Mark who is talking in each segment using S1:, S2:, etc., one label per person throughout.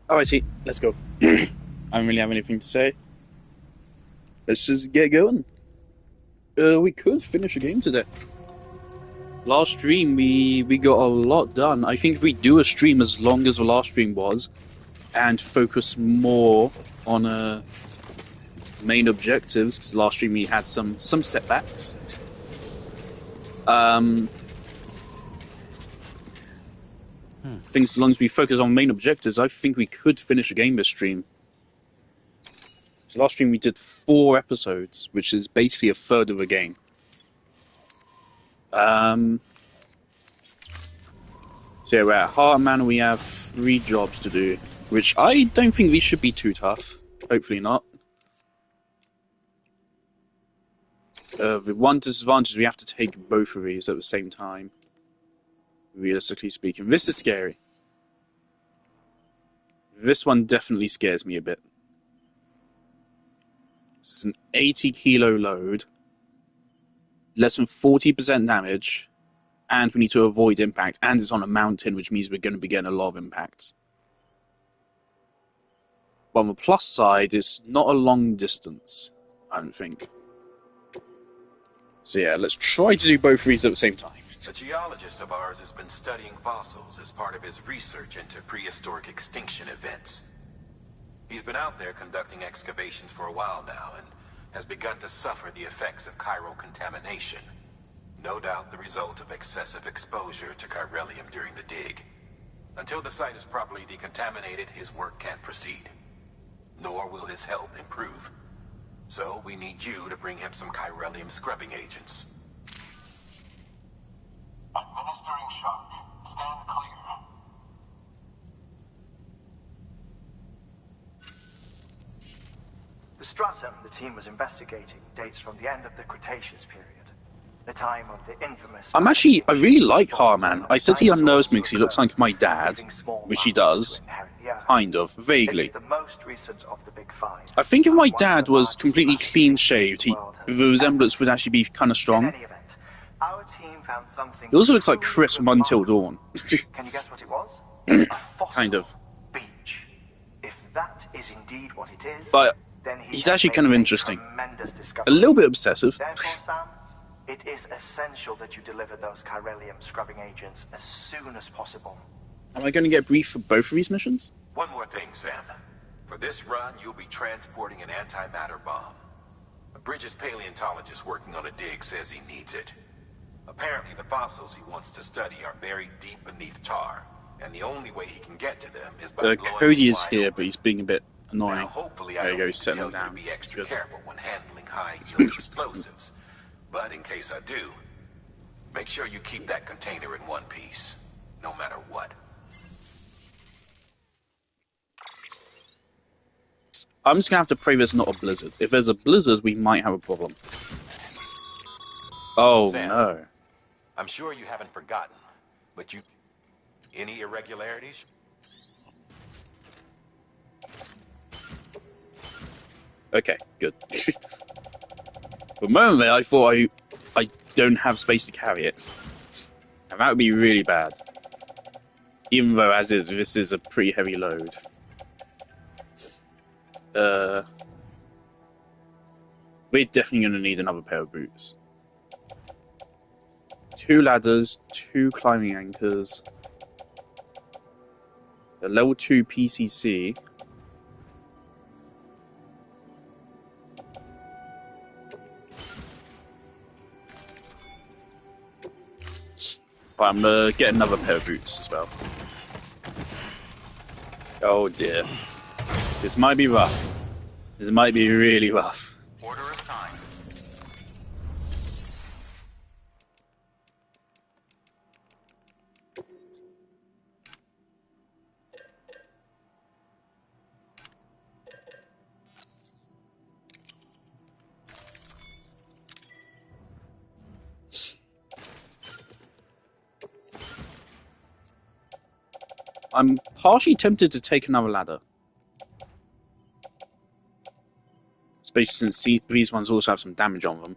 S1: Alrighty, let's go. I don't really have anything to say. Let's just get going. We could finish a game today. Last stream, we got a lot done. I think if we do a stream as long as the last stream was, and focus more on main objectives, because last stream we had some setbacks. I think as long as we focus on main objectives, I think we could finish a game this stream. So last stream we did 4 episodes, which is basically a third of a game. So yeah, we're at Heartman. We have 3 jobs to do, which I don't think these should be too tough. Hopefully not. The one disadvantage, we have to take both of these at the same time. Realistically speaking, this is scary. This one definitely scares me a bit. It's an 80 kilo load, less than 40% damage, and we need to avoid impact, and it's on a mountain, which means we're going to be getting a lot of impacts. But on the plus side, it's not a long distance, I don't think. So yeah, let's try to do both of these at the same time.
S2: A geologist of ours has been studying fossils as part of his research into prehistoric extinction events. He's been out there conducting excavations for a while now and has begun to suffer the effects of chiral contamination. No doubt the result of excessive exposure to chiralium during the dig. Until the site is properly decontaminated, his work can't proceed. Nor will his health improve. So we need you to bring him some chiralium scrubbing agents.
S3: Administering shock. Stand clear. The stratum the team was investigating dates from the end of the Cretaceous period. The time of the infamous...
S1: I really like Harman. I said he unnerves me because he looks like my dad, which he does. Kind of, vaguely.
S3: The most recent of the big 5.
S1: I think if my dad was completely clean-shaved, the resemblance would actually be kind of strong.
S3: Our team found something.
S1: He also looks like Chris from Until Dawn.
S3: Can you guess what it was? A fossil
S1: Kind of.
S3: beach. If that is indeed what it is,
S1: But
S3: then
S1: he's actually kind of interesting. A
S3: A
S1: little bit obsessive.
S3: Therefore, Sam, it is essential that you deliver those chiralium scrubbing agents as soon as possible.
S1: Am I going to get briefed for both of these missions?
S2: One more thing, Sam. For this run, you'll be transporting an antimatter bomb. A Bridges paleontologist working on a dig says he needs it. Apparently, the fossils he wants to study are buried deep beneath tar, and the only way he can get to them is by blowing
S1: Cody is
S2: wide
S1: here,
S2: open.
S1: but he's being a bit annoying.
S2: Now, hopefully,
S1: There
S2: I
S1: you
S2: don't
S1: go,
S2: need to
S1: settling
S2: tell you
S1: down.
S2: to be extra
S1: Good.
S2: careful when handling high-yield explosives. But in case I do, make sure you keep that container in one piece, no matter what.
S1: I'm just going to have to pray there's not a blizzard. If there's a blizzard, we might have a problem. Oh,
S2: Sam.
S1: no.
S2: I'm sure you haven't forgotten, but you... Any irregularities?
S1: Okay, good. For a moment there, I thought I don't have space to carry it. And that would be really bad. Even though, as is, this is a pretty heavy load. We're definitely going to need another pair of boots. 2 ladders, 2 climbing anchors, a level 2 PCC. But I'm going to get another pair of boots as well. Oh dear. This might be rough. This might be really rough.
S2: Order assigned.
S1: I'm partially tempted to take another ladder. Especially since these ones also have some damage on them.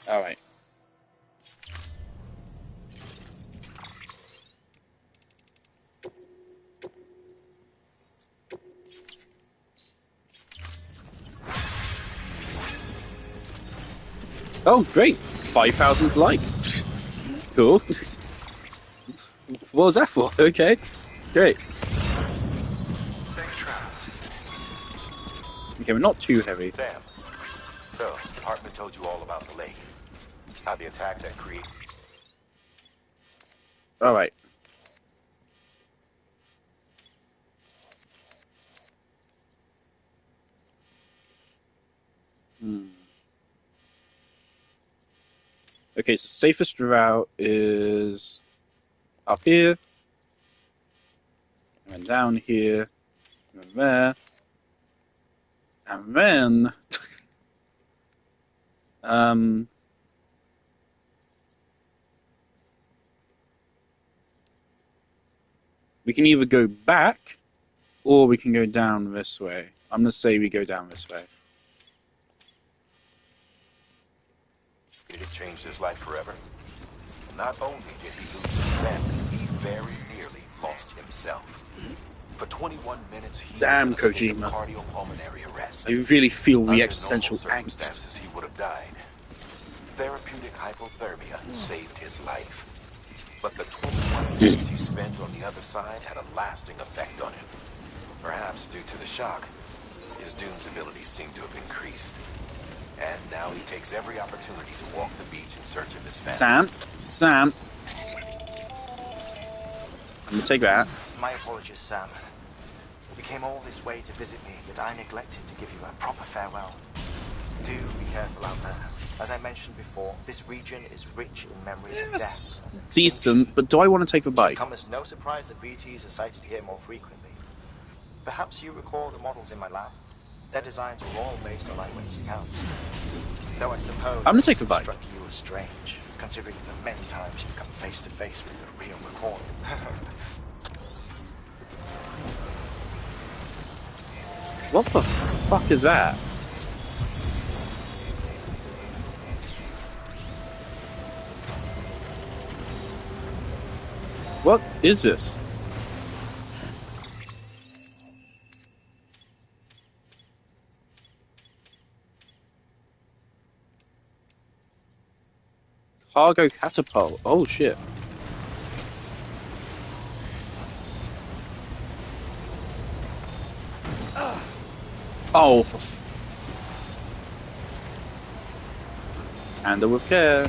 S1: Alright. Oh, great! 5,000 likes. Cool. What was that for? Okay, great.
S2: Safe travels.
S1: Okay, we're not too heavy.
S2: Sam, so Hartman told you all about the lake. How the attack that created.
S1: All right. Okay, so safest route is up here, and then down here, and then there, and then um, we can either go back or we can go down this way. I'm gonna say we go down this way.
S2: Did it change his life forever? Not only did he lose his family, he very nearly lost himself. For 21 minutes, he
S1: Damn,
S2: was in a state of
S1: Kojima.
S2: cardiopulmonary arrest.
S1: I really feel the
S2: Under
S1: existential
S2: normal
S1: angst.
S2: circumstances, he would have died. Therapeutic hypothermia saved his life. But the 21 minutes he spent on the other side had a lasting effect on him. Perhaps due to the shock, his Doom's abilities seem to have increased. And now he takes every opportunity to walk the beach in search of his family.
S1: Sam. I'm gonna take that.
S3: My apologies, Sam. You came all this way to visit me, yet I neglected to give you a proper farewell. Do be careful out there. As I mentioned before, this region is rich in memories of
S1: Yes,
S3: death. and
S1: decent, but do I want to take the
S3: It should
S1: bike?
S3: come as no surprise that BTs are sighted here more frequently. Perhaps you recall the models in my lab? Their designs were all based on eyewitness accounts. Though I suppose
S1: I'm gonna take the bike.
S3: struck you as strange, considering the many times you've come face to face with the real recording.
S1: What the fuck is that? What is this? Cargo catapult. Oh shit. Oh, for handle with care.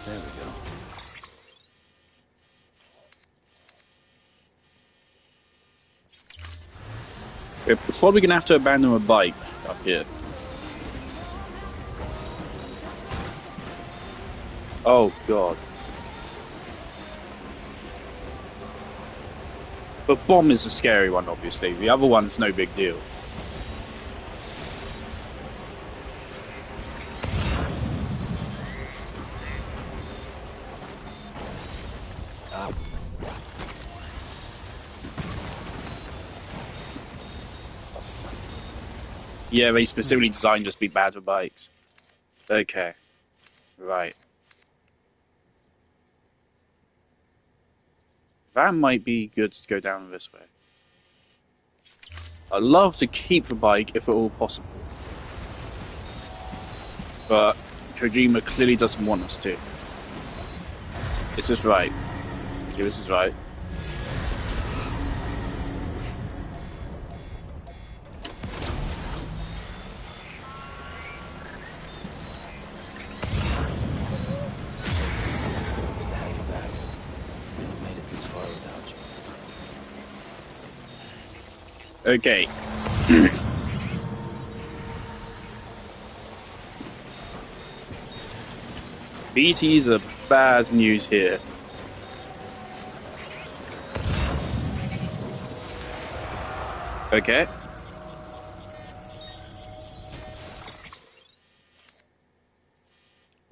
S1: There we go. We're probably gonna have to abandon a bike up here. Oh god. The bomb is a scary one, obviously. The other one's no big deal. Yeah, they specifically designed just to be bad for bikes. Okay. Right. That might be good to go down this way. I'd love to keep the bike if at all possible. But Kojima clearly doesn't want us to. Is this right? Yeah, this is right. Okay. BTs are bad news here. Okay.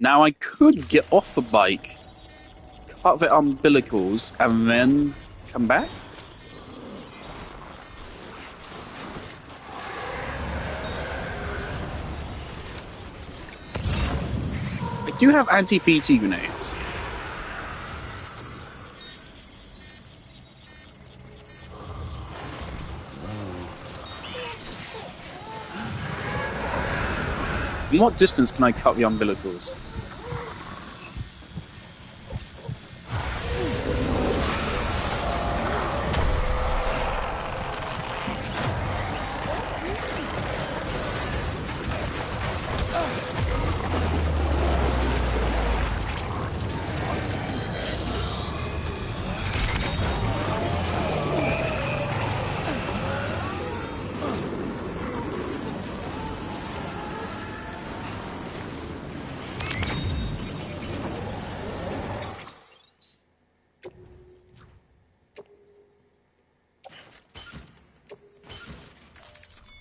S1: Now I could get off the bike, cut the umbilicals, and then come back. I do have anti-PT grenades. From what distance can I cut the umbilicals?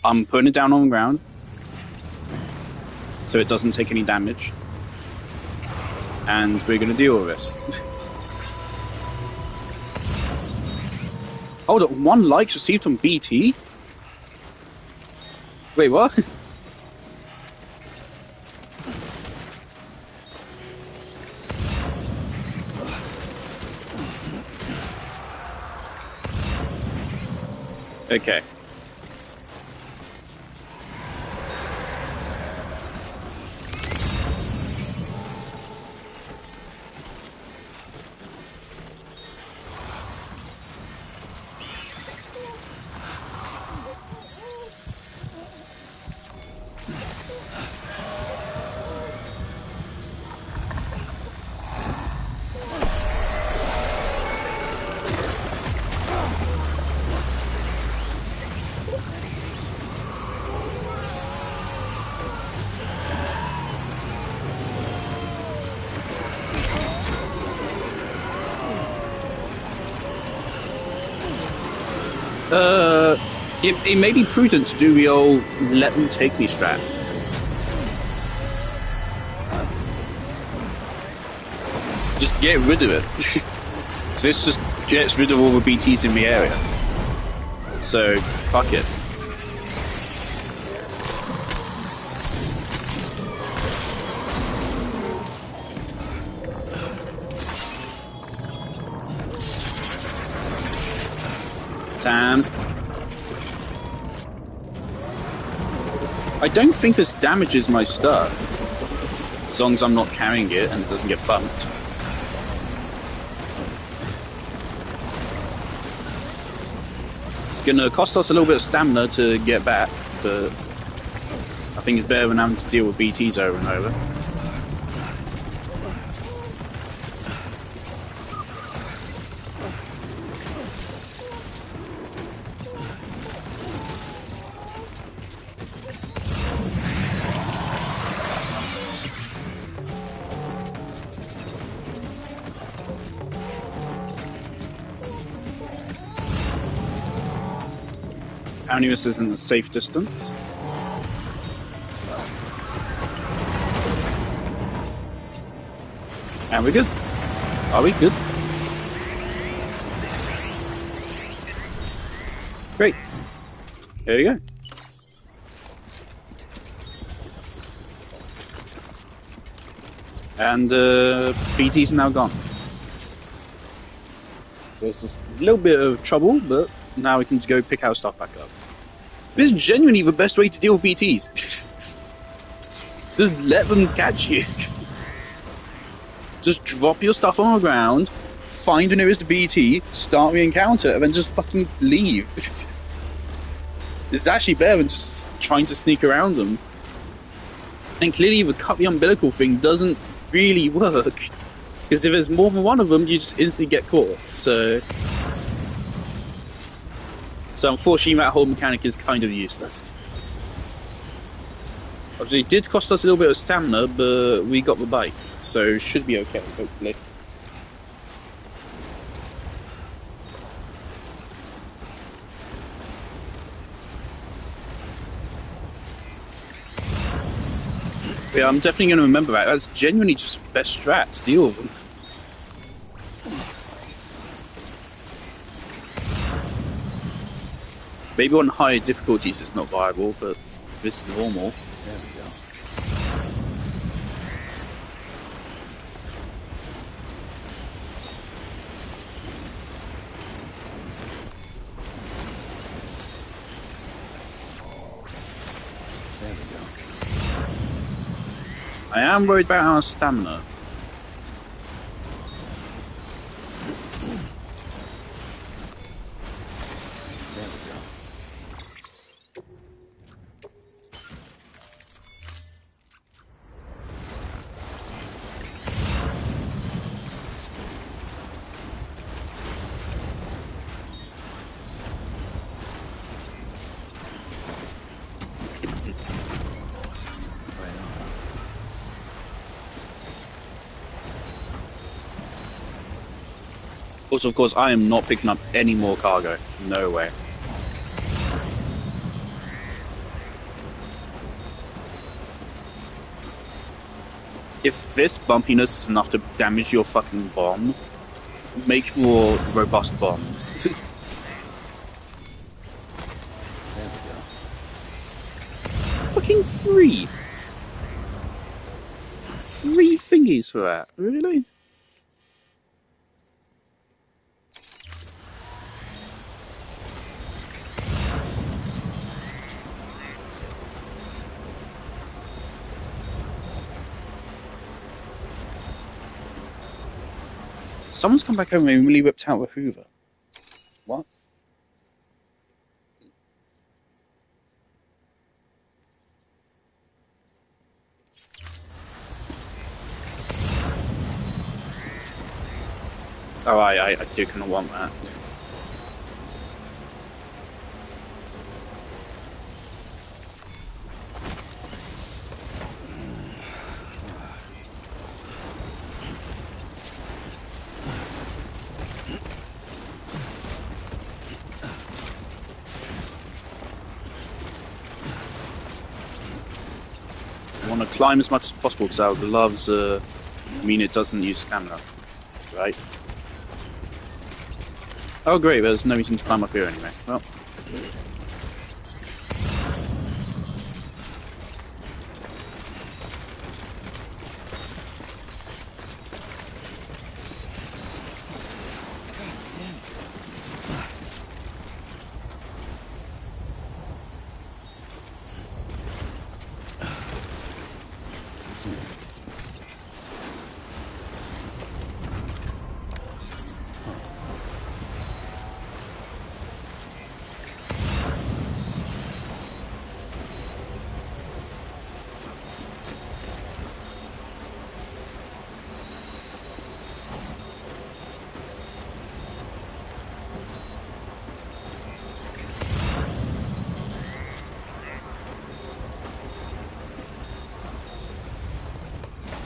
S1: I'm putting it down on the ground so it doesn't take any damage. And we're going to deal with this. Hold on, 1 like received from BT? Wait, what? Okay. It may be prudent to do the old let them take me strat. Just get rid of it. So this just gets rid of all the BTs in the area. So, fuck it. Sam. I don't think this damages my stuff, as long as I'm not carrying it and it doesn't get bumped. It's gonna cost us a little bit of stamina to get back, but I think it's better than having to deal with BTs over and over. Apparently this isn't a safe distance. And we're good. Are we good? Great. There you go. And BT's now gone. There's just a little bit of trouble, but now we can just go pick our stuff back up. This is genuinely the best way to deal with BTs. Just let them catch you. Just drop your stuff on the ground, find the nearest BT, start the encounter, and then just fucking leave. It's actually better than just trying to sneak around them. And clearly the cut the umbilical thing doesn't really work. Because if there's more than one of them, you just instantly get caught. So unfortunately that whole mechanic is kind of useless. Obviously it did cost us a little bit of stamina, but we got the bike, so should be okay, hopefully. Yeah, I'm definitely going to remember that. That's genuinely just best strat to deal with them. Maybe on higher difficulties it's not viable, but this is normal.
S4: There we go. There we go.
S1: I am worried about our stamina.
S4: There we go. Right on.
S1: Also, of course, I am not picking up any more cargo. No way. If this bumpiness is enough to damage your fucking bomb, make more robust bombs.
S4: There we go.
S1: Fucking three! Three thingies for that, really? Someone's come back home and really whipped out a Hoover. What? Oh, I do kind of want that. I want to climb as much as possible because our gloves mean it doesn't use stamina, right? Oh great, there's no reason to climb up here anyway. Well,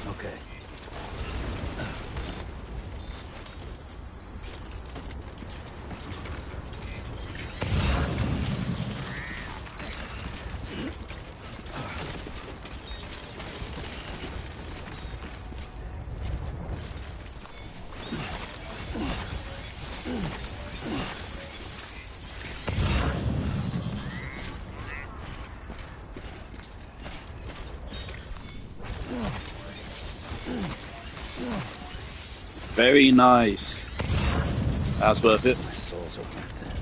S4: Okay.
S1: very nice. That's worth it.
S4: My soul's open then.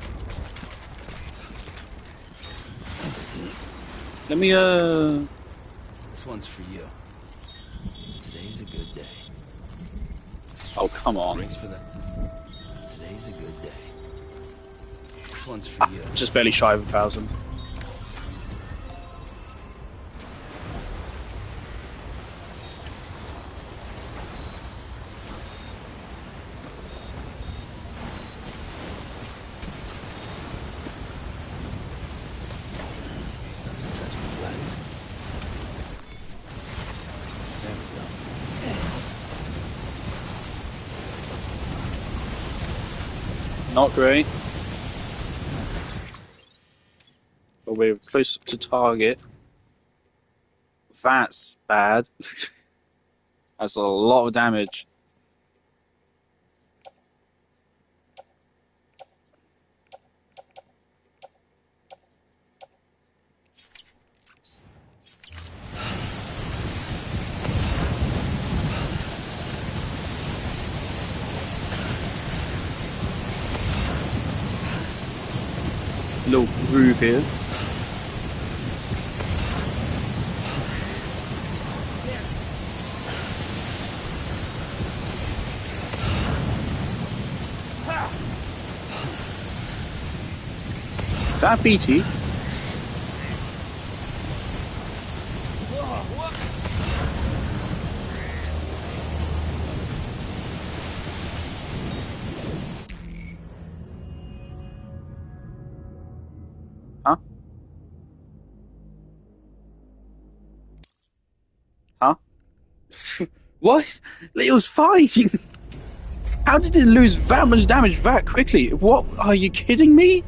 S1: Let me
S4: This one's for you. Today's a good day.
S1: Oh come on.
S4: Thanks for that. Today's a good day. This one's for you.
S1: Just barely shy of 1,000.
S4: Stretch my legs. There we go.
S1: Not great. But we're close to target. That's bad. That's a lot of damage. It's a little groove here. Is that BT? Huh? Huh? What? It was fine! How did it lose that much damage that quickly? What? Are you kidding me?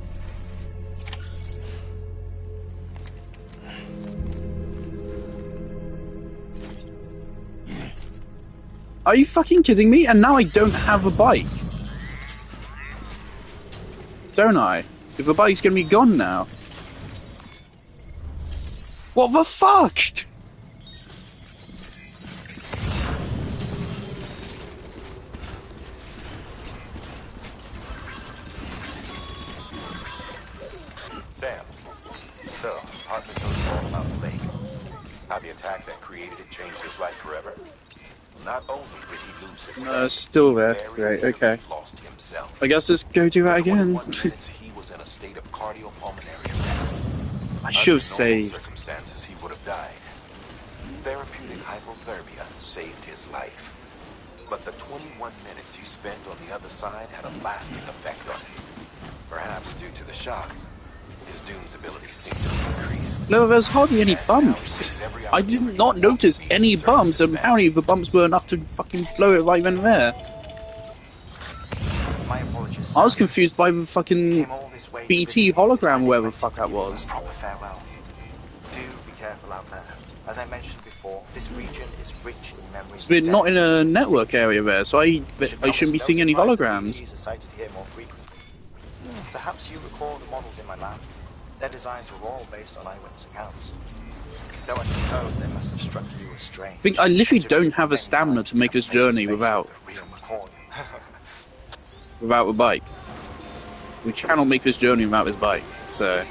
S1: Are you fucking kidding me? And now I don't have a bike. Don't I? If the bike's gonna be gone now. What the fuck?
S2: Sam, so, Hartman told you all about the lake. How the attack that created it changed his life forever. Not only did he lose his
S1: No, it's still there. Great, okay.
S2: lost himself.
S1: I guess let's go do that again.
S2: 21 minutes, he was in a state of cardiopulmonary arrest.
S1: I should have
S2: Under normal
S1: saved.
S2: circumstances, he would have died. Therapeutic hypothermia saved his life. But the 21 minutes he spent on the other side had a lasting effect on him. Perhaps due to the shock, his Doom's abilities seemed to have increased.
S1: No, there's hardly any bumps. I did not notice any bumps, and apparently the bumps were enough to fucking blow it right then and there.
S3: My apologies.
S1: I was confused by the fucking
S3: Came all this way to
S1: BT
S3: visit me,
S1: hologram,
S3: but I
S1: whoever the
S3: neglected
S1: fuck
S3: to
S1: that
S3: give you a
S1: was.
S3: proper farewell. Do be careful out there. As I mentioned before, this region is rich in memories.
S1: So we're not in a network area there, so I shouldn't be seeing any holograms.
S3: BTs are sighted here more frequently. Perhaps you recall the models in my lab. Their designs were all based on eyewitness accounts. Though I suppose they must have struck you as strange.
S1: I think I literally
S3: considering
S1: don't have the
S3: many
S1: stamina
S3: times
S1: to make
S3: you
S1: this
S3: come face to
S1: journey
S3: face
S1: without
S3: with a real McCoy.
S1: a bike. We cannot make this journey without this bike, so...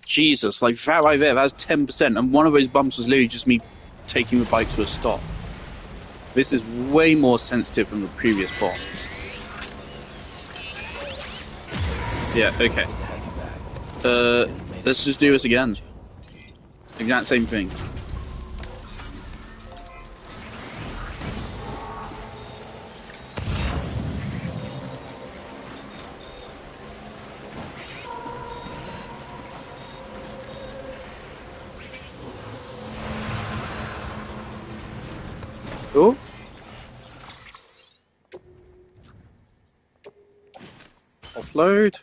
S1: Jesus, like that right there, that's 10%, and one of those bumps was literally just me taking the bike to a stop. This is way more sensitive than the previous bombs. Yeah, okay. Let's just do this again. Exact same thing. Oh. Offload.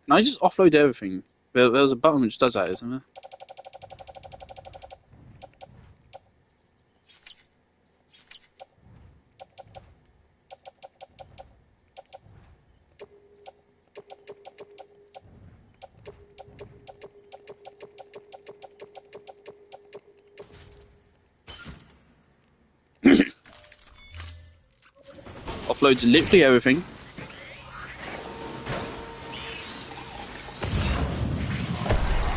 S1: Can I just offload everything? There's a button which does that, isn't there? Offloads literally everything.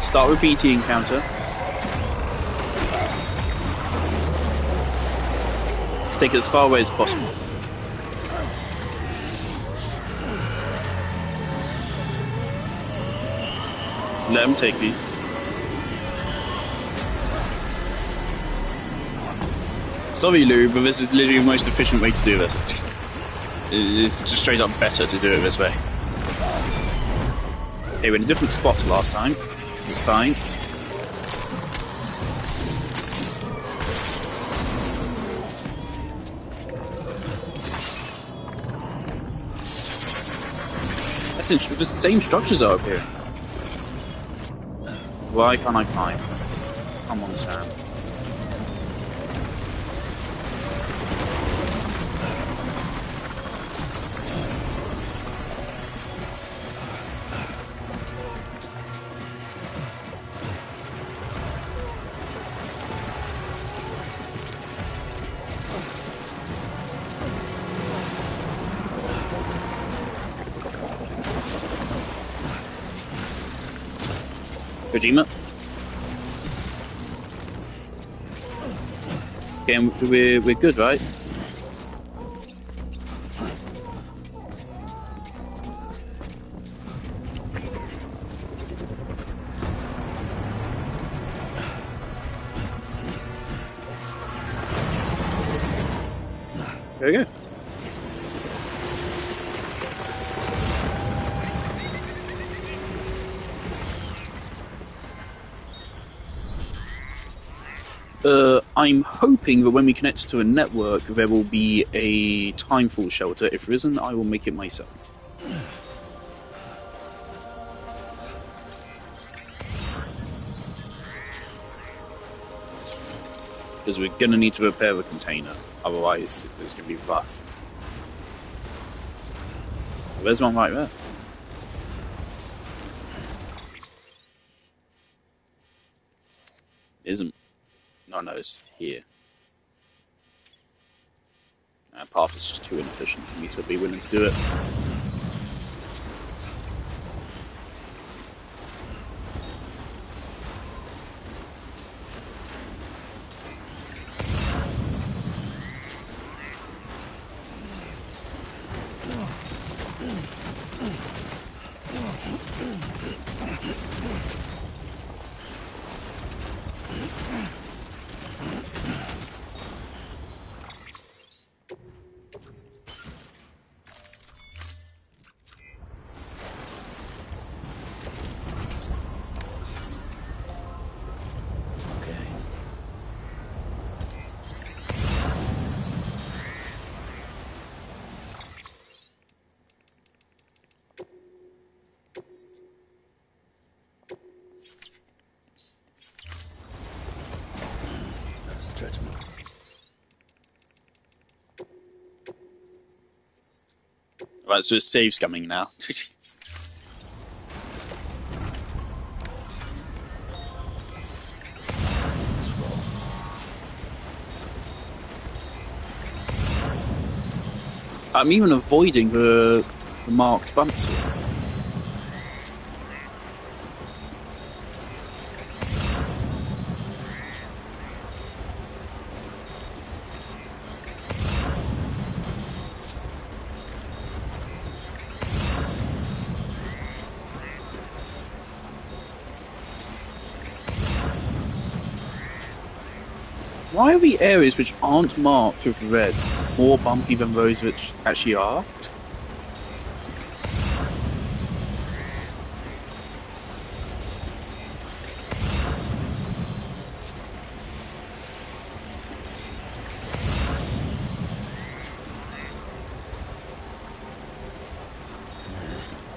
S1: Start with BT encounter. Let's take it as far away as possible. let him take you. Sorry, Lou, but this is literally the most efficient way to do this. It's just straight up better to do it this way. Okay, we're in a different spot to last time. It's fine. That's interesting. The same structures are up here. Why can't I climb? Come on, Sam. Kojima. Okay, we're good, right? There we go. I'm hoping that when we connect to a network, there will be a timefall shelter. If there isn't, I will make it myself. Because we're going to need to repair the container, otherwise it's going to be rough. There's one right there. Isn't. No, it's here. That path is just too inefficient for me to be willing to do it. Right, so his save's coming now. I'm even avoiding the marked bumps here. Why are the areas which aren't marked with reds more bumpy than those which actually are?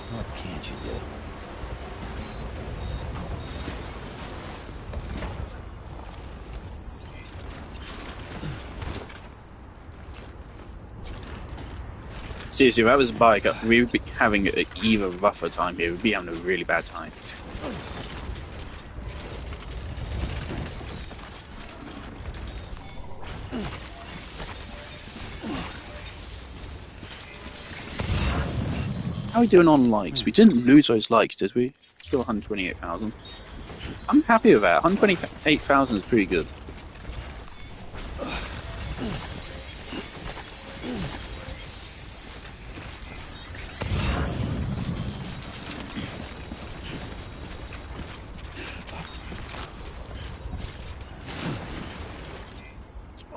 S4: What can't you do?
S1: Seriously, if that was a bike, we would be having an even rougher time here. We'd be having a really bad time. How are we doing on likes? We didn't lose those likes, did we? Still 128,000. I'm happy with that. 128,000 is pretty good.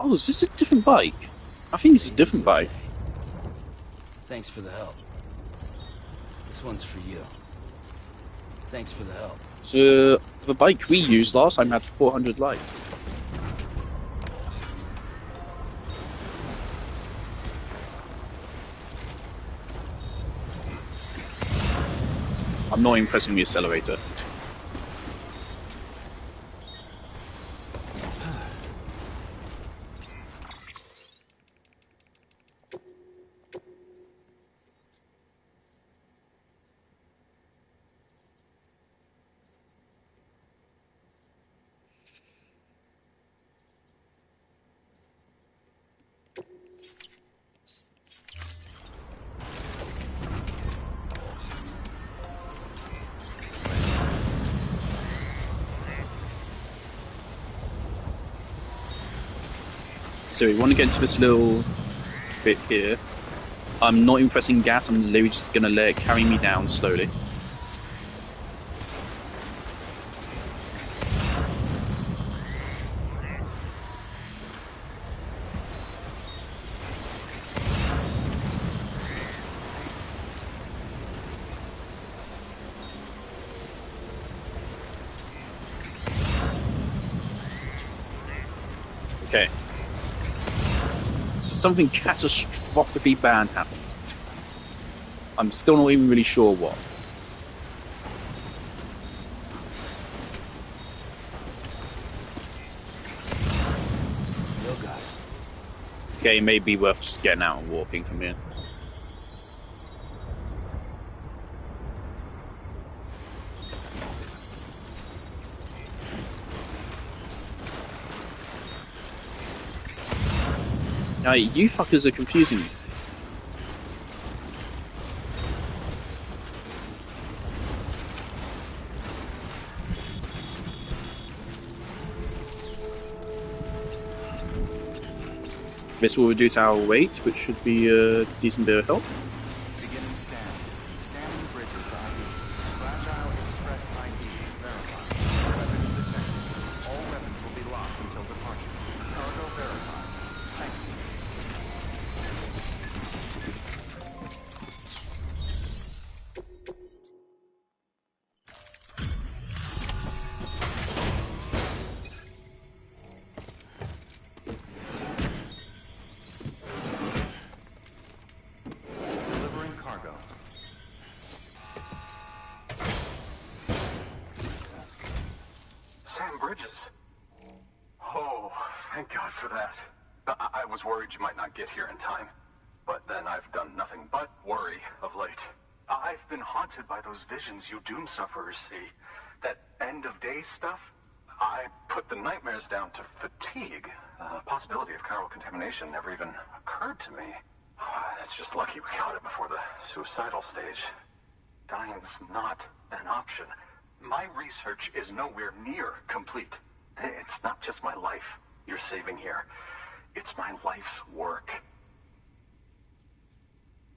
S1: Oh, is this a different bike? I think it's a different bike.
S4: Thanks for the help. This one's for you. Thanks for the help.
S1: So, the bike we used last time had 400 lights. I'm not impressing the accelerator. So we want to get into this little bit here. I'm not impressing gas, I'm literally just going to let it carry me down slowly. Okay. So something catastrophically bad happened. I'm still not even really sure what.
S4: Still got it.
S1: Okay, it may be worth just getting out and walking from here. Now, you fuckers are confusing me. This will reduce our weight, which should be a decent bit of help.
S5: Beginning scan. Scanning bridges ID. Fragile Express ID verified. Weapons detected. All weapons will be locked until departure. Cargo verified. Thank you. Delivering cargo.
S2: Sam Bridges. Oh, thank God for that. I was worried you might not get here in time. But then I've done nothing but worry of late. I've been haunted by those visions you doom sufferers see. That end of days stuff. I put the nightmares down to fatigue. Possibility of chiral contamination never even occurred to me. It's just lucky we caught it before the suicidal stage. Dying's not an option. My research is nowhere near complete. It's not just my life you're saving here. It's my life's work.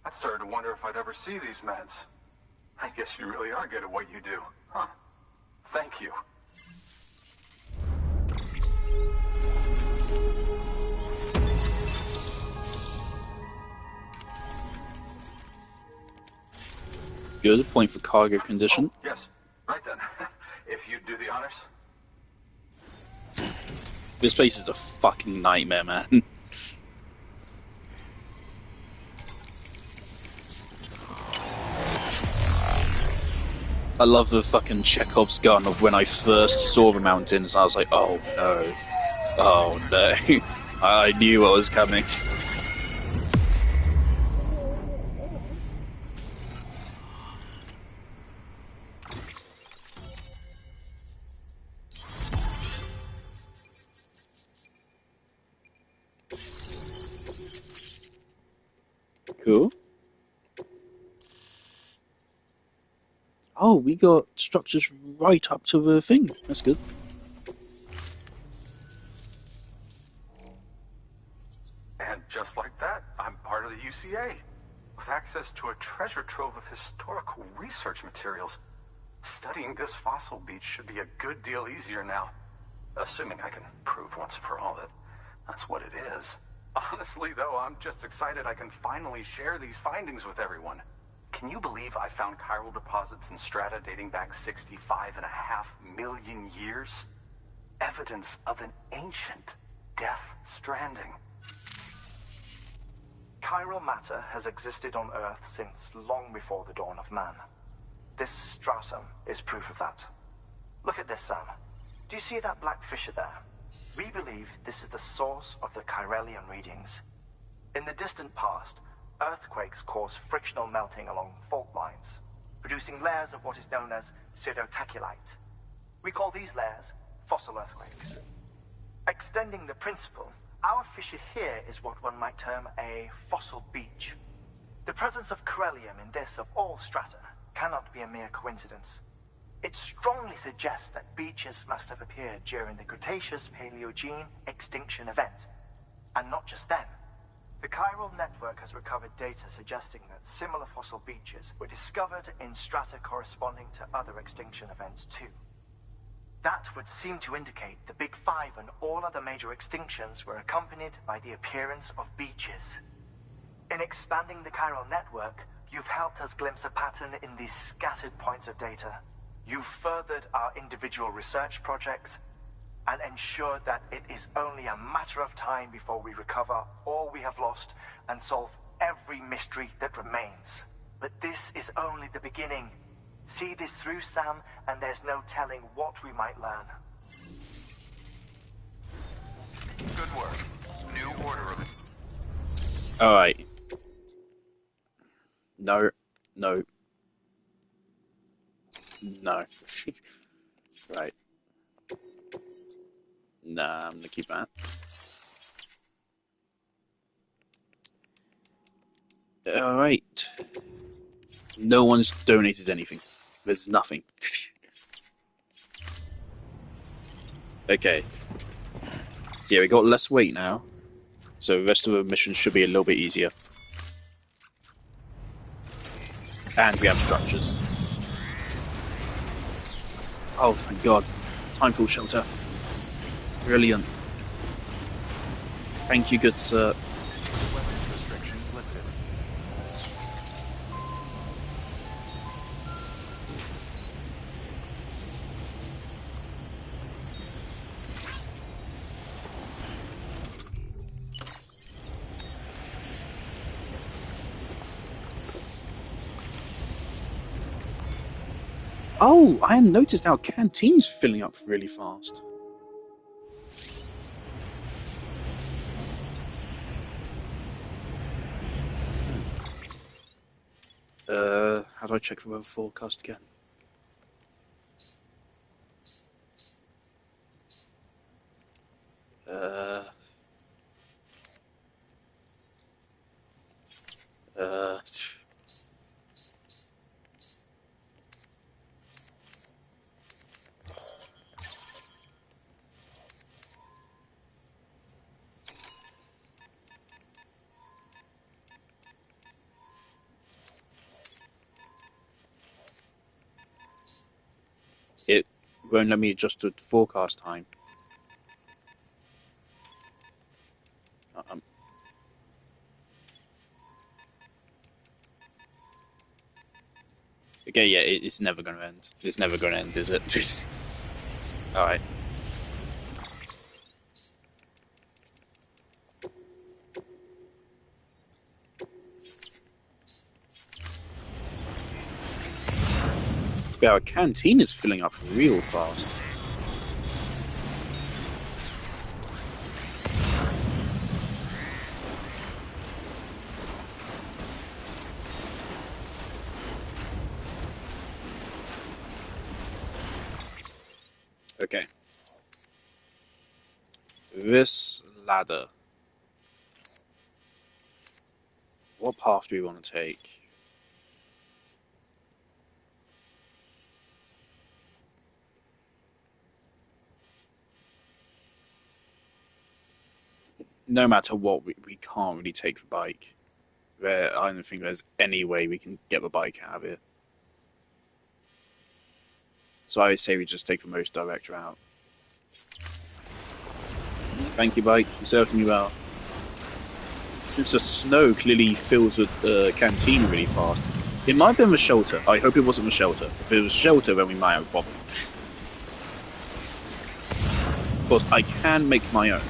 S2: I started to wonder if I'd ever see these meds. I guess you really are good at what you do, huh? Thank you.
S1: Good point for cargo condition.
S2: Oh, yes. Right then. If you'd do the honors.
S1: This place is a fucking nightmare, man. I love the fucking Chekhov's gun of when I first saw the mountains. I was like, oh no. Oh no. I knew what was coming. Cool. Oh, we got structures right up to the thing. That's good.
S2: And just like that, I'm part of the UCA. With access to a treasure trove of historical research materials. Studying this fossil beach should be a good deal easier now. Assuming I can prove once and for all that That's what it is.
S5: Honestly, though, I'm just excited I can finally share these findings with everyone. Can you believe I found chiral deposits in strata dating back 65.5 million years? Evidence of an ancient death stranding.
S3: Chiral matter has existed on Earth since long before the dawn of man. This stratum is proof of that. Look at this, Sam. Do you see that black fissure there? We believe this is the source of the Chiralian readings. In the distant past, earthquakes caused frictional melting along fault lines, producing layers of what is known as pseudotachylite. We call these layers fossil earthquakes. Extending the principle, our fissure here is what one might term a fossil beach. The presence of chiralium in this of all strata cannot be a mere coincidence. It strongly suggests that beaches must have appeared during the Cretaceous-Paleogene extinction event. And not just then. The chiral network has recovered data suggesting that similar fossil beaches were discovered in strata corresponding to other extinction events too. That would seem to indicate the Big Five and all other major extinctions were accompanied by the appearance of beaches. In expanding the chiral network, you've helped us glimpse a pattern in these scattered points of data. You've furthered our individual research projects and ensured that it is only a matter of time before we recover all we have lost and solve every mystery that remains. But this is only the beginning. See this through, Sam, and there's no telling what we might learn.
S5: Good work. New order of...
S1: Alright. No. No. No. Right. Nah, I'm gonna keep that. Alright. No one's donated anything. There's nothing. Okay. So yeah, we got less weight now. So the rest of the mission should be a little bit easier. And we have structures. Oh, thank God. Time for shelter. Brilliant. Thank you, good sir.
S5: Weapons restrictions lifted.
S1: Oh, I hadn't noticed our canteen's filling up really fast. How do I check the weather forecast again? Uh, uh, it won't let me adjust to forecast time. Um, okay, yeah, it's never going to end. It's never going to end, is it? Alright. Yeah, our canteen is filling up real fast. Okay. This ladder. What path do we want to take? No matter what, we can't really take the bike. I don't think there's any way we can get the bike out of here. So I say we just take the most direct route. Thank you, bike. You served me well. Since the snow clearly fills the canteen really fast, it might have been the shelter. I hope it wasn't the shelter. If it was shelter, then we might have a problem. Of course, I can make my own.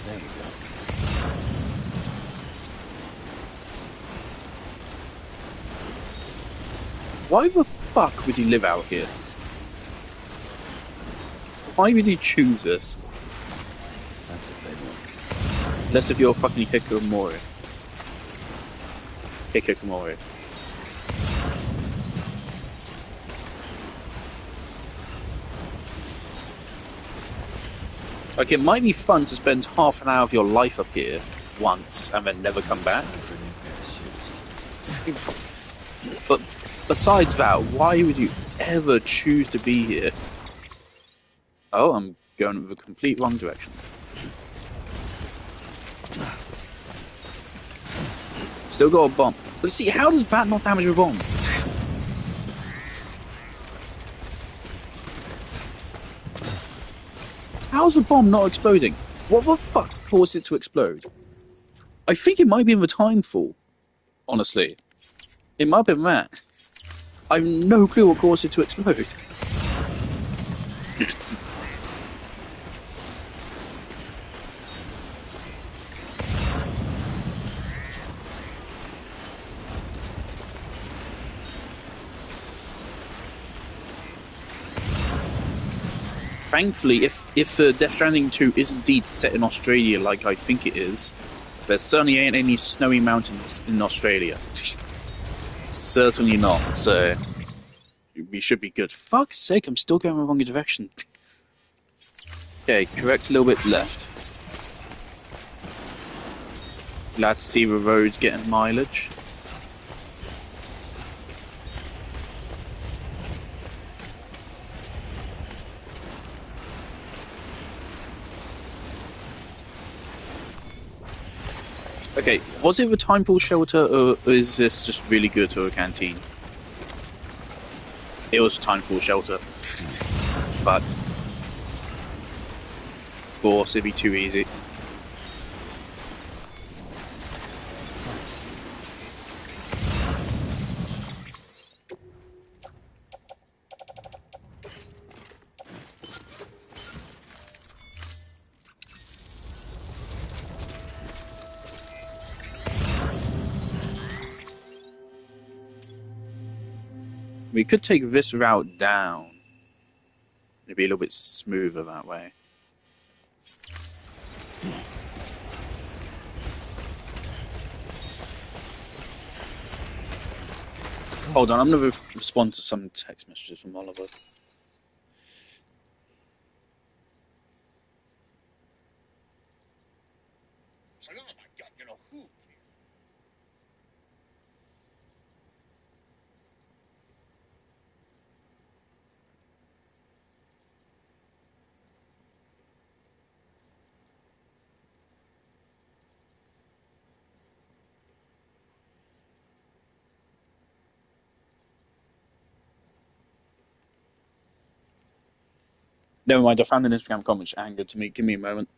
S4: There you go.
S1: Why the fuck would you live out here? Why would you choose this?
S4: That's a big one.
S1: Unless if you're fucking Hikikomori. Hikikomori. Like, it might be fun to spend half an hour of your life up here once and then never come back.
S4: Time for a new pair of shoes.
S1: But besides that, why would you ever choose to be here? Oh, I'm going in the complete wrong direction. Still got a bomb. But see, how does that not damage a bomb? How's the bomb not exploding? What the fuck caused it to explode? I think it might be in the time fall. Honestly. It might have been that. I have no clue what caused it to explode. Thankfully, if Death Stranding 2 is indeed set in Australia like I think it is, there certainly ain't any snowy mountains in Australia. Certainly not, so we should be good. Fuck's sake, I'm still going the wrong direction. Okay, correct a little bit left. Glad to see the road's getting mileage. Okay, was it the Timefall shelter, or is this just really good to a canteen? It was Timefall shelter. But, of course, it'd be too easy. We could take this route down. It'd be a little bit smoother that way. Hold on, I'm gonna respond to some text messages from Oliver. It's like, oh my god, you know who? Never mind, I found an Instagram comment which angered to me. Give me a moment.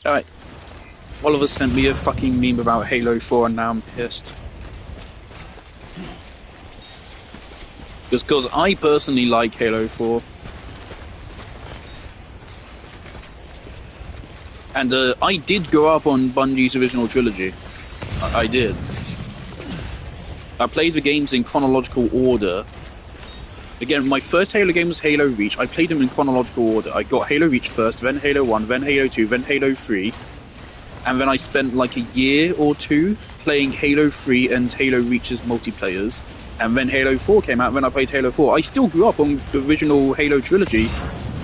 S1: Alright, Oliver sent me a fucking meme about Halo 4 and now I'm pissed. Just because I personally like Halo 4. And I did grow up on Bungie's original trilogy. I did. I played the games in chronological order. Again, my first Halo game was Halo Reach. I played them in chronological order. I got Halo Reach first, then Halo 1, then Halo 2, then Halo 3. And then I spent like a year or two playing Halo 3 and Halo Reach's multiplayers. And then Halo 4 came out, and then I played Halo 4. I still grew up on the original Halo trilogy,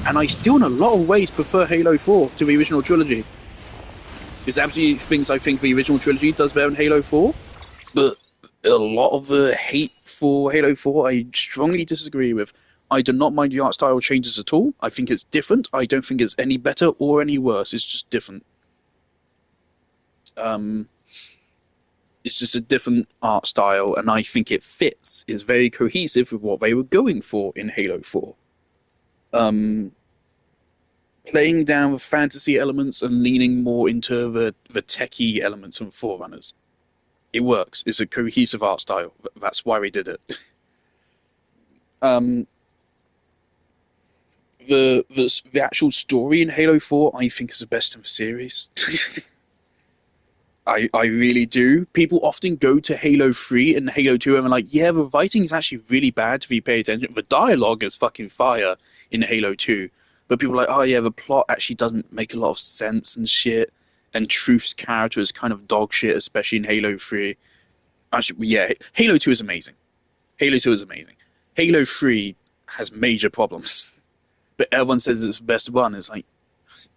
S1: and I still in a lot of ways prefer Halo 4 to the original trilogy. There's absolutely things I think the original trilogy does better than Halo 4, but a lot of the hate for Halo 4 I strongly disagree with. I do not mind the art style changes at all. I think it's different. I don't think it's any better or any worse. It's just different. It's just a different art style, and I think it fits. It's very cohesive with what they were going for in Halo 4. Playing down the fantasy elements and leaning more into the techie elements of Forerunners. It works. It's a cohesive art style. That's why we did it. The actual story in Halo 4, I think, is the best in the series. I really do. People often go to Halo 3 and Halo 2 and are like, yeah, the writing is actually really bad if you pay attention. The dialogue is fucking fire in Halo 2. But people are like, oh yeah, the plot actually doesn't make a lot of sense and shit. And Truth's character is kind of dog shit, especially in Halo 3. Actually, yeah, Halo 2 is amazing. Halo 2 is amazing. Halo 3 has major problems. But everyone says it's the best one. It's like,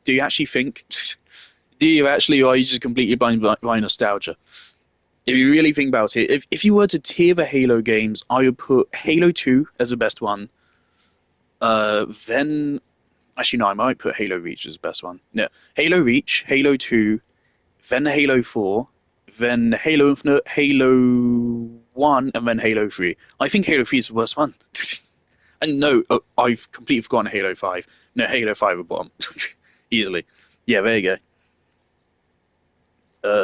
S1: do you actually think... Do you actually, or are you just completely blind by nostalgia? If you really think about it, if you were to tier the Halo games, I would put Halo 2 as the best one. Then, actually no, I might put Halo Reach as the best one. No, Halo Reach, Halo 2, then Halo 4, then Halo Infinite, Halo 1, and then Halo 3. I think Halo 3 is the worst one. And no, I've completely forgotten Halo 5. No, Halo 5 at bottom. Easily. Yeah, there you go.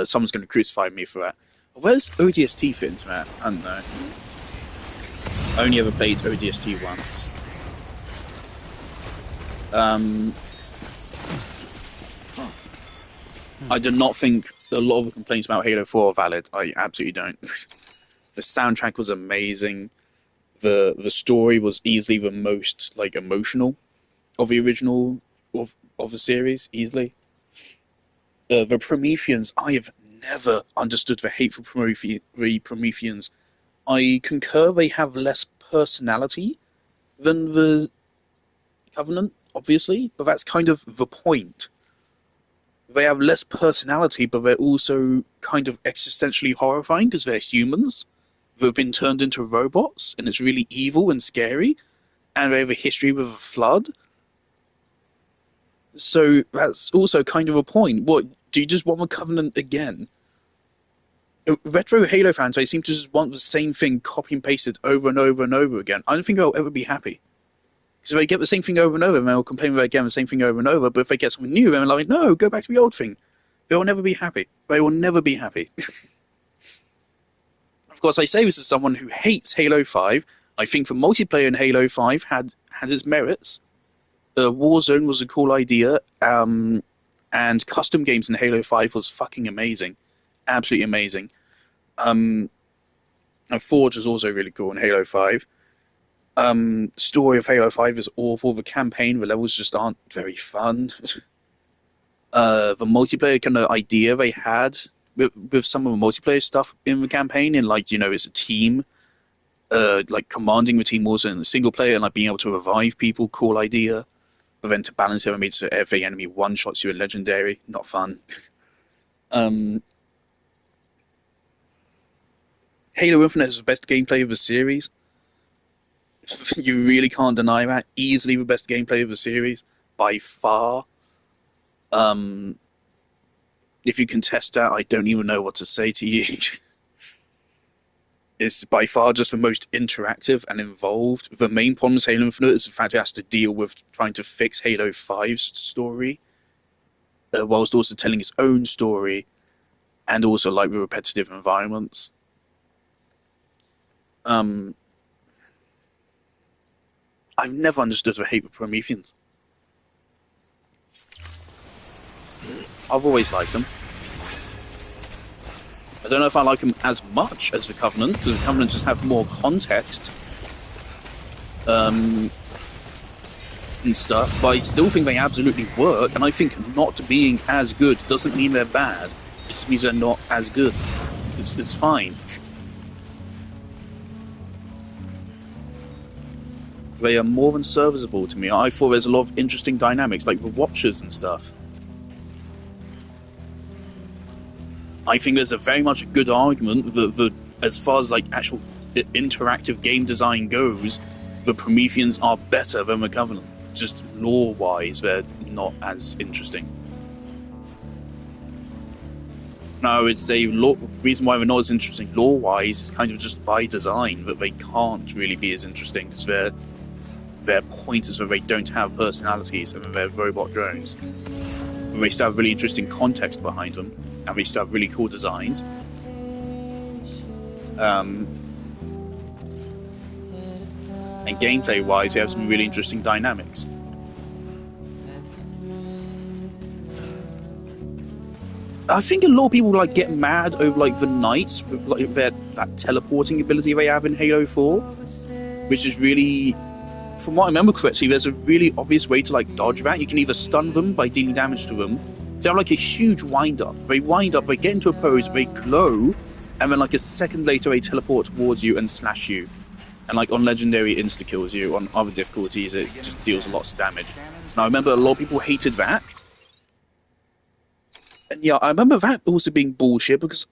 S1: Someone's going to crucify me for that. Where's ODST fit into that? I don't know. I only ever played ODST once. I do not think a lot of the complaints about Halo 4 are valid. I absolutely don't. The soundtrack was amazing. The story was easily the most like emotional of the original of the series, easily. The Prometheans, I have never understood the hate for the Prometheans. I concur they have less personality than the Covenant, obviously, but that's kind of the point. They have less personality, but they're also kind of existentially horrifying because they're humans who have been turned into robots, and it's really evil and scary, and they have a history with a flood. So that's also kind of a point. What, do you just want the Covenant again? Retro Halo fans, they seem to just want the same thing copy and pasted over and over and over again. I don't think they'll ever be happy. So they get the same thing over and over, and they'll complain about again the same thing over and over, but if they get something new, they're like, no, go back to the old thing. They will never be happy. They will never be happy. Of course, I say this as someone who hates Halo 5. I think the multiplayer in Halo 5 had its merits. Warzone was a cool idea, and custom games in Halo 5 was fucking amazing. Absolutely amazing. And Forge was also really cool in Halo 5. Story of Halo 5 is awful. The campaign, the levels just aren't very fun. The multiplayer kind of idea they had with some of the multiplayer stuff in the campaign, and like, you know, it's a team, like commanding the team was in the single player and like being able to revive people, cool idea. But then to balance it, it made so every enemy one-shots you in Legendary. Not fun. Halo Infinite is the best gameplay of the series. You really can't deny that. Easily the best gameplay of the series. By far. If you contest that, I don't even know what to say to you. It's by far just the most interactive and involved. The main problem with Halo Infinite is the fact it has to deal with trying to fix Halo 5's story. whilst also telling its own story, and also like with repetitive environments. Um, I've never understood the hate for Prometheans. I've always liked them. I don't know if I like them as much as the Covenant, because the Covenant just have more context. And stuff, but I still think they absolutely work, and I think not being as good doesn't mean they're bad. It just means they're not as good. It's fine. They are more than serviceable to me. I thought there's a lot of interesting dynamics, like the Watchers and stuff. I think there's a very much a good argument that as far as like actual interactive game design goes, the Prometheans are better than the Covenant. Just lore-wise, they're not as interesting. Now, I would say the reason why they're not as interesting lore-wise is kind of just by design, that they can't really be as interesting because their point is that they don't have personalities and they're robot drones. But they still have really interesting context behind them, and they still have really cool designs. And gameplay-wise, we have some really interesting dynamics. I think a lot of people like get mad over like the knights with like that teleporting ability they have in Halo 4, which is really, from what I remember correctly, there's a really obvious way to like dodge that. You can either stun them by dealing damage to them. They have like a huge wind-up. They wind up, they get into a pose, they glow, and then like a second later they teleport towards you and slash you. And like on Legendary, insta-kills you. On other difficulties, it just deals lots of damage. Now I remember a lot of people hated that. And yeah, I remember that also being bullshit, because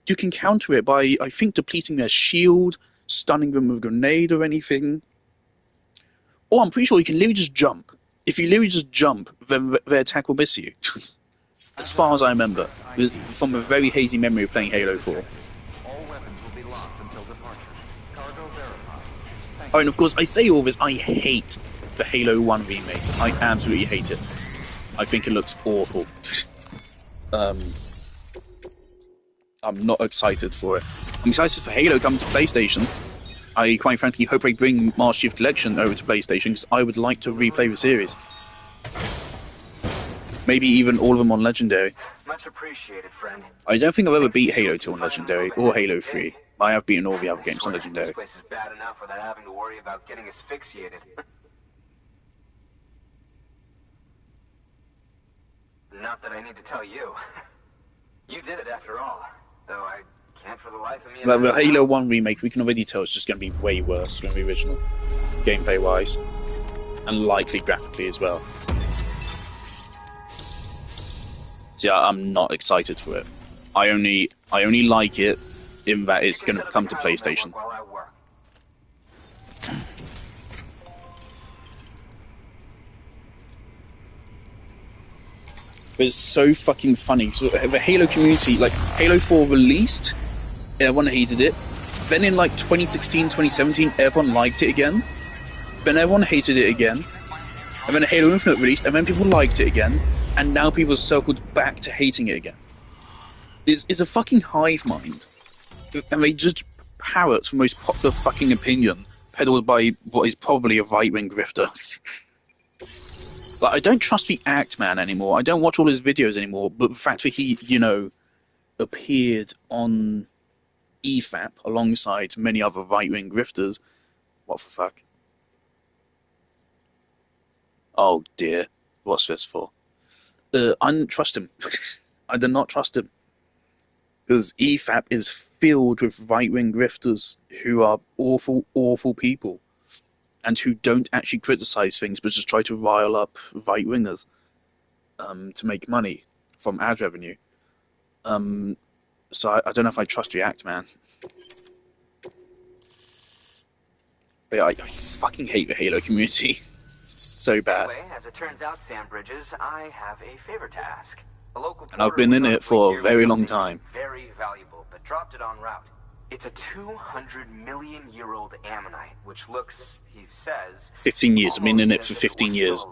S1: you can counter it by, I think, depleting their shield, stunning them with a grenade or anything. Or I'm pretty sure you can literally just jump. If you literally just jump, then their attack will miss you. As far as I remember. From a very hazy memory of playing Halo 4. Oh, and of course, I say all this, I hate the Halo 1 remake. I absolutely hate it. I think it looks awful. I'm not excited for it. I'm excited for Halo coming to PlayStation. I quite frankly hope they bring Master Chief Collection over to PlayStation, because I would like to replay the series. Maybe even all of them on Legendary.
S2: Much appreciated, friend.
S1: I don't think I've ever beat Halo 2 on Legendary, or Halo 3. I have beaten all the other games on Legendary.
S2: This place is bad enough without having to worry about getting asphyxiated. Not that I need to tell you. You did it after all. Though I can't for the life of me...
S1: Like the Halo 1 remake, we can already tell it's just going to be way worse than the original. Gameplay-wise. And likely graphically as well. So yeah, I'm not excited for it. I only like it in that it's going to come to PlayStation. But it's so fucking funny. So the Halo community, like Halo 4 released, everyone hated it. Then in like 2016, 2017, everyone liked it again. Then everyone hated it again. And then Halo Infinite released, and then people liked it again. And now people have circled back to hating it again. It's a fucking hive mind. And they just parrot the most popular fucking opinion, peddled by what is probably a right-wing grifter. Like, I don't trust the Act Man anymore. I don't watch all his videos anymore. But the fact that he, you know, appeared on EFAP alongside many other right-wing grifters, what the fuck? Oh dear, what's this for? I don't trust him. I do not trust him. Because EFAP is filled with right-wing grifters who are awful, awful people. And who don't actually criticize things, but just try to rile up right-wingers to make money from ad revenue. So I don't know if I trust React, man. But yeah, I fucking hate the Halo community. It's so bad.
S6: Anyway, as it turns out, Sam Bridges, I have a favor to ask. A local
S1: And I've been in it for a very long time.
S6: Very valuable, but dropped it en route. It's a 200-million-year-old ammonite, which looks, he says...
S1: 15 years. I've been in it for 15 years.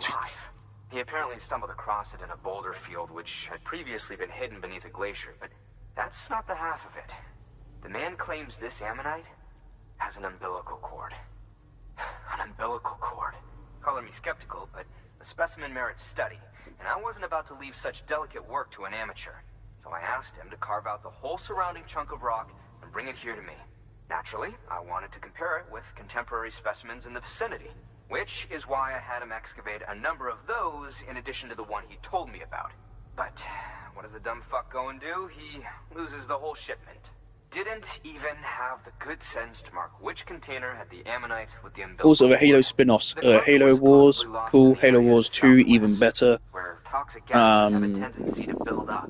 S6: He apparently stumbled across it in a boulder field which had previously been hidden beneath a glacier, but that's not the half of it. The man claims this ammonite has an umbilical cord. An umbilical cord. Color me skeptical, but the specimen merits study, and I wasn't about to leave such delicate work to an amateur. So I asked him to carve out the whole surrounding chunk of rock and bring it here to me. Naturally, I wanted to compare it with contemporary specimens in the vicinity, which is why I had him excavate a number of those in addition to the one he told me about. But what does the dumb fuck go and do? He loses the whole shipment. Didn't even have the good sense to mark which container had the ammonite with the umbilical.
S1: Also, the Halo spin-offs, Halo Wars, cool. Halo Wars 2, even better.
S6: Where toxic gases have a tendency to build up.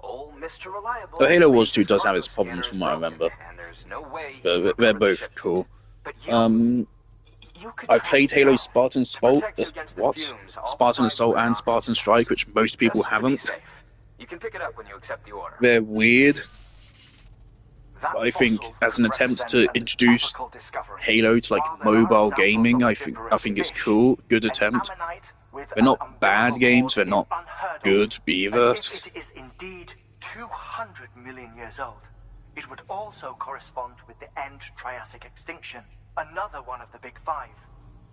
S6: Old Mr. Reliable.
S1: The Halo Wars 2 does have its problems from what I remember, but they're both cool. I played Halo Spartan Assault, Spartan Assault and Spartan Strike, which most people haven't.
S6: You can pick it up when you accept the order.
S1: They're weird. But I think as an attempt to introduce Halo to like mobile gaming, I think it's cool. Good attempt. They're not bad games. They're not good either.
S3: If it is indeed 200 million years old, it would also correspond with the end Triassic extinction, another one of the big five.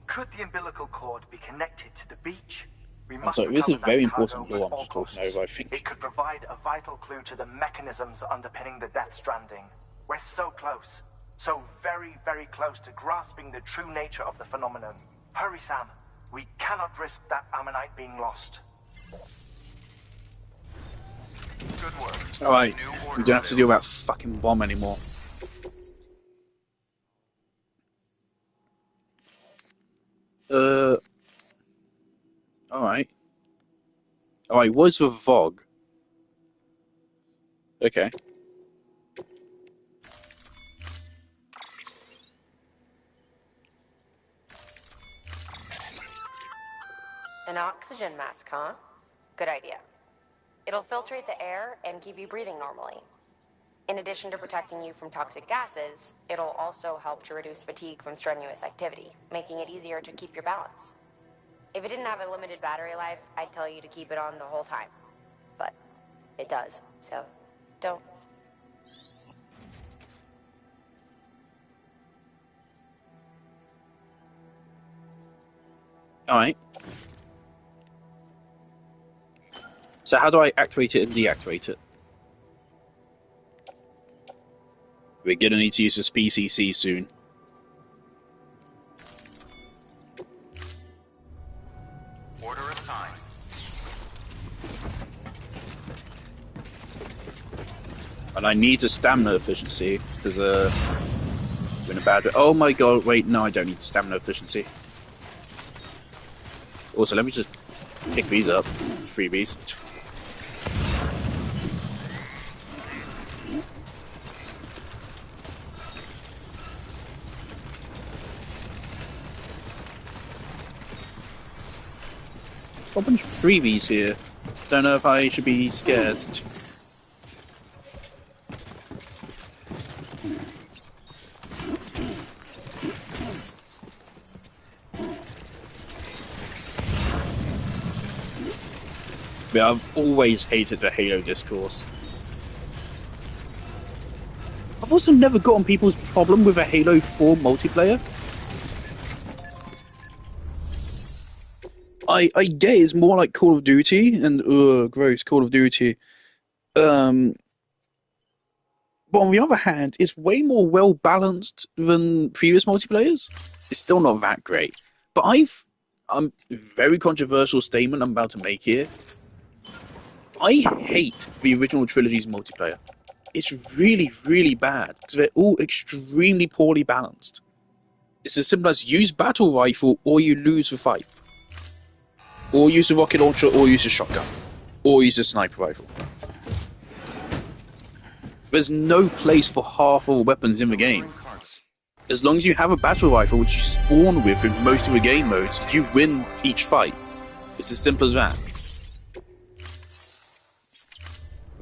S3: Could the umbilical cord be connected to the beach?
S1: I'm sorry, this is a very important law I'm just talking over, I think.
S3: It could provide a vital clue to the mechanisms underpinning the Death Stranding. We're so close. So very, very close to grasping the true nature of the phenomenon. Hurry, Sam. We cannot risk that ammonite being lost.
S5: Good work.
S1: Alright, we don't have to deal with that fucking bomb anymore. Alright. Alright, what's the VOG? Okay.
S7: An oxygen mask, huh? Good idea. It'll filtrate the air and keep you breathing normally. In addition to protecting you from toxic gases, it'll also help to reduce fatigue from strenuous activity, making it easier to keep your balance. If it didn't have a limited battery life, I'd tell you to keep it on the whole time. But it does, so don't.
S1: Alright. So how do I activate it and deactivate it? We're gonna need to use this PCC soon.
S5: Order assigned.
S1: And I need a stamina efficiency, because we're in a bad way. Oh my god, wait, no, I don't need stamina efficiency. Also, let me just pick these up. Freebies. A bunch of freebies here. Don't know if I should be scared. But I've always hated the Halo discourse. I've also never gotten people's problem with a Halo 4 multiplayer. I get it's more like Call of Duty, and gross, Call of Duty. But on the other hand, it's way more well balanced than previous multiplayers. It's still not that great. But I'm very controversial statement I'm about to make here. I hate the original trilogy's multiplayer. It's really, really bad because they're all extremely poorly balanced. It's as simple as use battle rifle or you lose the fight. Or use a rocket launcher, or use a shotgun. Or use a sniper rifle. There's no place for half of the weapons in the game. As long as you have a battle rifle, which you spawn with in most of the game modes, you win each fight. It's as simple as that.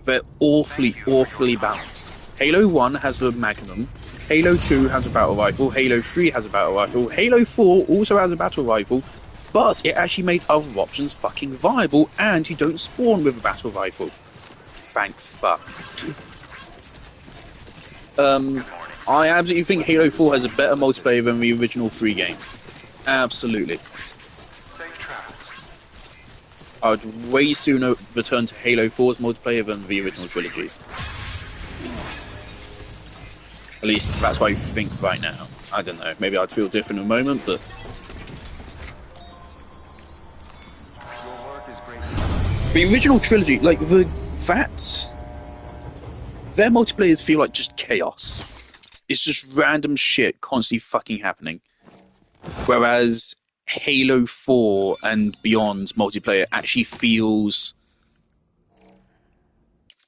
S1: They're awfully, awfully balanced. Halo 1 has a Magnum. Halo 2 has a battle rifle. Halo 3 has a battle rifle. Halo 4 also has a battle rifle. but it actually made other options fucking viable, and you don't spawn with a battle rifle. Thank fuck. I absolutely think Halo 4 has a better multiplayer than the original 3 games. Absolutely.
S5: Safe travels.
S1: I would way sooner return to Halo 4's multiplayer than the original trilogies. At least that's what I think right now. I don't know. Maybe I'd feel different in a moment, but
S5: Your work is great.
S1: the original trilogy, like their multiplayers feel like just chaos. It's just random shit constantly fucking happening. Whereas Halo 4 and Beyond's multiplayer actually feels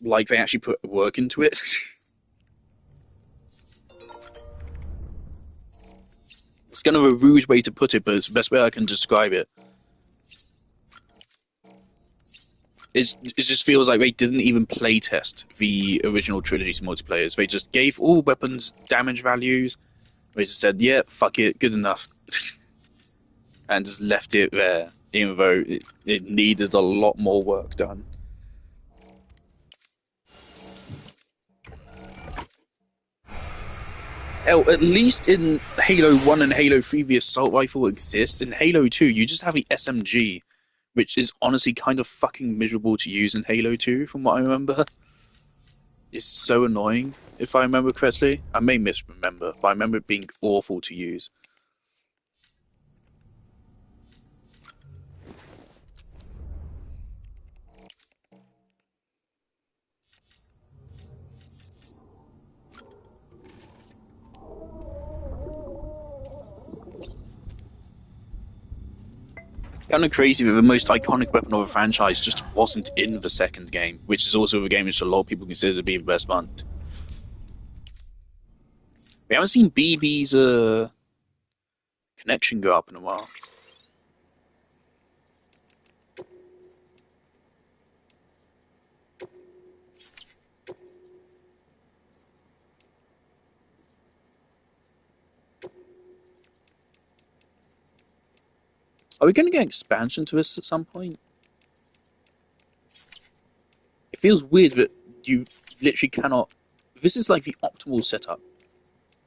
S1: like they actually put work into it. It's kind of a rude way to put it, but it's the best way I can describe it. It just feels like they didn't even playtest the original trilogy's multiplayers. They just gave all weapons damage values. They just said, yeah, fuck it, good enough. And just left it there, even though it needed a lot more work done. Hell, at least in Halo 1 and Halo 3, the assault rifle exists. In Halo 2, you just have the SMG, which is honestly kind of fucking miserable to use in Halo 2, from what I remember. It's so annoying, if I remember correctly. I may misremember, but I remember it being awful to use. Kind of crazy that the most iconic weapon of a franchise just wasn't in the second game, which is also the game which a lot of people consider to be the best one. We haven't seen BB's connection go up in a while. Are we going to get expansion to this at some point? It feels weird that you literally cannot... This is like the optimal setup.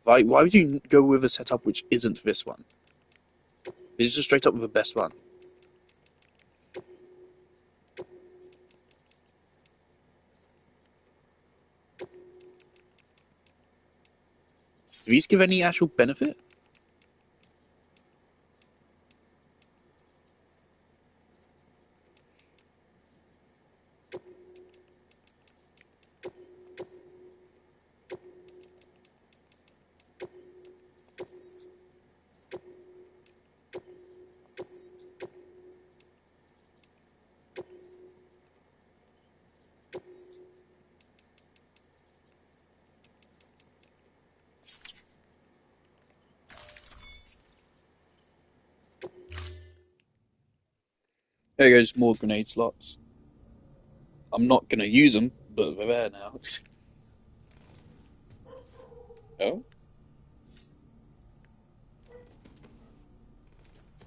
S1: Why would you go with a setup which isn't this one? It's just straight up with the best one. Do these give any actual benefit? There goes more grenade slots. I'm not going to use them, but they're there now. Oh?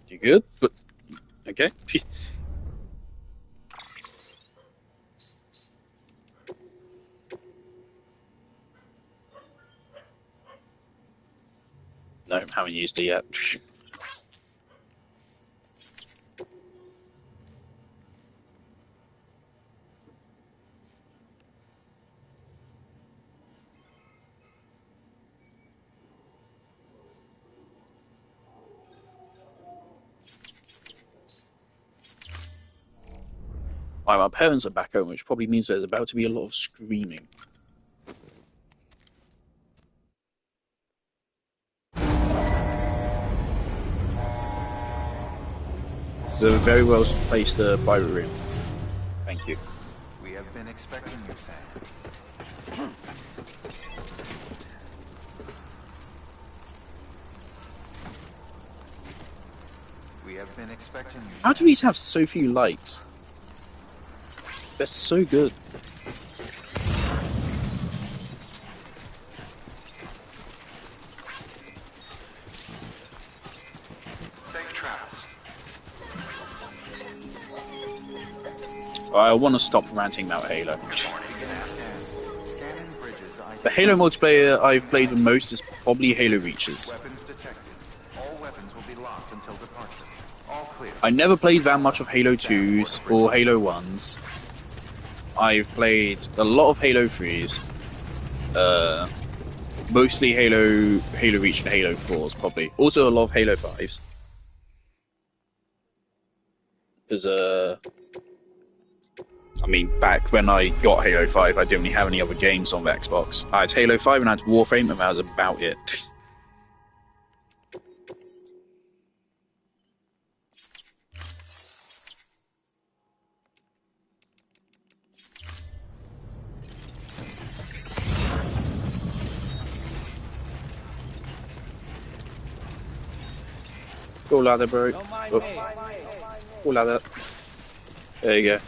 S1: You good? But okay. No, haven't used it yet. My parents are back home, which probably means there's about to be a lot of screaming. This is a very well placed pirate room. Thank you.
S5: We have been expecting you, Sam. We have been expecting you,
S1: How do these have so few likes? They're so good.
S5: Safe travels.
S1: I want to stop ranting about Halo.
S5: Scanning bridges ID.
S1: The Halo multiplayer I've played the most is probably Halo Reaches.
S5: Weapons detected. All weapons will be locked until departure. All clear.
S1: I never played that much of Halo 2s or Halo 1s. I've played a lot of Halo 3s. Mostly Halo Reach and Halo 4s, probably. Also a lot of Halo 5s. Because, I mean, back when I got Halo 5, I didn't really have any other games on the Xbox. I had Halo 5 and I had Warframe, and that was about it. Go ladder, bro. Oh. Go ladder. There you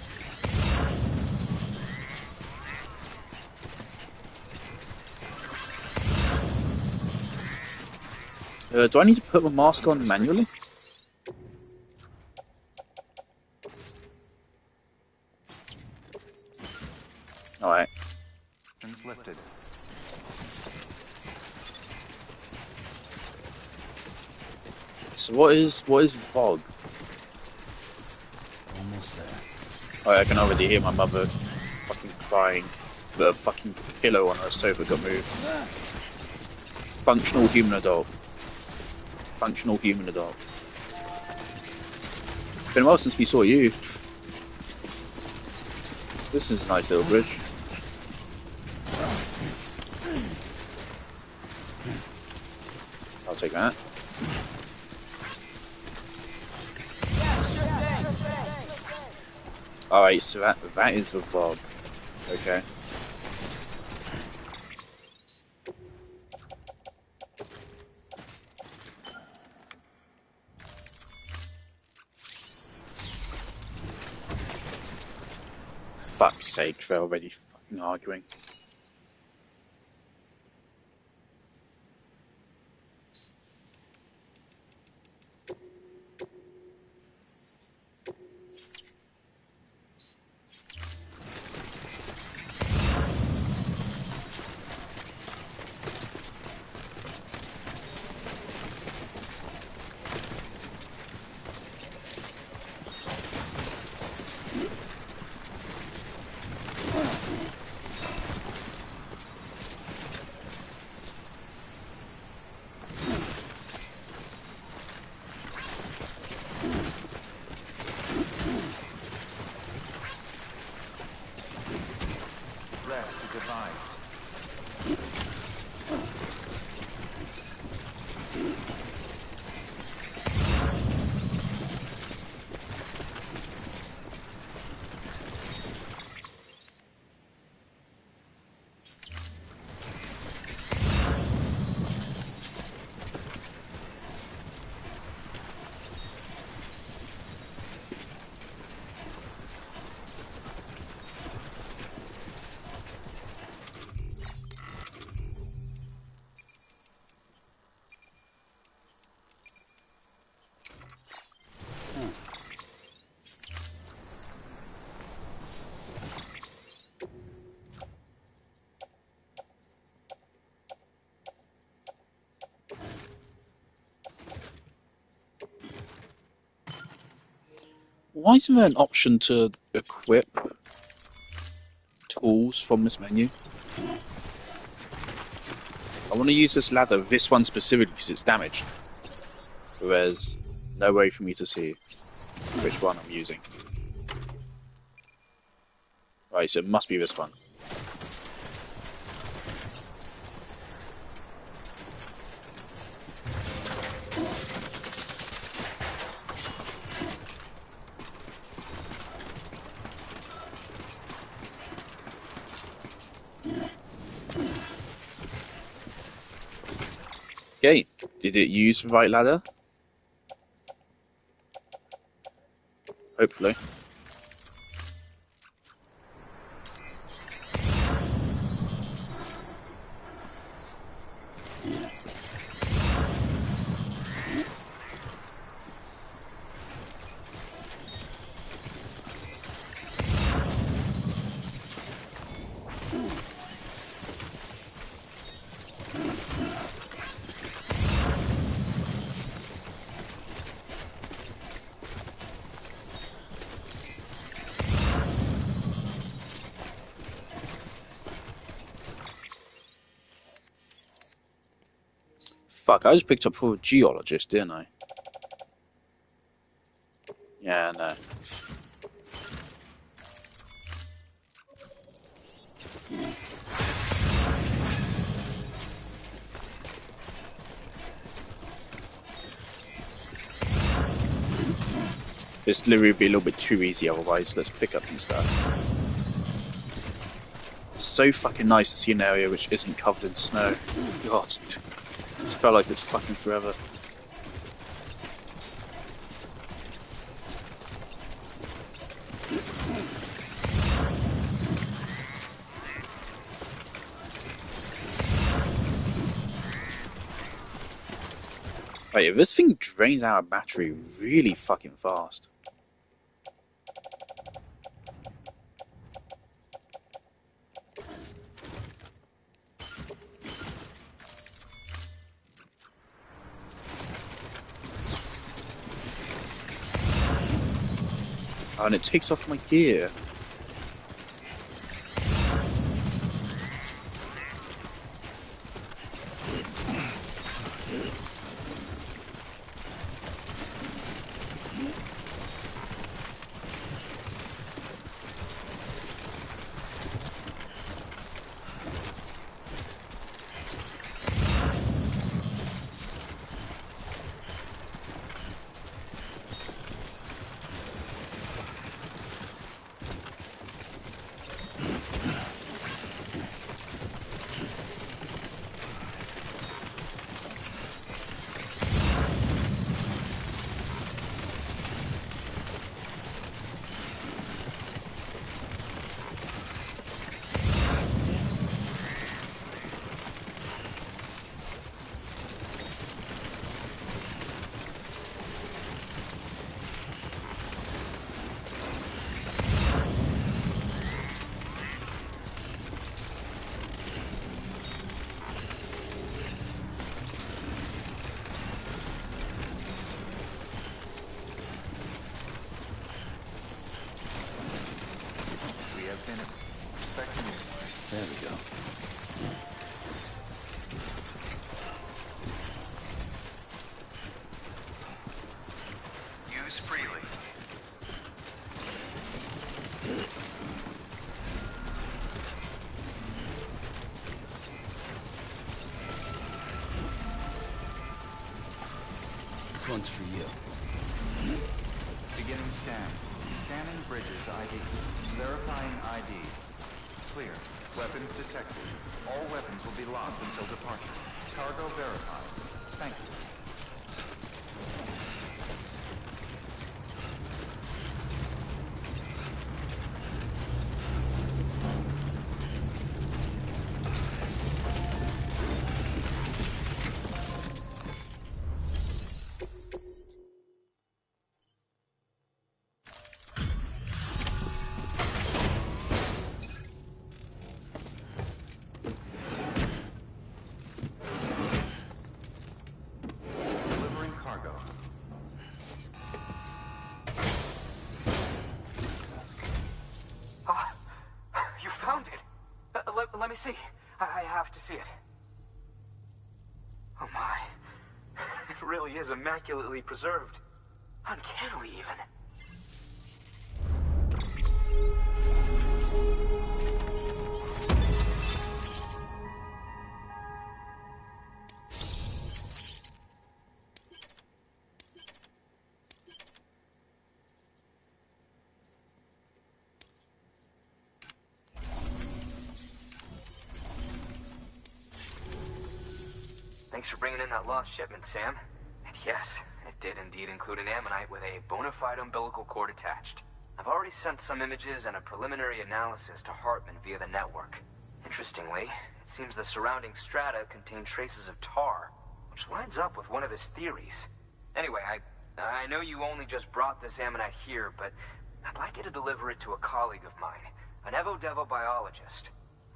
S1: go. Do I need to put my mask on manually? Alright.
S5: Lifted.
S1: So what is VOG?
S4: Almost there.
S1: Oh, I can already hear my mother fucking crying. The fucking pillow on her sofa got moved. Functional human adult. Functional human adult. Been a while since we saw you. This is a nice little bridge. I'll take that. Alright, so that is the VOG. Okay. Fuck's sake, they're already fucking arguing.
S5: Rest is advised.
S1: Why isn't there an option to equip tools from this menu? I want to use this ladder, this one specifically, because it's damaged. But there's no way for me to see which one I'm using. Right, so it must be this one. Okay, did it use the right ladder? Hopefully. Fuck, I just picked up for a geologist, didn't I? Yeah, no. This delivery would be a little bit too easy otherwise. Let's pick up some stuff. It's so fucking nice to see an area which isn't covered in snow. God, it's felt like it's fucking forever. Wait, if this thing drains out a battery really fucking fast. Oh, and it takes off my gear. There we go.
S5: Use freely.
S4: This one's for you.
S5: Beginning scan. Scanning bridges ID. Verifying ID. Clear. Weapons detected. All weapons will be locked until departure. Cargo verified. Thank you. Delivering cargo.
S6: Ah, you found it. Let me see. I have to see it. Oh my. It really is immaculately preserved. Uncannily even. Thanks for bringing in that lost shipment, Sam. And yes, it did indeed include an ammonite with a bona fide umbilical cord attached. I've already sent some images and a preliminary analysis to Hartman via the network. Interestingly, it seems the surrounding strata contain traces of tar, which lines up with one of his theories. Anyway, I know you only just brought this ammonite here, but I'd like you to deliver it to a colleague of mine, an Evo-Devo biologist.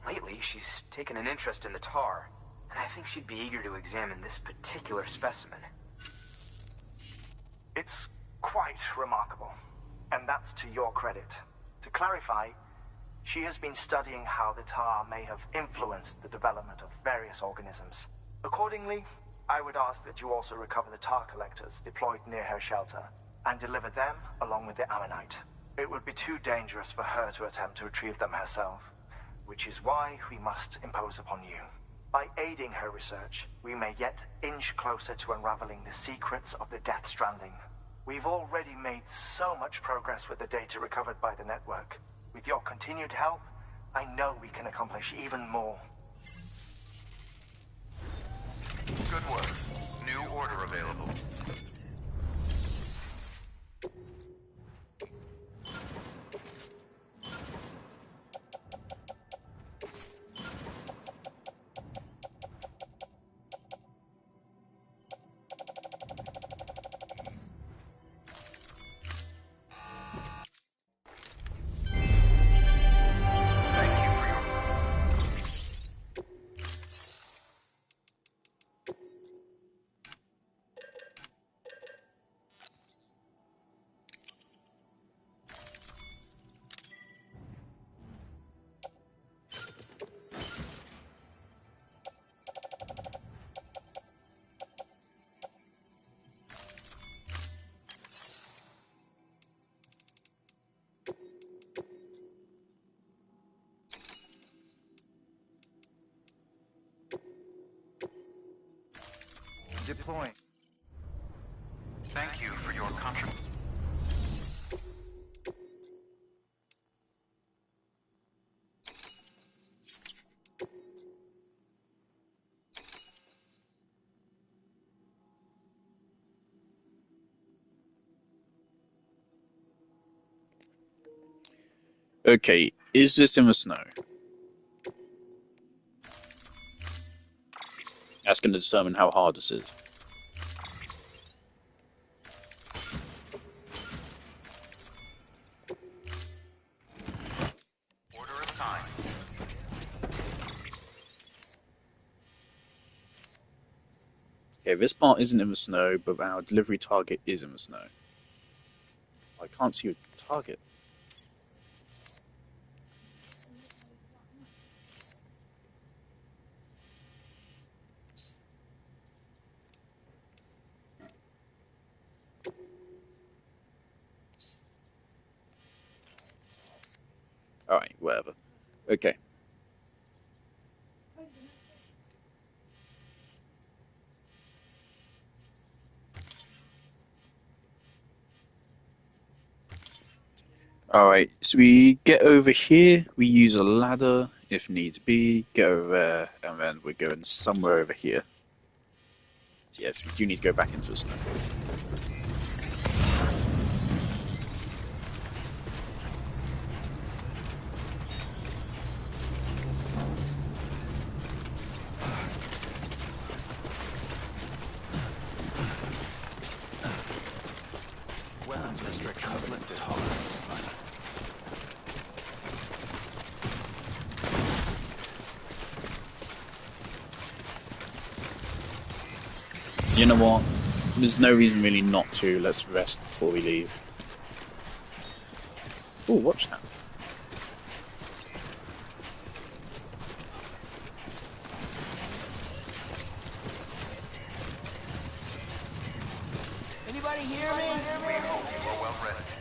S6: Lately, she's taken an interest in the tar, and I think she'd be eager to examine this particular specimen.
S3: It's quite remarkable, and that's to your credit. To clarify, she has been studying how the tar may have influenced the development of various organisms. Accordingly, I would ask that you also recover the tar collectors deployed near her shelter, and deliver them along with the ammonite. It would be too dangerous for her to attempt to retrieve them herself, which is why we must impose upon you. By aiding her research, we may yet inch closer to unraveling the secrets of the Death Stranding. We've already made so much progress with the data recovered by the network. With your continued help, I know we can accomplish even more.
S5: Good work. New order available. Deploying. Thank you for your contribution.
S1: Okay, is this in the snow? That's going to determine how hard this is.
S5: Order assigned.
S1: Okay, this part isn't in the snow, but our delivery target is in the snow. I can't see a target. Alright, whatever. Okay. Alright, so we get over here, we use a ladder if needs be, get over there, and then we're going somewhere over here. Yes, we do need to go back into the snow.
S5: Weapons restrictions lifted hard.
S1: You know what? There's no reason really not to. Let's rest before we leave. Oh, watch that.
S4: Anybody hear me?
S5: We hope you are well rested.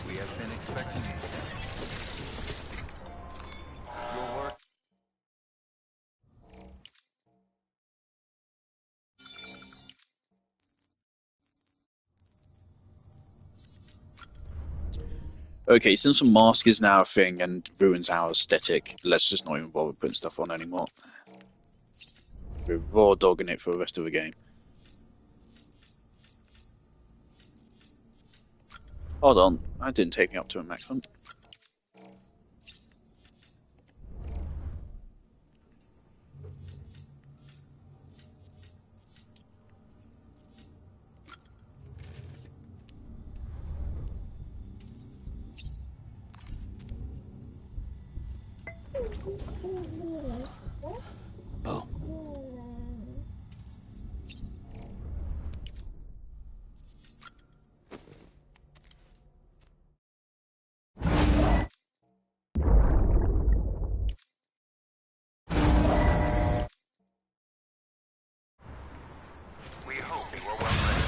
S5: We have been expecting you, sir. Your work.
S1: Okay, since the mask is now a thing and ruins our aesthetic, let's just not even bother putting stuff on anymore. We're raw dogging it for the rest of the game. Hold on, I didn't take me up to a maximum.
S4: Oh.
S2: We hope you are well rested.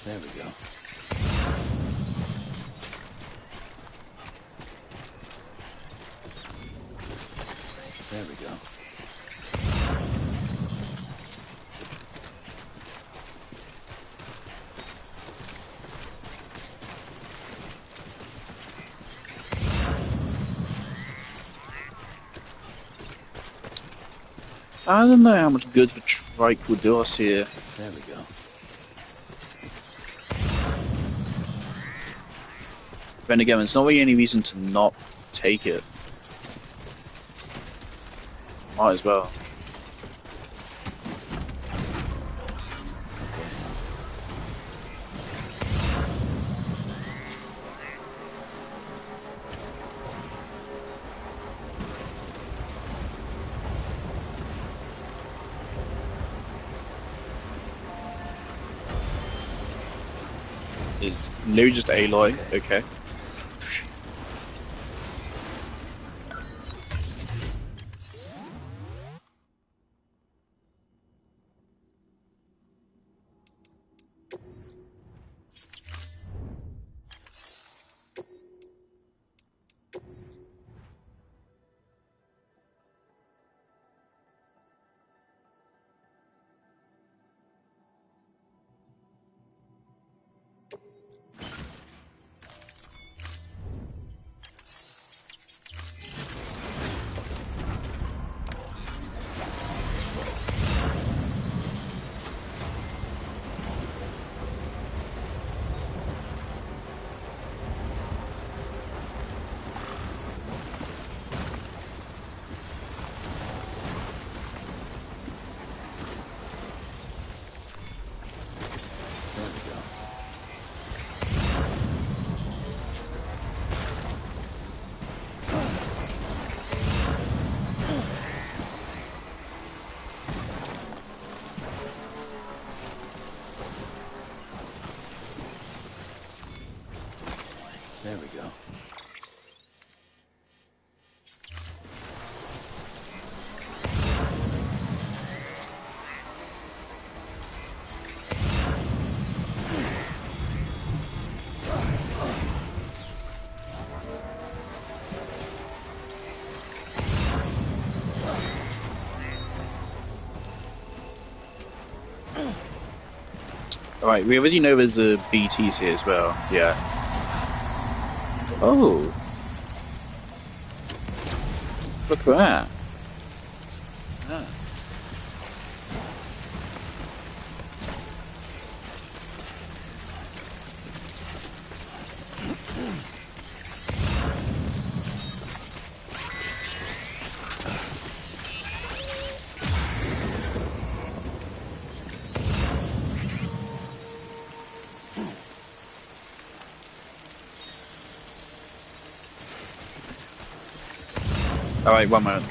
S4: There we go. There we go.
S1: I don't know how much good the trike will do us here.
S4: There we go.
S1: Then again, there's not really any reason to not take it. Might as well. Is literally just Aloy, okay.
S4: There we go. There we go.
S1: Alright, we already know there's a BTs here as well. Yeah. Oh. Look at that. Ah. Alright, one moment.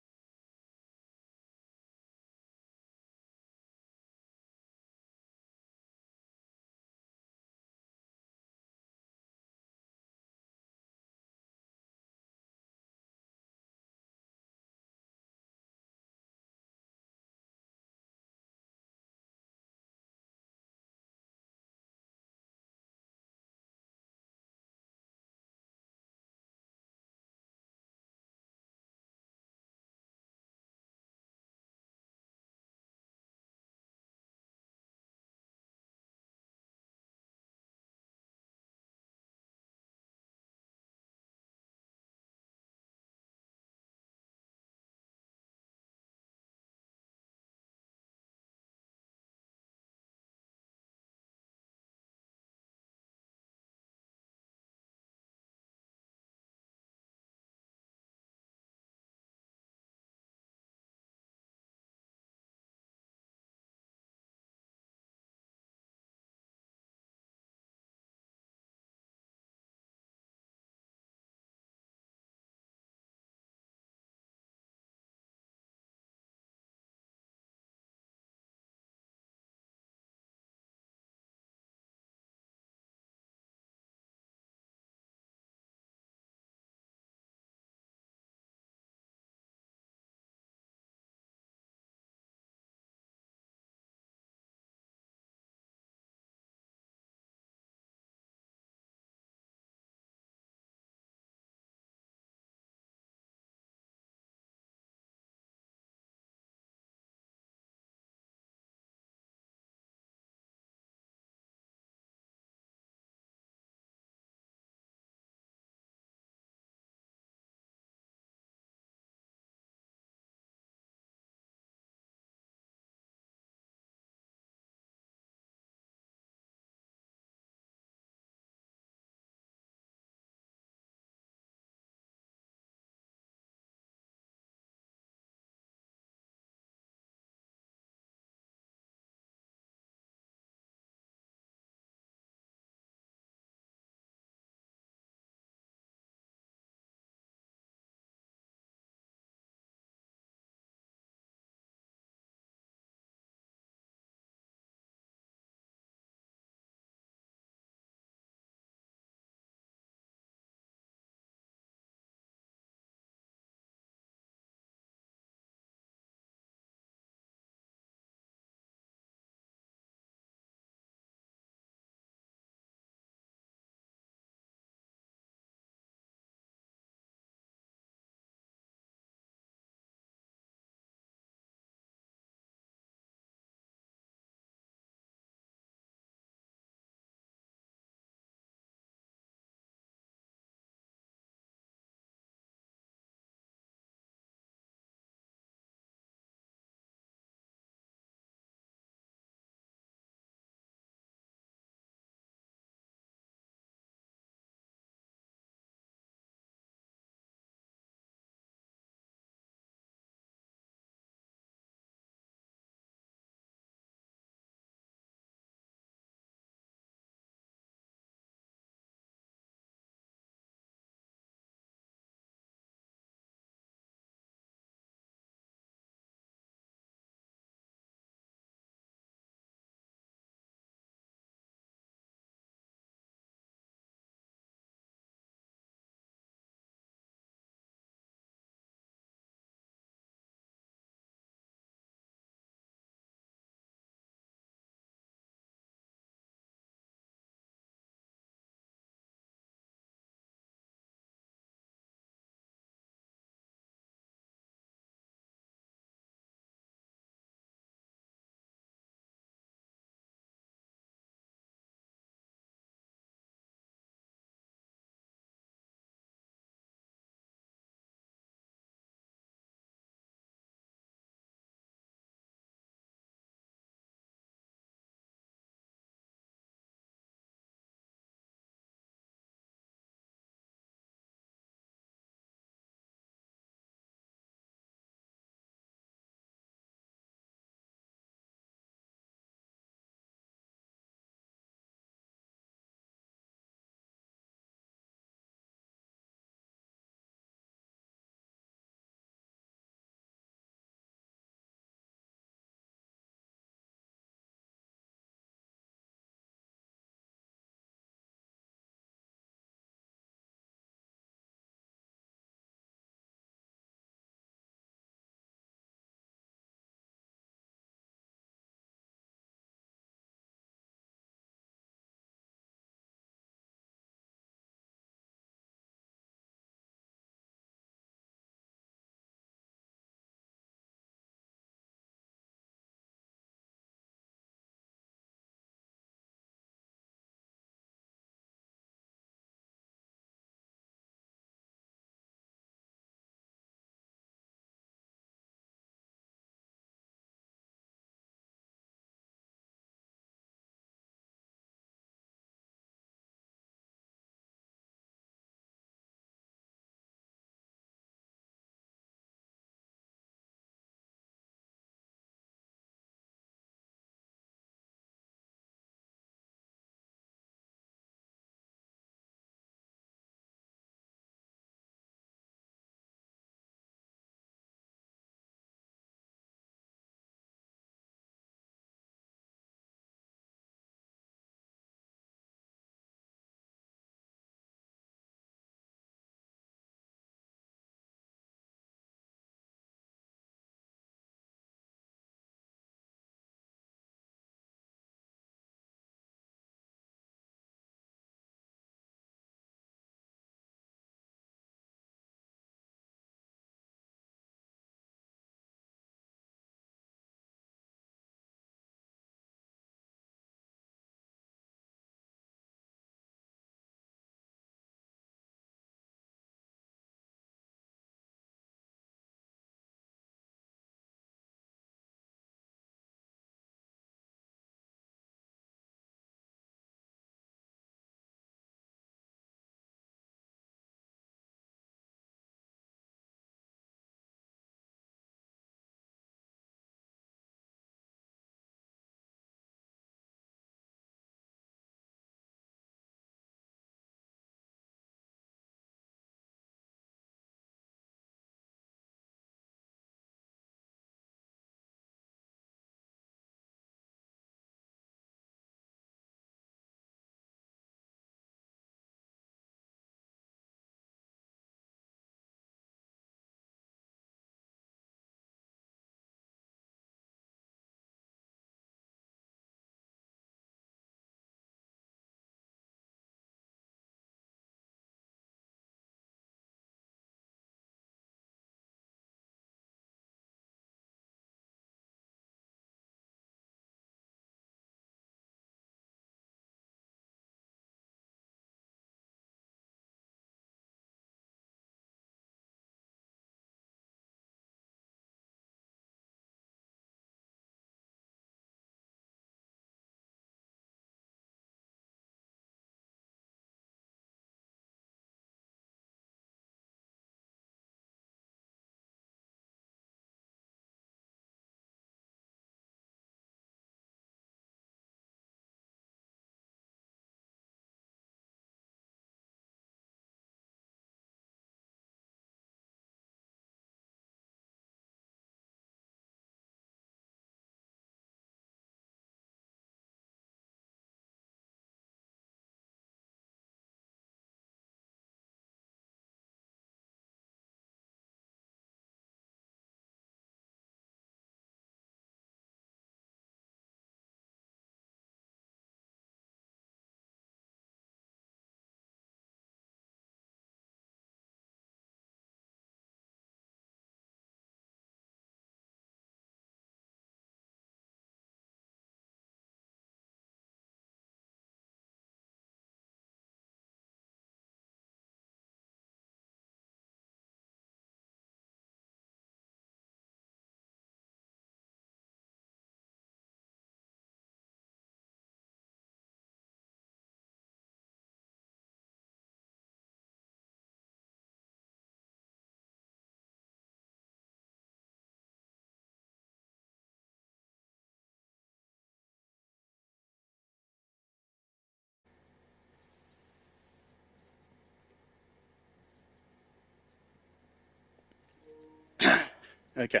S1: Okay.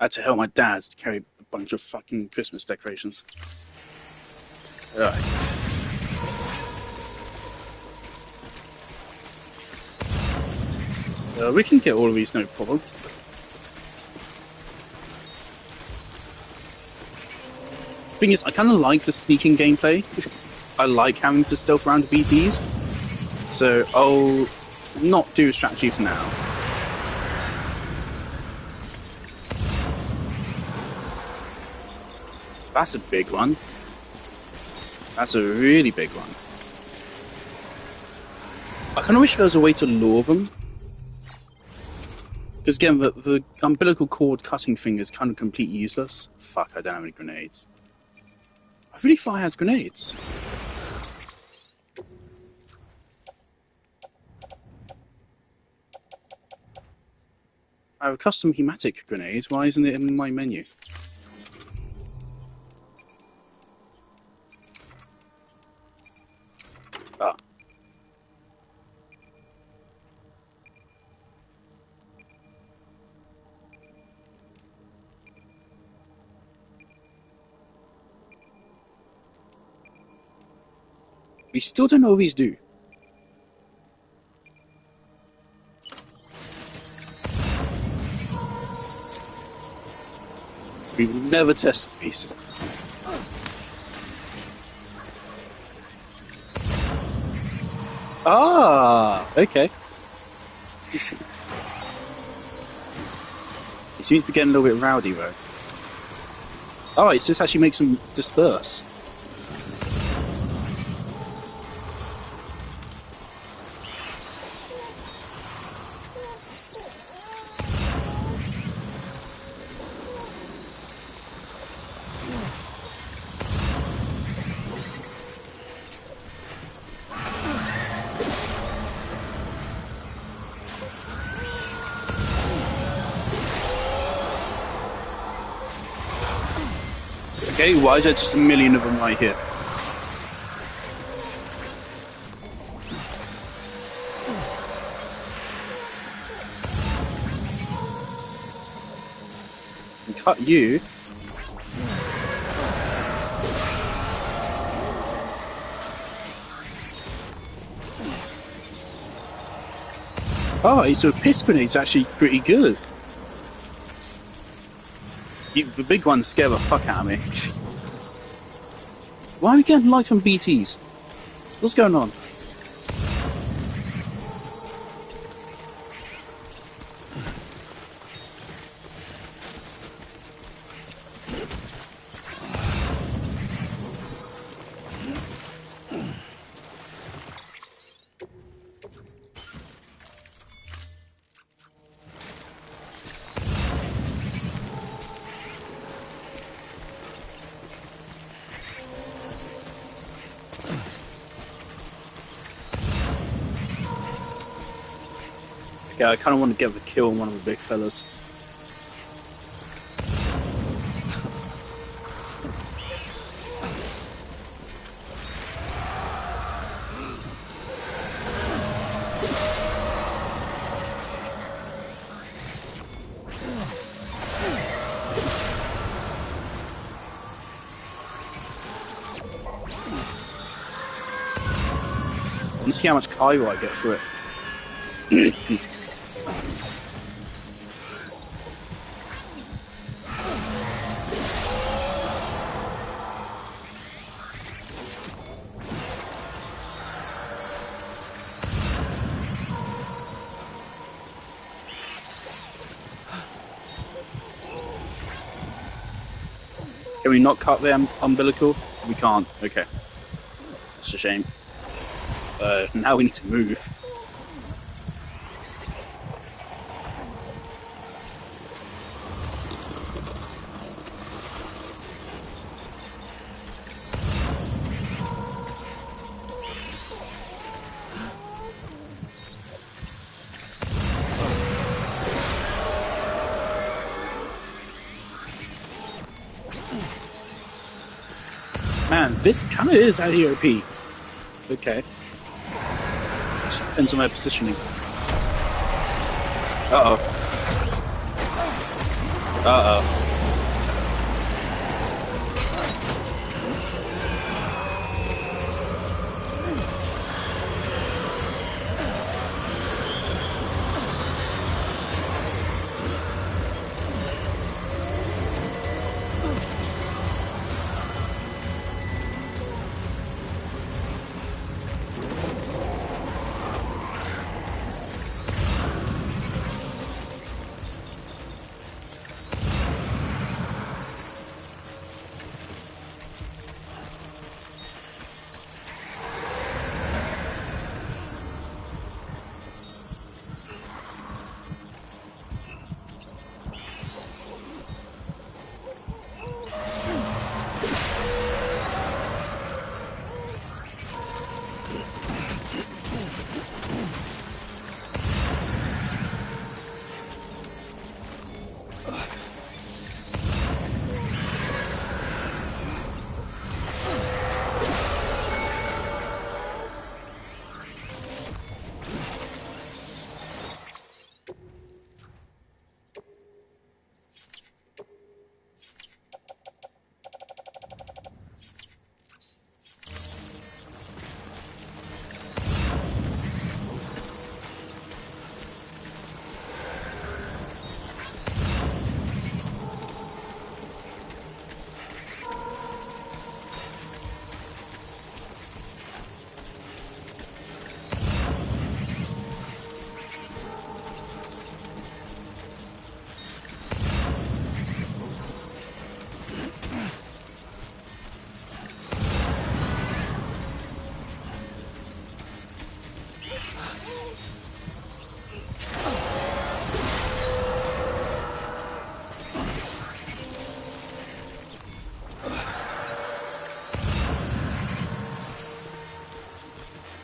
S1: I had to help my dad carry a bunch of fucking Christmas decorations. Alright. We can get all of these, no problem. Thing is, I kind of like the sneaking gameplay. I like having to stealth around the BTs. So I'll not do a strategy for now. That's a big one. That's a really big one. I kind of wish there was a way to lure them. Because again, the umbilical cord cutting thing is kind of completely useless. Fuck, I don't have any grenades. I really thought I had grenades. I have a custom hematic grenade. Why isn't it in my menu? Ah. We still don't know what these do. We've never tested these. Ah, okay. He seems to be getting a little bit rowdy though. Oh, it just actually makes them disperse. Okay, why is there just a million of them right here? And cut you. Oh, so a piss grenade's actually pretty good. The big ones scare the fuck out of me. Why are we getting lights on BTs? What's going on? Yeah, I kind of want to get the kill on one of the big fellas. Let's see how much Kaiwa I get for it. Can we not cut the umbilical? We can't. Okay. That's a shame. Now we need to move. Man, this kind of is AOP. Okay. Just depends on my positioning. Uh-oh. Uh-oh.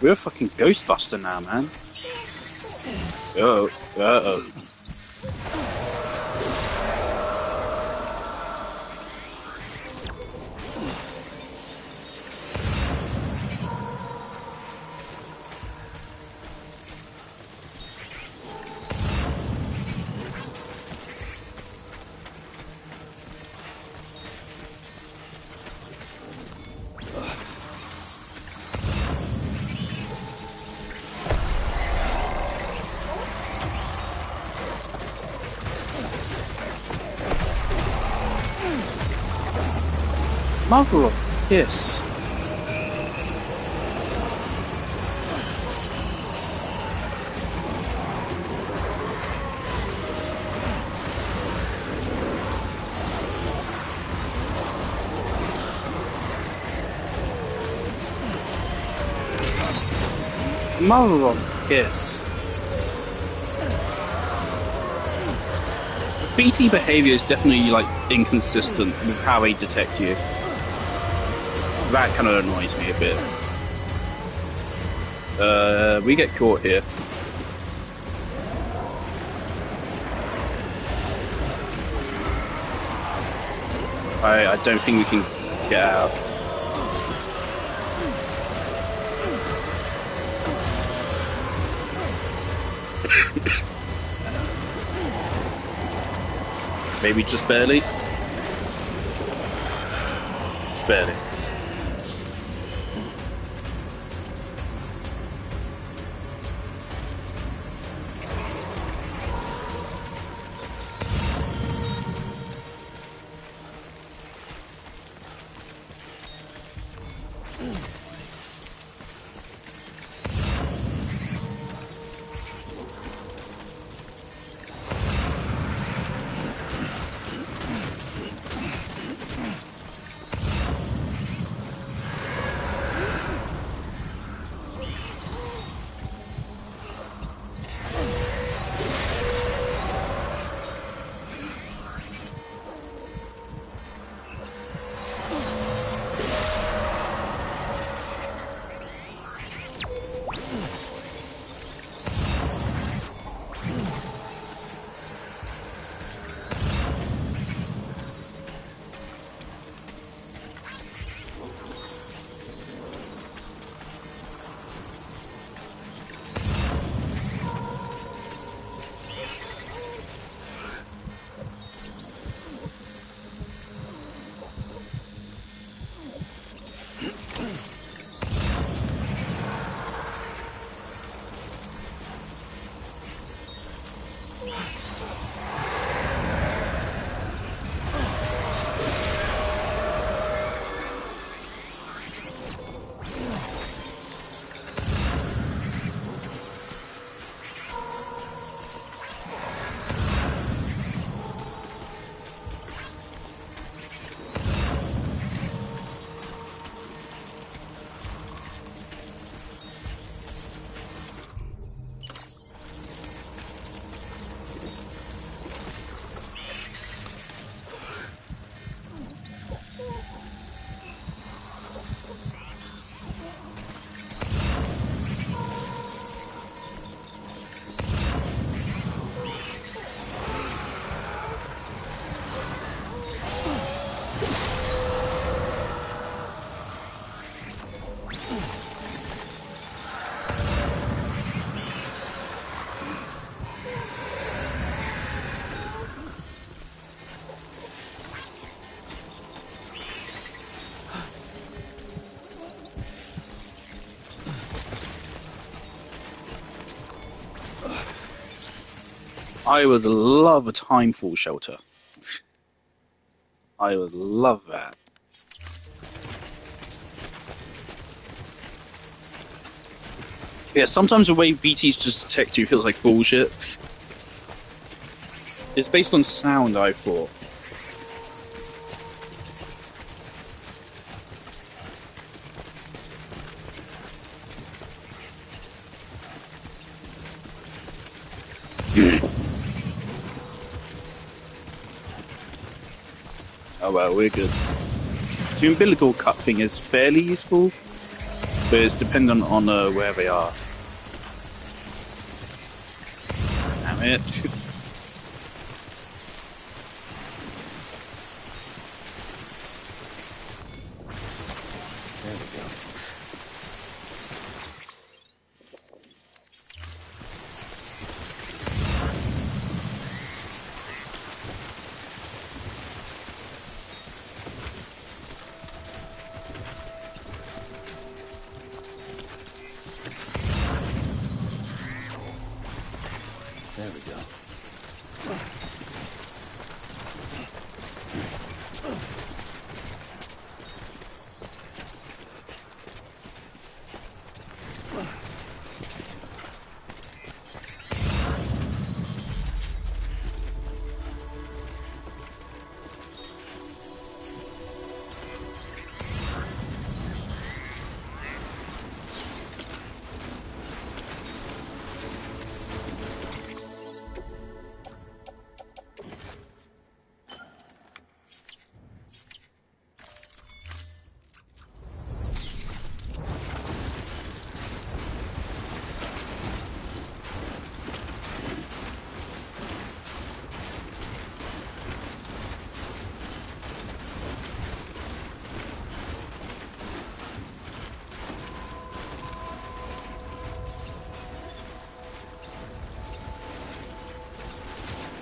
S1: We're a fucking Ghostbuster now, man. Uh-oh. Uh-oh. Mother of piss. Mother of piss. BT behavior is definitely like inconsistent with how they detect you. That kind of annoys me a bit. We get caught here. I don't think we can get out. Maybe just barely. Just barely. I would love a timefall shelter. I would love that. Yeah, sometimes the way BTs just detect you feels like bullshit. It's based on sound, I thought. Oh well, we're good. So the umbilical cut thing is fairly useful, but it's dependent on where they are. Damn it.
S4: There we go. There we go.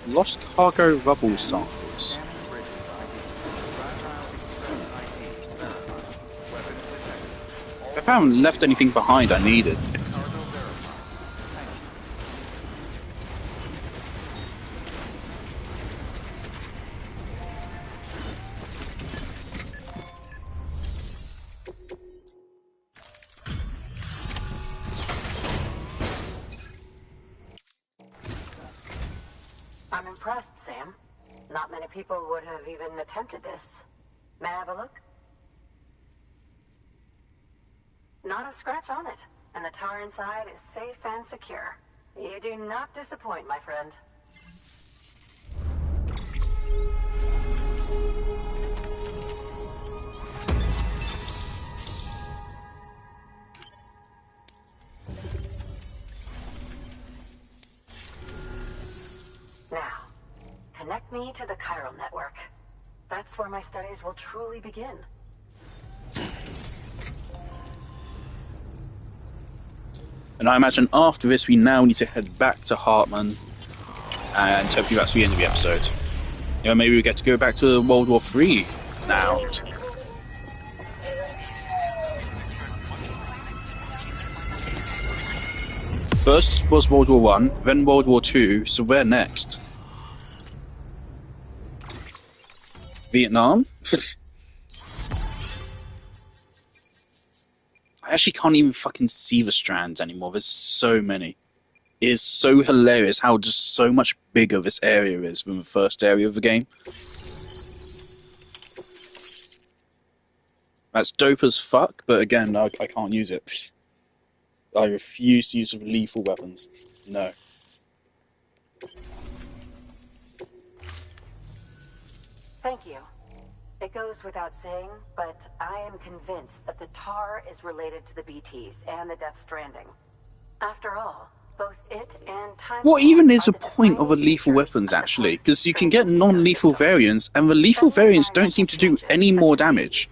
S1: Lost cargo rubble samples.
S5: Scanning bridges ID. Fragile Express ID verified. Weapons detected.
S1: I haven't left anything behind I needed.
S5: Cargo verified. Thank you.
S8: I'm impressed, Sam. Not many people would have even attempted this. May I have a look? Not a scratch on it, and the tar inside is safe and secure. You do not disappoint, my friend. Now, connect me to the chiral network. That's where my studies will truly begin.
S1: And I imagine after this we now need to head back to Hartman, and hopefully that's the end of the episode. You know, maybe we get to go back to World War III now. First was World War One, then World War Two, so where next? Vietnam? I actually can't even fucking see the strands anymore. There's so many. It is so hilarious how just so much bigger this area is than the first area of the game. That's dope as fuck, but again, I can't use it. I refuse to use lethal weapons. No.
S8: Thank you. It goes without saying, but I am convinced that the tar is related to the BTs and the Death Stranding. After all, both it and time.
S1: What even is the point of the lethal weapons, actually? Because you can get non-lethal variants, and the lethal variants don't seem to do any more damage.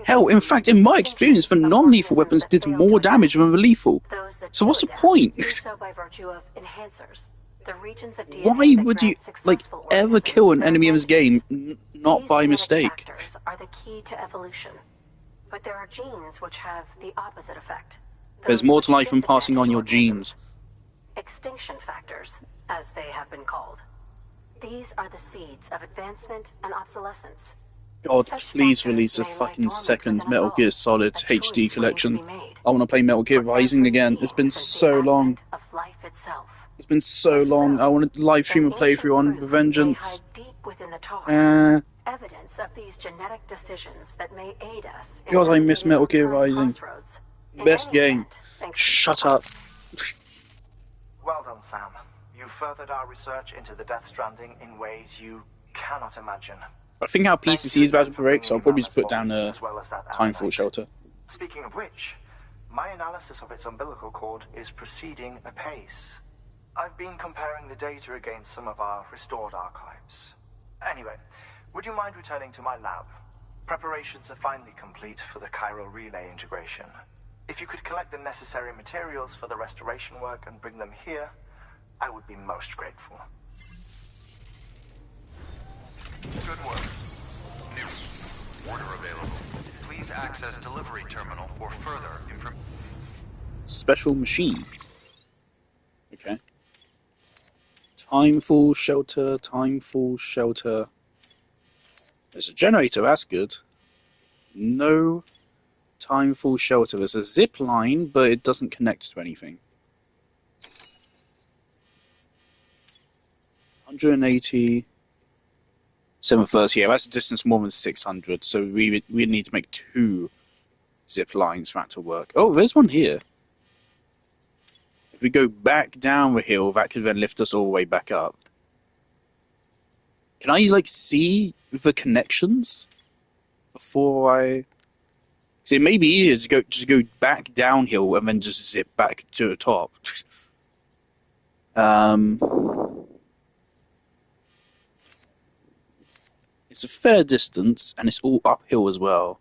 S1: Hell, in fact, in my experience, the non-lethal weapons did more damage than the lethal. So what's the point? Why would you, like, ever kill an enemy in this game not by mistake?
S8: Are the key to evolution. But there are genes which have the opposite effect.
S1: There's more to life than passing on your genes.
S8: extinction factors, as they have been called. These are the seeds of advancement and obsolescence.
S1: God,
S8: Such
S1: please
S8: factors
S1: release a
S8: may lie
S1: fucking
S8: dormant
S1: second
S8: within us
S1: Metal
S8: all.
S1: Gear Solid
S8: A
S1: HD
S8: choice waiting to
S1: collection.
S8: be made.
S1: I want to play Metal Gear
S8: For
S1: Rising
S8: every
S1: again.
S8: being
S1: It's been
S8: since the
S1: so long.
S8: advent of life itself.
S1: It's been so
S8: If
S1: long.
S8: so,
S1: I wanted to live stream
S8: an
S1: a
S8: ancient
S1: playthrough on
S8: truth may hide
S1: Revengeance.
S8: deep within the tar. Evidence of these genetic decisions that may aid us in
S1: God, I miss
S8: navigating
S1: Metal
S8: our
S1: Gear
S8: current
S1: Rising.
S8: crossroads. In
S1: Best
S8: any
S1: game.
S8: event, thanks to
S1: Shut up.
S3: Well done, Sam. You furthered our research into the Death Stranding in ways you cannot imagine.
S1: I think our
S3: Thank
S1: PCC
S3: you
S1: is about to
S3: again for
S1: break, so I'll
S3: bringing
S1: probably
S3: Mama's
S1: just put
S3: body,
S1: down a
S3: as well as that
S1: Timefall
S3: ammonite.
S1: shelter.
S3: Speaking of which, my analysis of its umbilical cord is proceeding apace. I've been comparing the data against some of our restored archives. Anyway, would you mind returning to my lab? Preparations are finally complete for the chiral relay integration. If you could collect the necessary materials for the restoration work and bring them here, I would be most grateful.
S5: Good work. New. Order available. Please access delivery terminal for further information.
S1: Special machine. Okay. Timefall shelter, Timefall shelter. There's a generator, that's good. No Timefall shelter. There's a zip line, but it doesn't connect to anything. 180, 730. Yeah, that's a distance more than 600. So we need to make 2 zip lines for that to work. Oh, there's one here. If we go back down the hill, that could then lift us all the way back up. Can I, like, see the connections before I... See, it may be easier to just go back downhill and then just zip back to the top. It's a fair distance, and it's all uphill as well.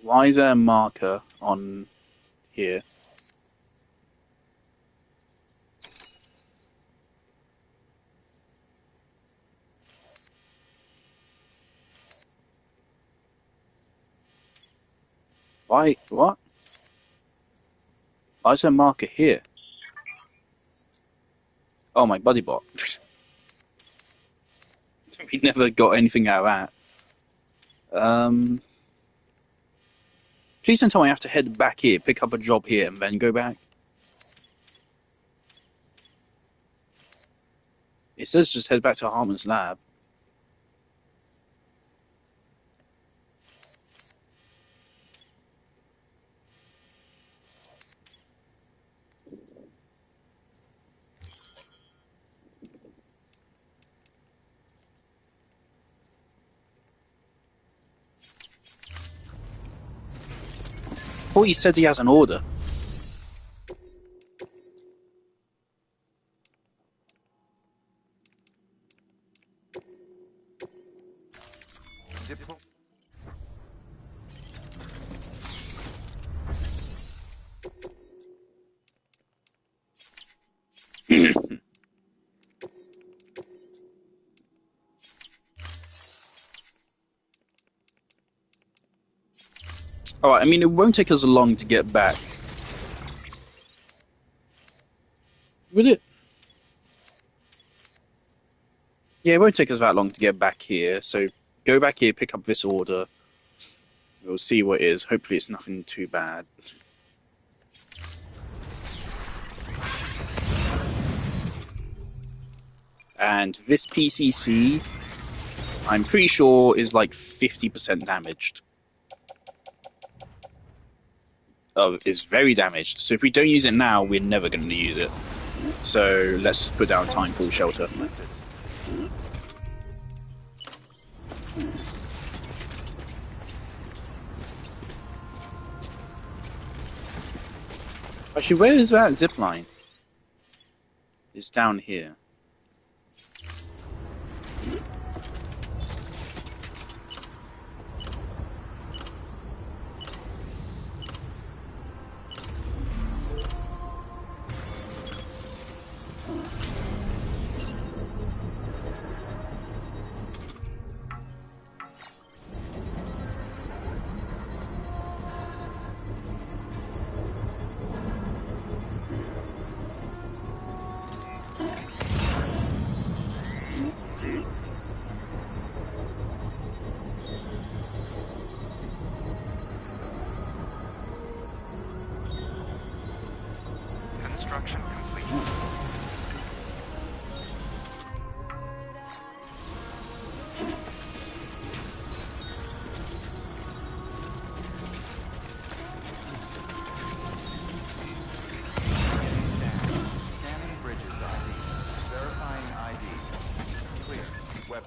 S1: Why is there a marker on here? Why? What? Why is there a marker here? Oh, my buddy bot. We never got anything out of that. Please don't tell me I have to head back here, pick up a job here, and then go back. It says just head back to Harmon's lab. I thought he said he has an order. Alright, I mean, it won't take us long to get back. Will it? Yeah, it won't take us that long to get back here, so go back here, pick up this order. We'll see what it is. Hopefully it's nothing too bad. And this PCC, I'm pretty sure, is like 50% damaged. Oh, is very damaged. So if we don't use it now, we're never going to use it. So let's put down Timefall shelter. Actually, where is that zip line? It's down here.
S5: Construction complete. Scanning bridges ID. Verifying ID. Clear. Web.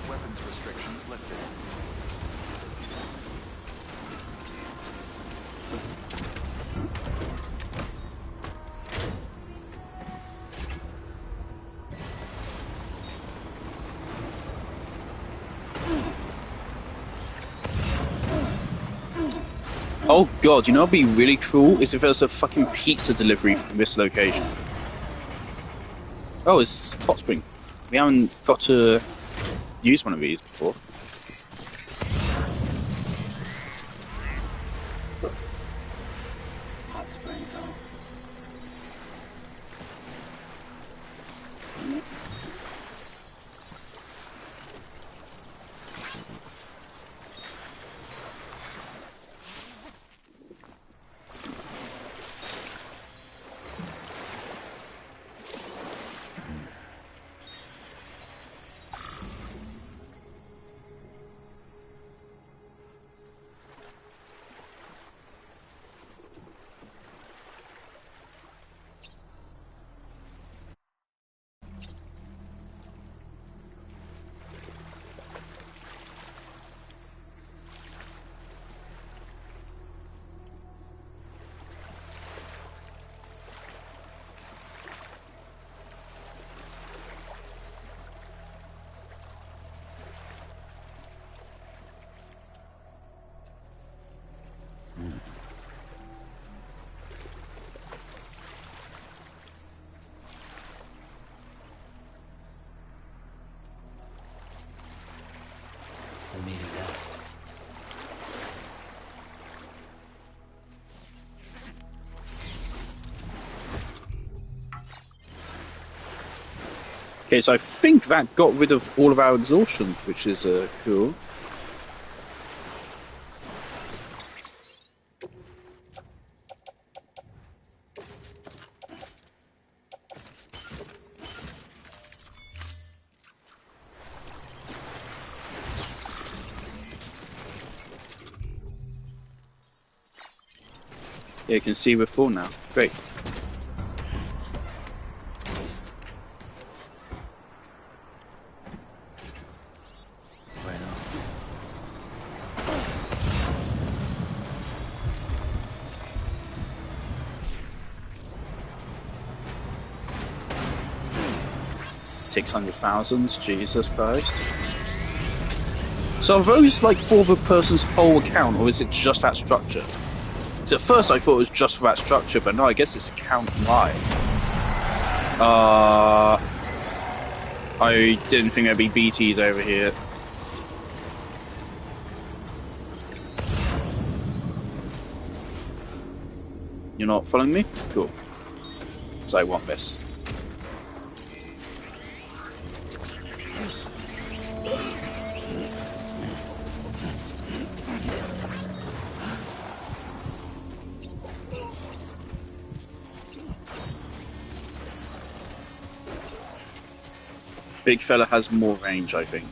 S5: Weapons restrictions lifted.
S1: Oh god, you know what'd be really cool is if there was a fucking pizza delivery from this location. Oh, it's Hot Spring. We haven't got to use one of these before.
S4: Hot springs, huh? We're meeting now.
S1: Okay, so I think that got rid of all of our exhaustion, which is cool. Yeah, you can see we're full now. Great.
S4: Right on.
S1: $600,000, Jesus Christ. So are those like for the person's whole account, or is it just that structure? 'Cause at first I thought it was just for that structure, but no, I guess it's account-wide. I didn't think there'd be BTs over here. You're not following me? Cool. So I want this. Big fella has more range, I think.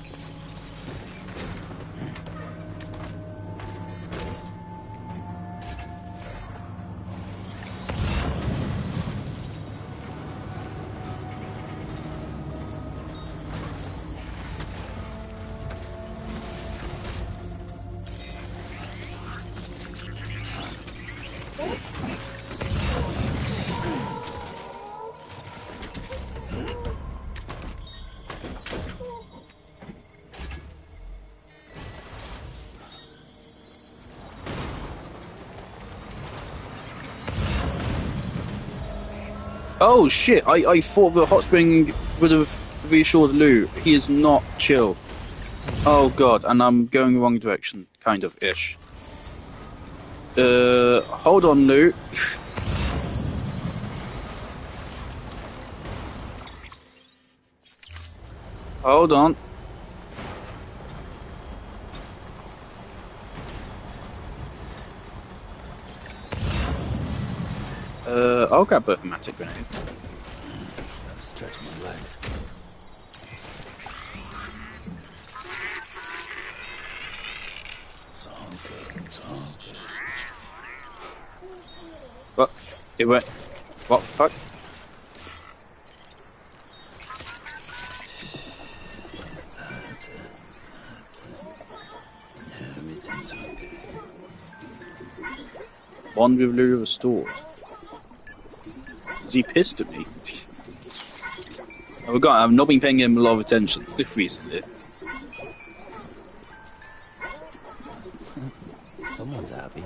S1: Oh shit, I thought the hot spring would have reassured Lou. He is not chill. Oh god, and I'm going the wrong direction, kind of ish. Hold on, Lou. Hold on. I'll grab a thematic grenade.
S4: Gotta stretch my legs. It's all good. It's all good.
S1: What? It went. What the fuck?
S4: That's it. Everything's okay.
S1: Bond with Lou restored. Is he pissed at me? Oh god, I've not been paying him a lot of attention recently.
S4: Someone's happy.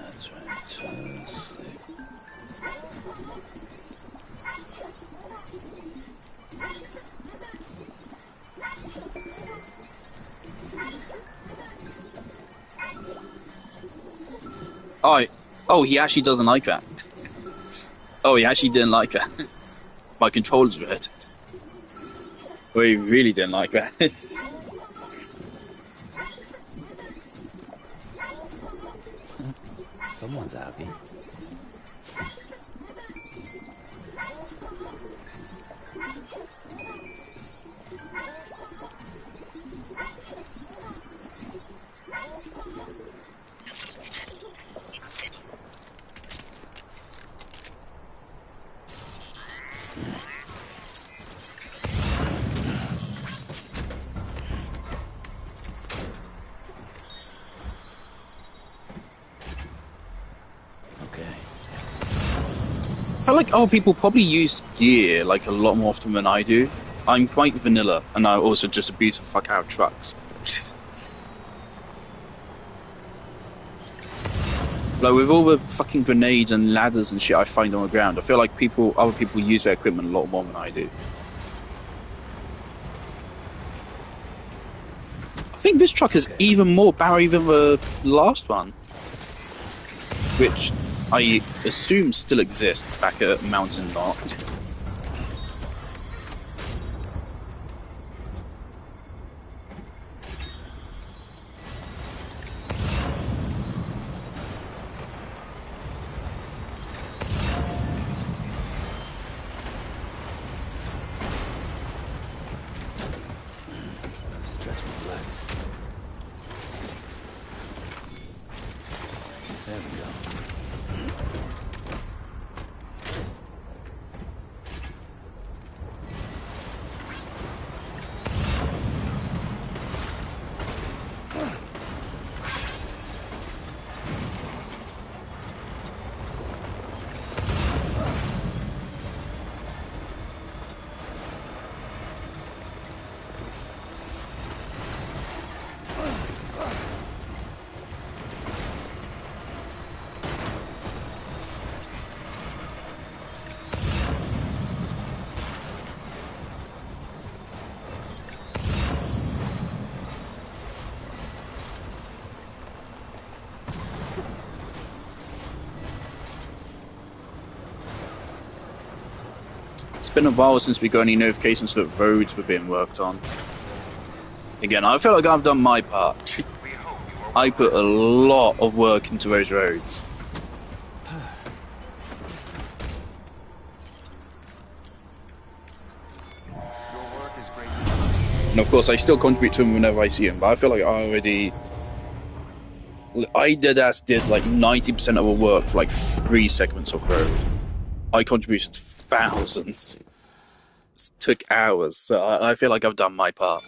S4: That's right. Just sleep.
S1: Oh, he actually doesn't like that. Oh, he actually didn't like that. My controllers were hit. Well, he really didn't like that.
S4: Someone's happy.
S1: I feel like other people probably use gear like a lot more often than I do. I'm quite vanilla, and I also just abuse the fuck out of trucks. Like with all the fucking grenades and ladders and shit I find on the ground, I feel like other people use their equipment a lot more than I do. I think this truck is even more Barry than the last one, which I assume still exists back at Mountain Lock.
S4: Stretch my legs. There we go.
S1: It's been a while since we got any notifications that roads were being worked on. Again, I feel like I've done my part. I put a lot of work into those roads.
S5: Your work is great.
S1: And of course, I still contribute to them whenever I see them, but I feel like I did like 90% of the work for like 3 segments of road. I contributed thousands. It took hours, so I feel like I've done my part.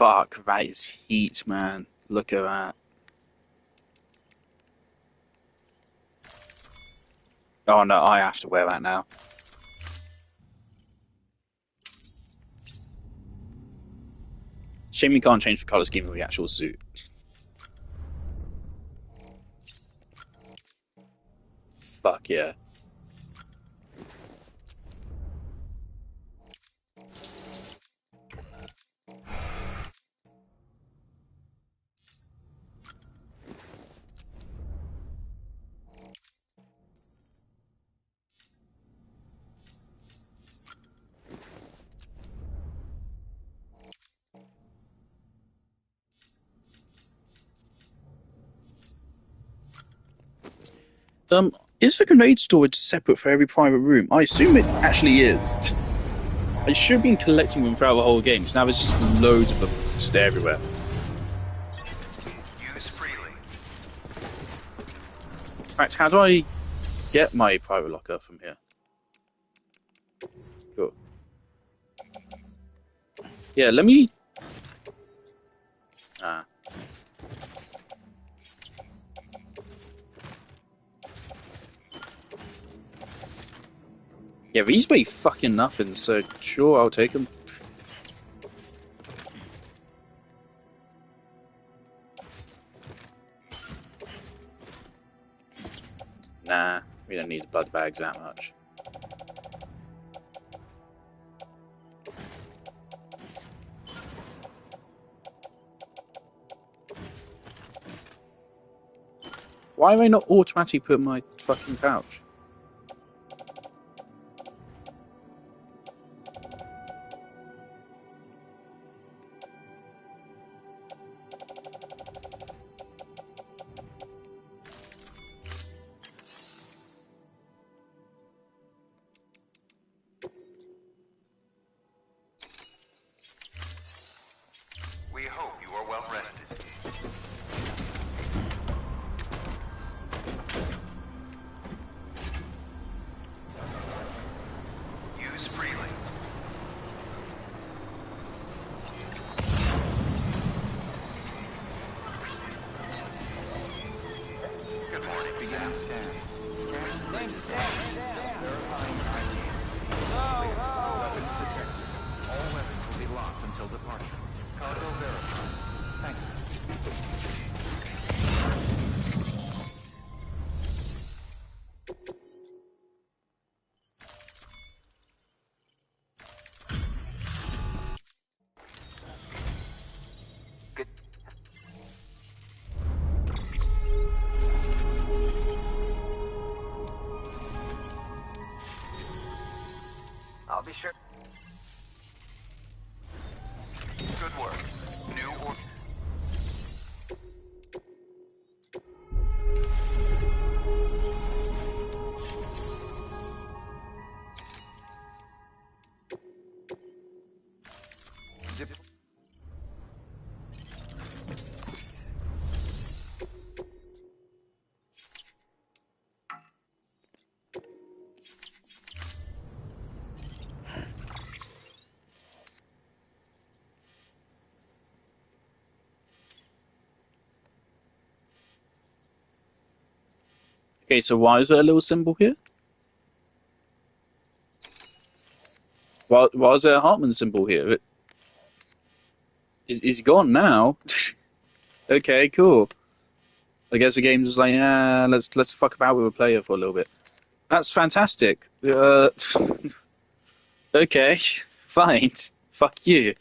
S1: Fuck, that is heat, man. Look at that. Oh no, I have to wear that now. Shame you can't change the colour scheme of the actual suit. Fuck yeah. Is the grenade storage separate for every private room? I assume it actually is. I should have been collecting them throughout the whole game, so now there's just loads of them just everywhere.
S2: Use freely.
S1: In fact, how do I get my private locker from here? Cool. Yeah, let me... Ah. Yeah, these weigh fucking nothing, so sure, I'll take them. Nah, we don't need the blood bags that much. Why have I not automatically put my fucking pouch?
S2: We hope you are well rested. Use freely. Good morning,
S5: Beginning
S2: Sam.
S5: scan. Scanning bridges. Verifying ID. Clear. Weapons detected. All weapons will be locked until departure. Cargo verified. Thank you.
S6: Good. I'll be sure.
S2: Good work. New or...
S5: Dip-
S1: Okay, so why is there a little symbol here? Why is there a Hartman symbol here? Is he gone now? Okay, cool. I guess the game's just like, let's fuck about with a player for a little bit. That's fantastic. Okay, fine. Fuck you.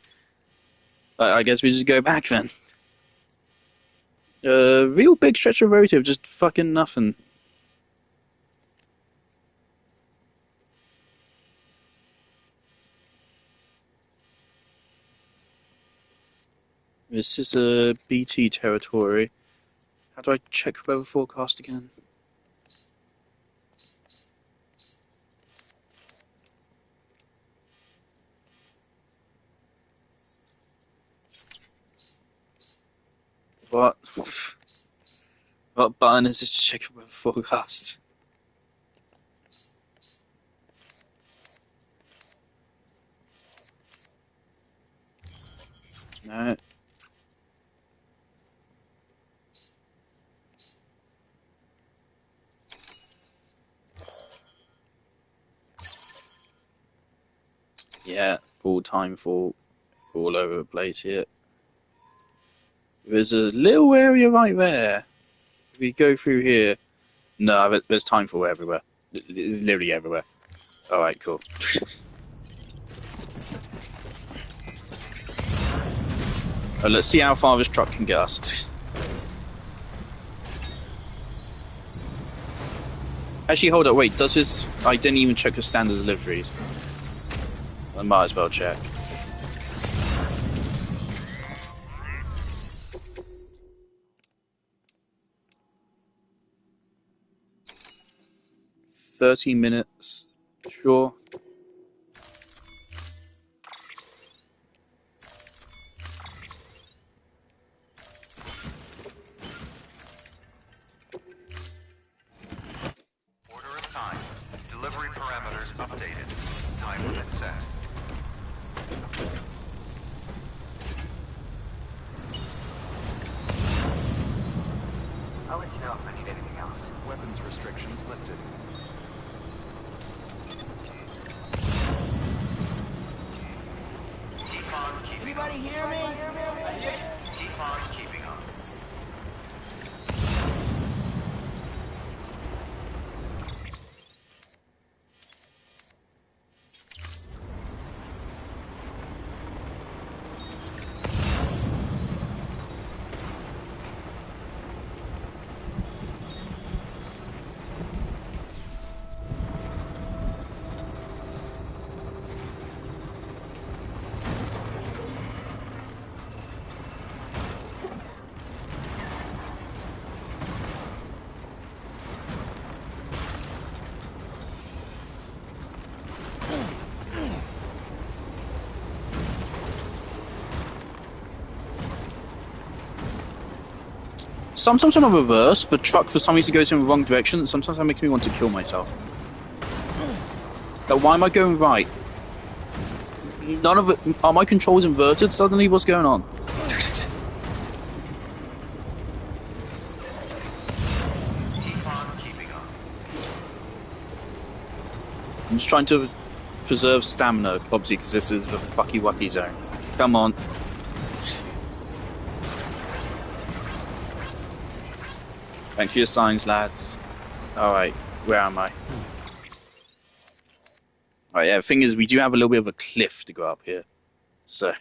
S1: I guess we just go back then. Real big stretch of road of just fucking nothing. This is a BT territory. How do I check the weather forecast again? What? What button is this to check the weather forecast? No. Yeah, full time for all over the place here. There's a little area right there. If we go through here, no, there's time for everywhere. It's literally everywhere. All right, cool. Let's see how far this truck can get us. Actually, hold up, wait, does this... I didn't even check the standard deliveries. I might as well check. "30 minutes, sure."
S5: Order assigned. Delivery parameters updated. Time limit set.
S6: I'll let you know if I need anything else.
S5: Weapons restrictions lifted. Keep on keeping
S4: Anybody hear me?
S5: Keep on keeping up.
S1: Sometimes when I reverse, the truck for some reason goes in the wrong direction. Sometimes that makes me want to kill myself. Why am I going right? None of it... Are my controls inverted suddenly? What's going on?
S5: Keep on keeping up.
S1: I'm just trying to preserve stamina, obviously, because this is the fucky-wucky zone. Come on. Thanks for your signs, lads. Alright, where am I? Alright, yeah, the thing is, we do have a little bit of a cliff to go up here. So...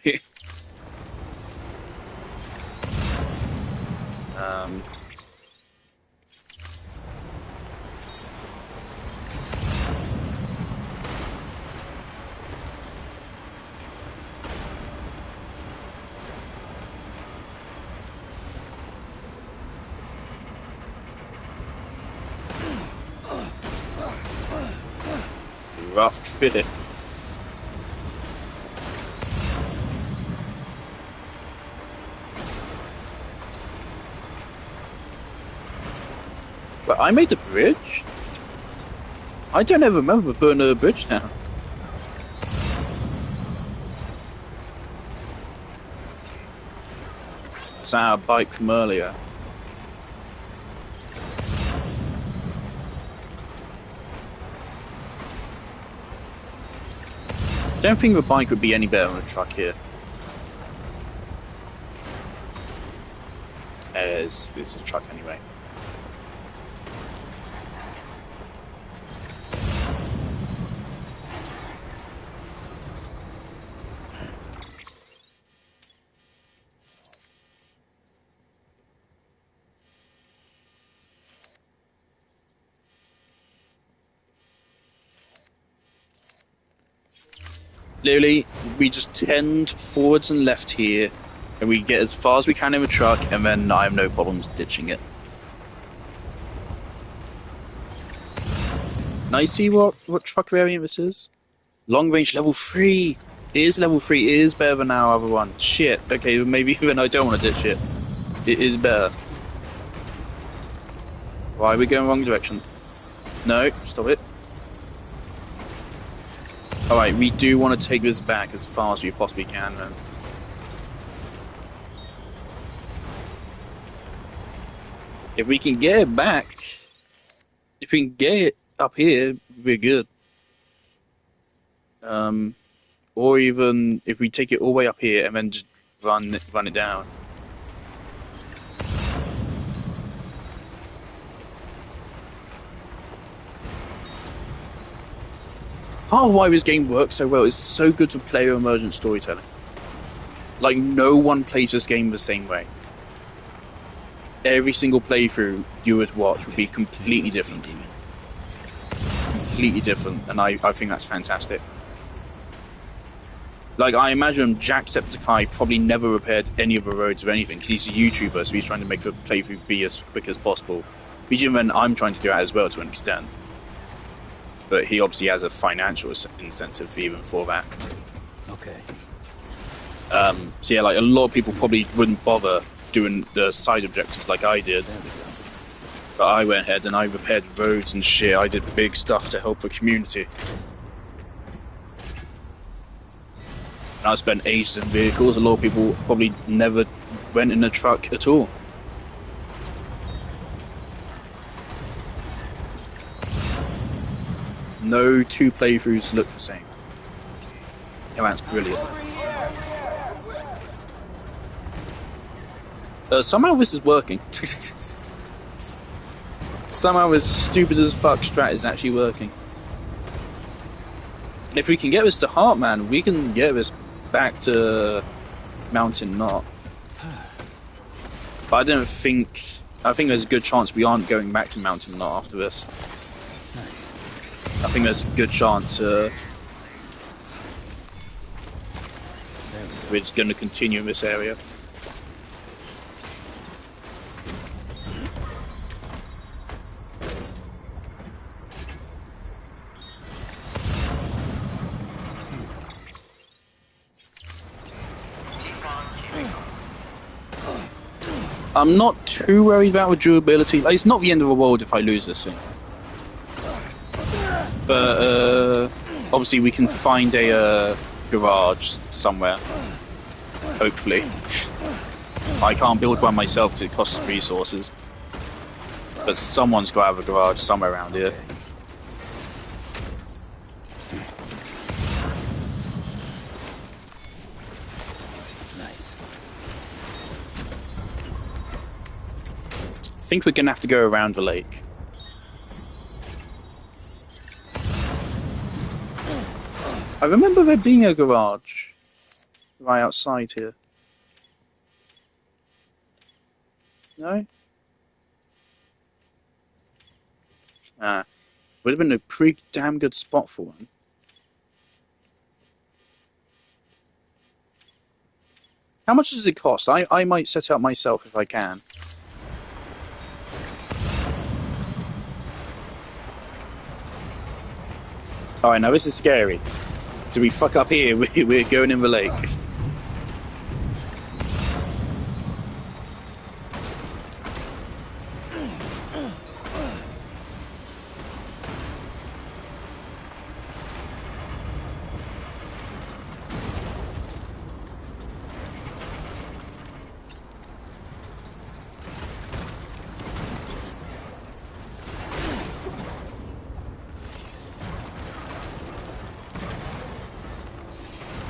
S1: rough trip. But I made the bridge? I don't ever remember putting a bridge down. It's our bike from earlier. Don't think the bike would be any better on a truck here. It's a truck anyway. Literally, we just tend forwards and left here, and we get as far as we can in the truck, and then I have no problems ditching it. Now you see what truck variant this is? Long range level 3! It is level 3, it is better than our other one. Shit, okay, maybe even I don't want to ditch it. It is better. Why are we going wrong direction? No, stop it. Alright, we do want to take this back as far as we possibly can, then. If we can get it back, if we can get it up here, we're good. or even if we take it all the way up here and then just run it down. Part of why this game works so well is so good for player emergent storytelling. Like, no one plays this game the same way. Every single playthrough you would watch would be completely different. Completely different, and I think that's fantastic. Like, I imagine Jacksepticeye probably never repaired any of the roads or anything, because he's a YouTuber, so he's trying to make the playthrough be as quick as possible. But even then, I'm trying to do that as well to an extent. But he obviously has a financial incentive even for that.
S4: Okay.
S1: So yeah, like, a lot of people probably wouldn't bother doing the side objectives like I did. But I went ahead and I repaired roads and shit. I did big stuff to help the community. And I spent ages in vehicles. A lot of people probably never went in a truck at all. No two playthroughs look the same. And that's brilliant. Somehow this is working. Somehow this stupid as fuck strat is actually working. And if we can get this to Heartman, we can get this back to Mountain Knot. But I think there's a good chance we aren't going back to Mountain Knot after this. I think there's a good chance we're just going to continue in this area. I'm not too worried about the durability. Like, it's not the end of the world if I lose this thing. But obviously we can find a garage somewhere. Hopefully. I can't build one myself because it costs resources. But someone's got to have a garage somewhere around here. I think we're going to have to go around the lake. I remember there being a garage right outside here. No? Ah. Would have been a pretty damn good spot for one. How much does it cost? I might set it up myself if I can. Alright, now this is scary. So we fuck up here, we're going in the lake.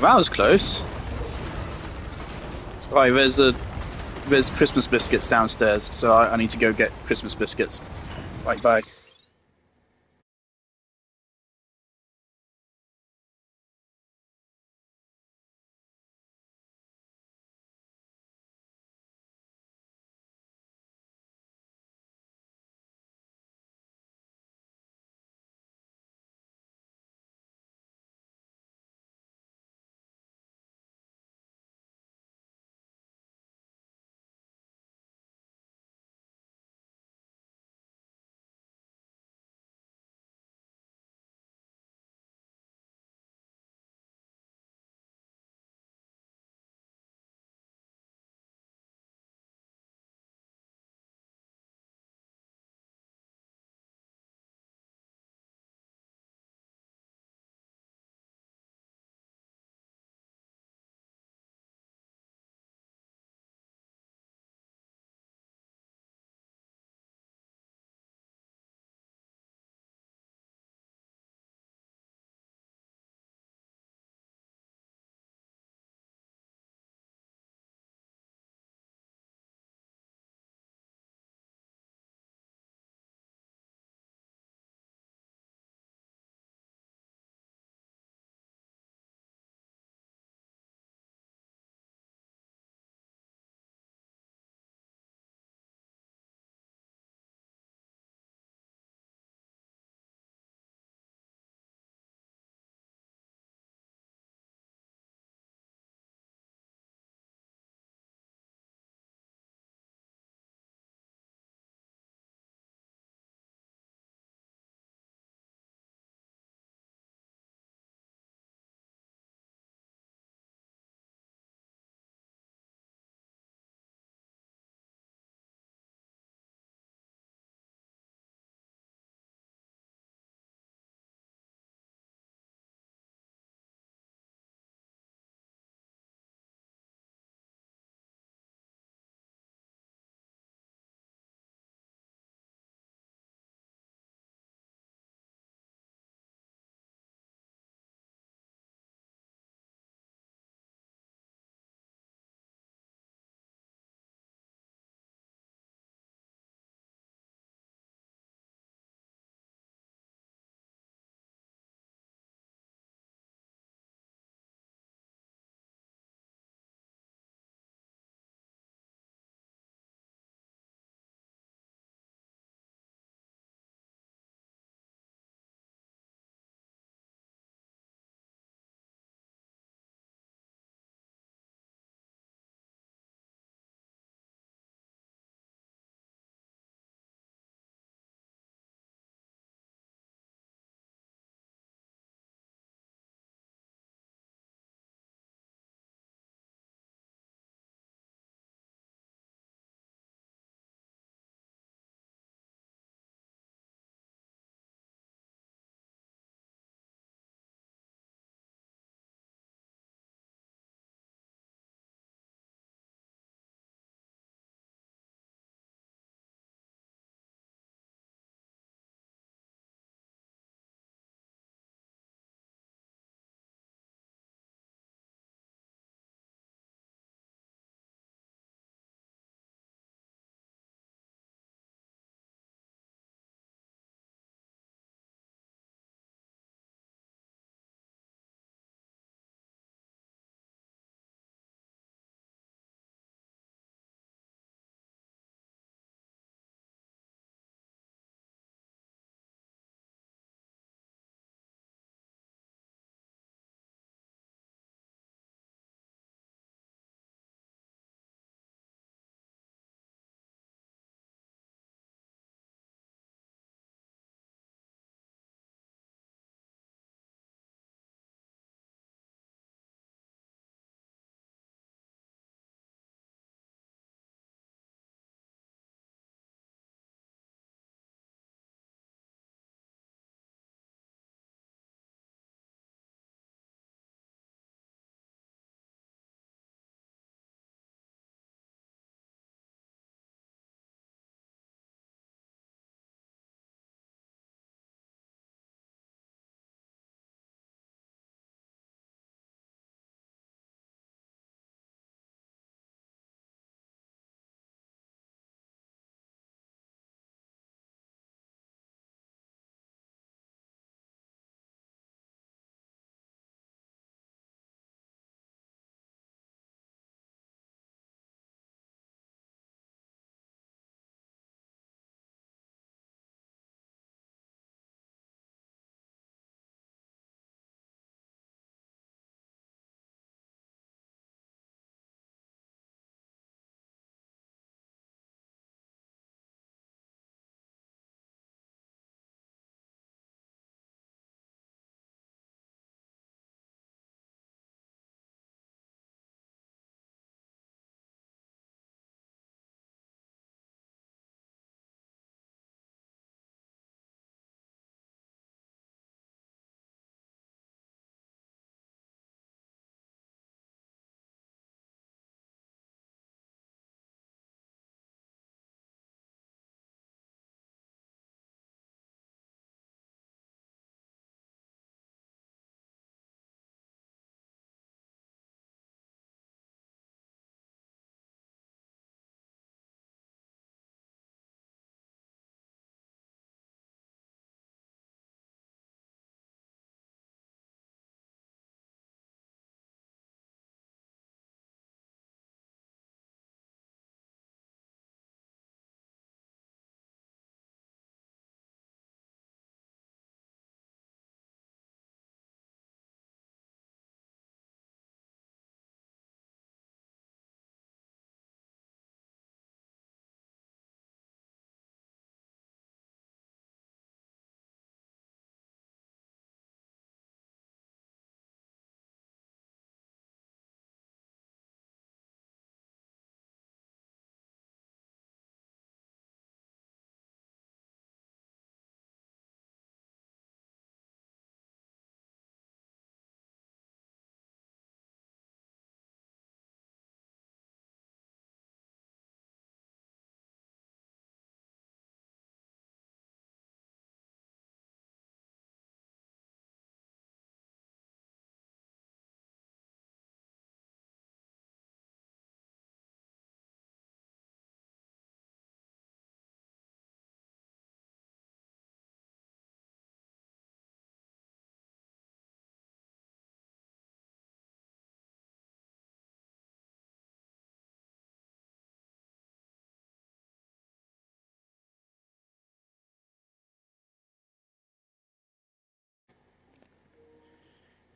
S1: That was close. Right, there's Christmas biscuits downstairs, so I need to go get Christmas biscuits. Right, bye.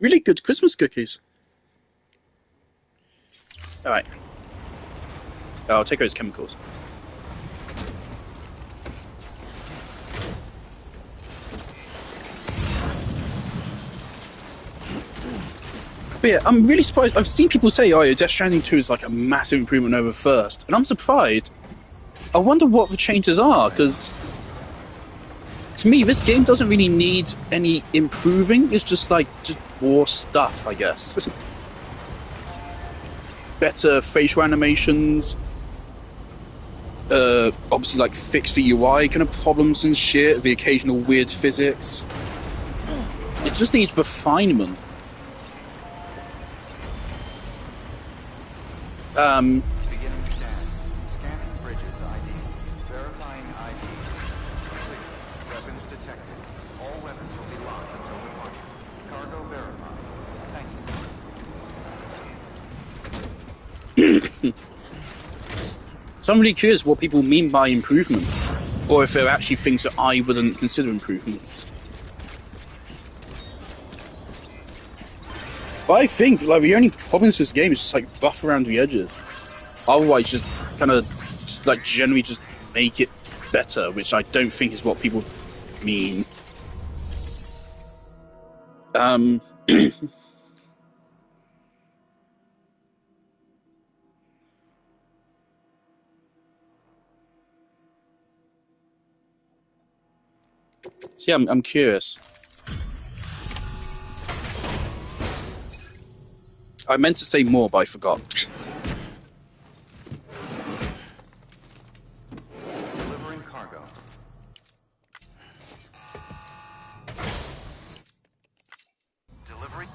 S1: really good Christmas cookies. All right. I'll take out his chemicals. But yeah, I'm really surprised. I've seen people say, "Oh, Death Stranding 2 is like a massive improvement over first," and I'm surprised. I wonder what the changes are, because to me, this game doesn't really need any improving. It's just more stuff, I guess. Better facial animations. Obviously, like fix the UI kind of problems and shit. The occasional weird physics. It just needs refinement.
S5: Beginning scan. Scanning bridges ID. Verifying ID. Clear. Weapons detected. All weapons will be locked until departure. Cargo verified. Thank you.
S1: So I'm really curious what people mean by improvements, or if they're actually things that I wouldn't consider improvements. But I think the only problem with this game is just buff around the edges. Otherwise, just kind of generally just make it better, which I don't think is what people mean. So yeah, I'm curious. I meant to say more, but I forgot.
S5: Delivering cargo. Delivery.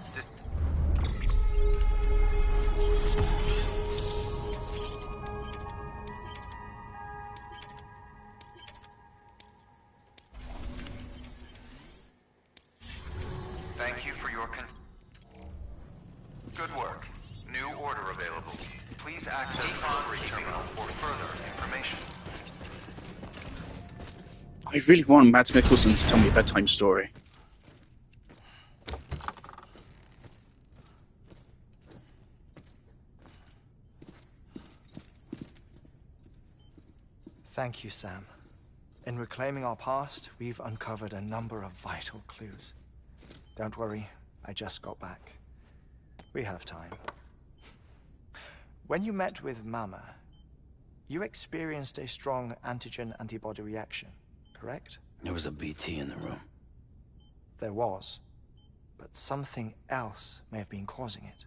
S5: Thank you for your good work. New order available. Please access delivery terminal for further information.
S1: I really want Mads Mikkelsen to tell me a bedtime story.
S3: Thank you, Sam. In reclaiming our past, we've uncovered a number of vital clues. Don't worry, I just got back. We have time. When you met with Mama, you experienced a strong antigen-antibody reaction, correct?
S4: There was a BT in the room.
S3: There was, but something else may have been causing it.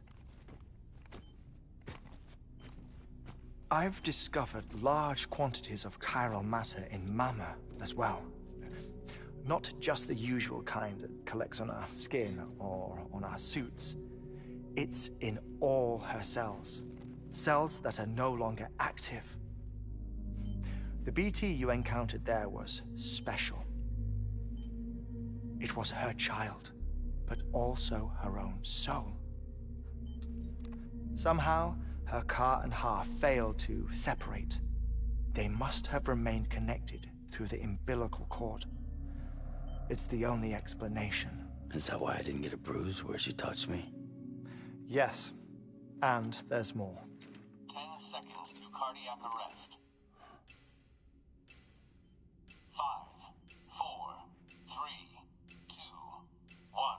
S3: I've discovered large quantities of chiral matter in Mama as well. Not just the usual kind that collects on our skin or on our suits. It's in all her cells. Cells that are no longer active. The BT you encountered there was special. It was her child, but also her own soul. Somehow, her car and half failed to separate. They must have remained connected through the umbilical cord. It's the only explanation.
S4: Is that why I didn't get a bruise where she touched me?
S3: Yes, and there's more.
S9: 10 seconds to cardiac arrest. 5, 4, 3, 2, 1.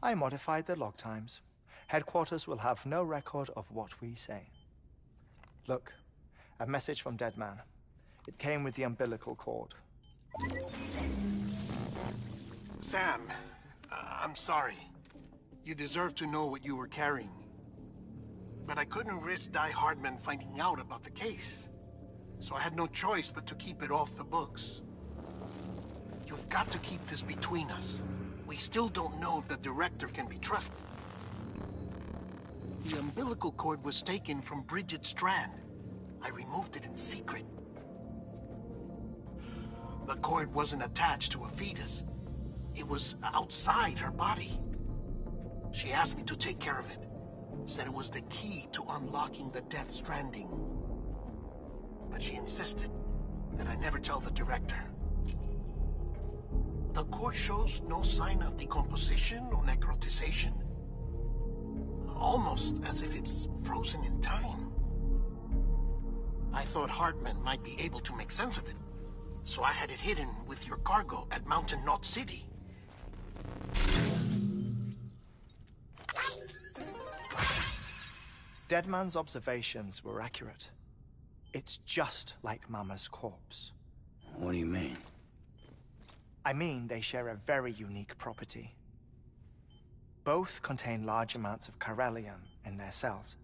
S3: I modified the log times. Headquarters will have no record of what we say. Look, a message from Dead Man. It came with the umbilical cord.
S10: Sam, I'm sorry. You deserve to know what you were carrying. But I couldn't risk Die Hardman finding out about the case. So I had no choice but to keep it off the books. You've got to keep this between us. We still don't know if the director can be trusted. The umbilical cord was taken from Bridget Strand. I removed it in secret. The cord wasn't attached to a fetus. It was outside her body. She asked me to take care of it. Said it was the key to unlocking the Death Stranding. But she insisted that I never tell the director. The cord shows no sign of decomposition or necrotic conversation. Almost as if it's frozen in time. I thought Hartman might be able to make sense of it, so I had it hidden with your cargo at Mountain Knot City.
S3: Deadman's observations were accurate. It's just like Mama's corpse.
S4: What do you mean?
S3: I mean, they share a very unique property. Both contain large amounts of chiralium in their cells.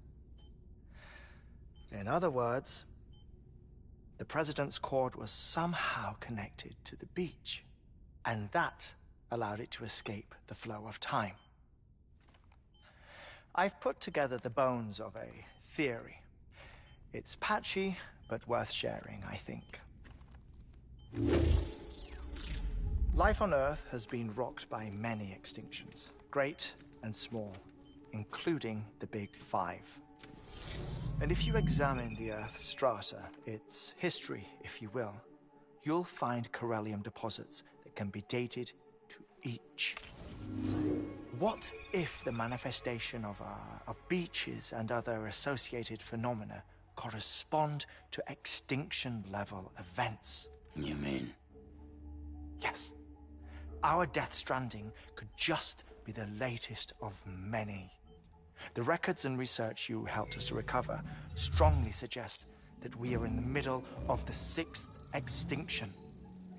S3: In other words, the President's cord was somehow connected to the beach, and that allowed it to escape the flow of time. I've put together the bones of a theory. It's patchy, but worth sharing, I think. Life on Earth has been rocked by many extinctions, great and small, including the Big Five. And if you examine the Earth's strata, its history, if you will, you'll find chiralium deposits that can be dated to each. What if the manifestation of beaches and other associated phenomena correspond to extinction-level events?
S4: You mean?
S3: Yes. Our Death Stranding could just be the latest of many. The records and research you helped us to recover strongly suggest that we are in the middle of the 6th extinction.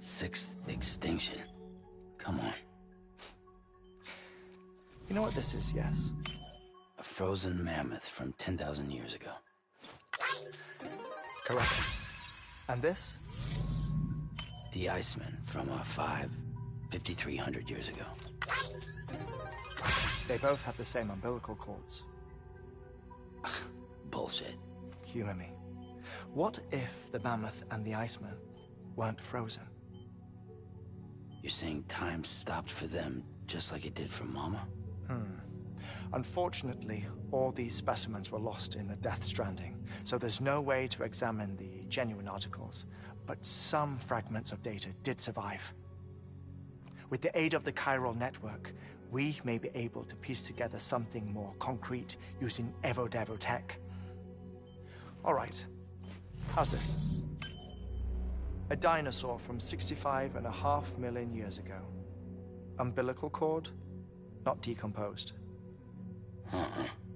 S4: 6th extinction? Come on.
S3: You know what this is, yes?
S4: A frozen mammoth from 10,000 years ago.
S3: Correct. And this?
S4: The Iceman from 5,300 years ago.
S3: They both have the same umbilical cords.
S4: Bullshit.
S3: Humor me. What if the mammoth and the Iceman weren't frozen?
S4: You're saying time stopped for them just like it did for Mama?
S3: Unfortunately, all these specimens were lost in the Death Stranding, so there's no way to examine the genuine articles, but some fragments of data did survive. With the aid of the chiral network, we may be able to piece together something more concrete using Evo-Devo tech. All right, how's this? A dinosaur from 65.5 million years ago. Umbilical cord, not decomposed.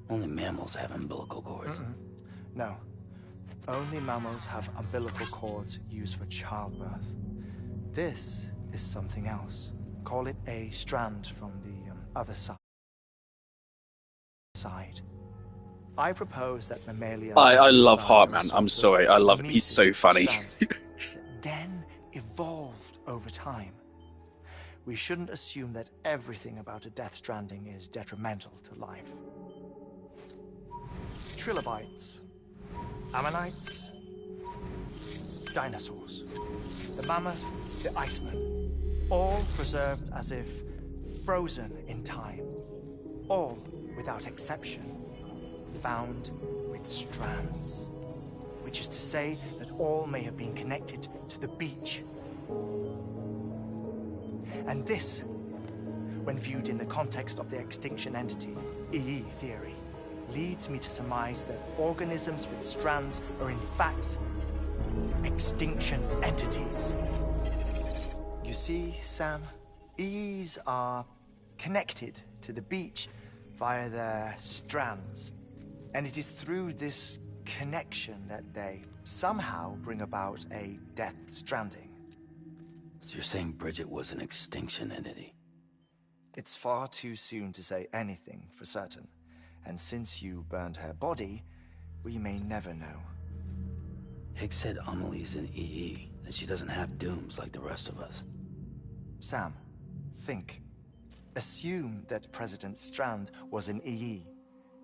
S4: Only mammals have umbilical cords.
S3: No. Only mammals have umbilical cords used for childbirth. This is something else. Call it a strand from the other side. I propose that mammalia...
S1: I love Hartman. I'm sorry. I love him. He's so funny.
S3: Then evolved over time. We shouldn't assume that everything about a Death Stranding is detrimental to life. Trilobites, ammonites, dinosaurs, the mammoth, the Iceman, all preserved as if frozen in time, all without exception found with strands, which is to say that all may have been connected to the beach. And this, when viewed in the context of the extinction entity, EE theory, leads me to surmise that organisms with strands are in fact extinction entities. You see, Sam, EEs are connected to the beach via their strands. And it is through this connection that they somehow bring about a Death Stranding.
S4: So you're saying Bridget was an extinction entity?
S3: It's far too soon to say anything for certain. And since you burned her body, we may never know.
S4: Higgs said Amelie's an EE, that she doesn't have dooms like the rest of us.
S3: Sam, think. Assume that President Strand was an EE.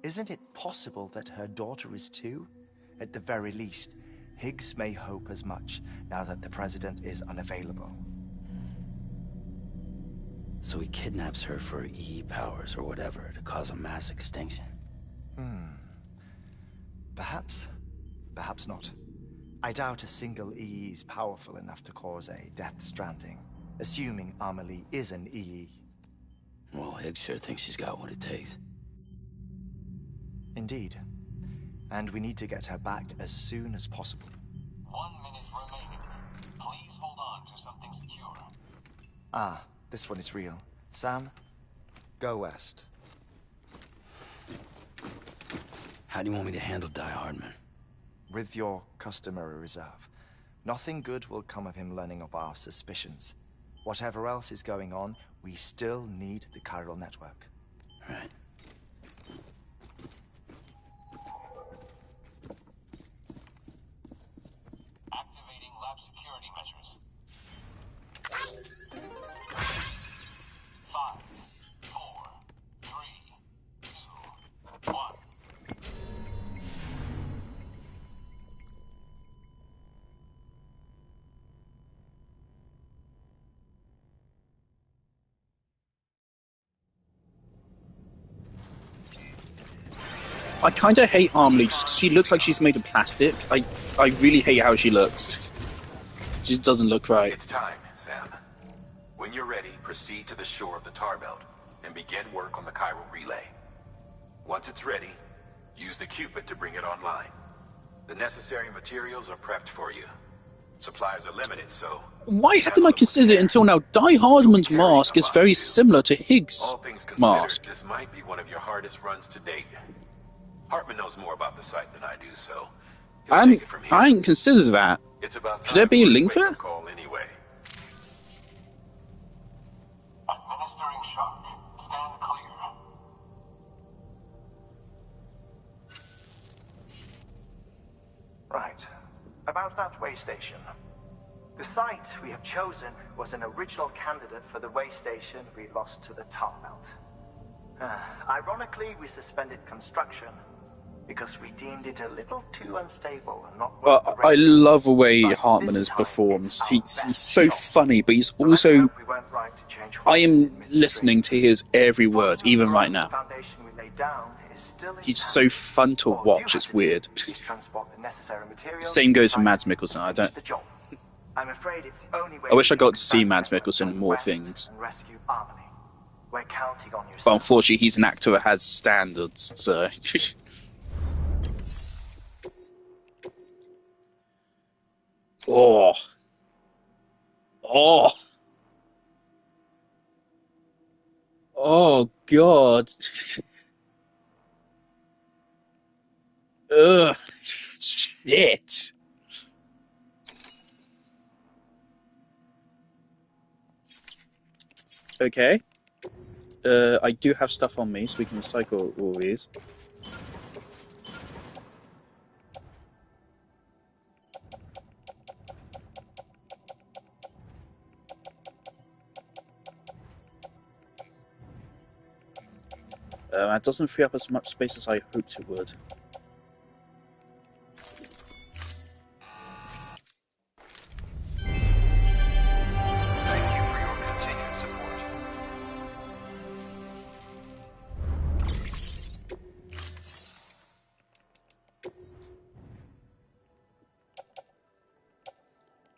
S3: Isn't it possible that her daughter is too? At the very least, Higgs may hope as much now that the President is unavailable.
S4: So he kidnaps her for EE powers or whatever to cause a mass extinction.
S3: Perhaps. Perhaps not. I doubt a single EE is powerful enough to cause a Death Stranding, assuming Amelie is an EE.
S4: Well, Higgs sure thinks she's got what it takes.
S3: Indeed. And we need to get her back as soon as possible.
S9: 1 minute remaining. Please hold on to something secure.
S3: Ah, this one is real. Sam, go west.
S4: How do you want me to handle Die Hardman?
S3: With your customary reserve. Nothing good will come of him learning of our suspicions. Whatever else is going on, we still need the chiral network.
S4: Right.
S9: Activating lab security measures. 5, 4, 3, 2, 1.
S1: I kind of hate Armley. She looks like she's made of plastic. I really hate how she looks. She doesn't look right.
S2: It's time, Sam. When you're ready, proceed to the shore of the tar belt and begin work on the chiral relay. Once it's ready, use the Cupid to bring it online. The necessary materials are prepped for you. Supplies are limited, so...
S1: Why hadn't I considered it until now? Die Hardman's mask is very similar to Higgs'
S2: All things considered,
S1: mask.
S2: this might be one of your hardest runs to date. Hartman knows more about the site than I do, so he'll take it from here.
S1: I ain't considered that.
S2: It's about
S1: Should there be a
S2: time
S1: link
S2: for
S1: for
S2: wake-up
S1: it?
S2: call anyway.
S9: Administering shock. Stand clear.
S3: Right. About that way station. The site we have chosen was an original candidate for the way station we lost to the tar belt. Ironically, we suspended construction because we deemed it a little too unstable and not worth the
S1: I
S3: risk.
S1: love the way
S3: But
S1: Hartman
S3: this
S1: is
S3: time,
S1: performed.
S3: it's our
S1: He's
S3: best
S1: so
S3: shot.
S1: funny, but he's
S3: So let's
S1: also...
S3: hope we weren't right to change
S1: I
S3: horses
S1: am
S3: in midstream.
S1: listening to his every word,
S3: Fortunately
S1: even
S3: for
S1: right
S3: us,
S1: now.
S3: the foundation we laid down is still
S1: He's
S3: intact.
S1: so fun to
S3: All you
S1: watch,
S3: have
S1: it's
S3: to do
S1: weird.
S3: is transport the necessary materials
S1: Same
S3: to the
S1: goes for
S3: site
S1: Mads
S3: and
S1: Mikkelsen.
S3: finish the job. I'm afraid it's the only way
S1: I wish
S3: we
S1: I got
S3: can
S1: to see
S3: expand
S1: Mads
S3: the network
S1: Mikkelsen in
S3: further
S1: more
S3: west
S1: things.
S3: and rescue Harmony. We're counting on you,
S1: But
S3: sir.
S1: unfortunately, he's an actor that has standards, so... Oh. Oh. Oh, God. Ugh. Shit. Okay. I do have stuff on me, so we can recycle all these. That doesn't free up as much space as I hoped it would.
S2: Thank you for your continued support.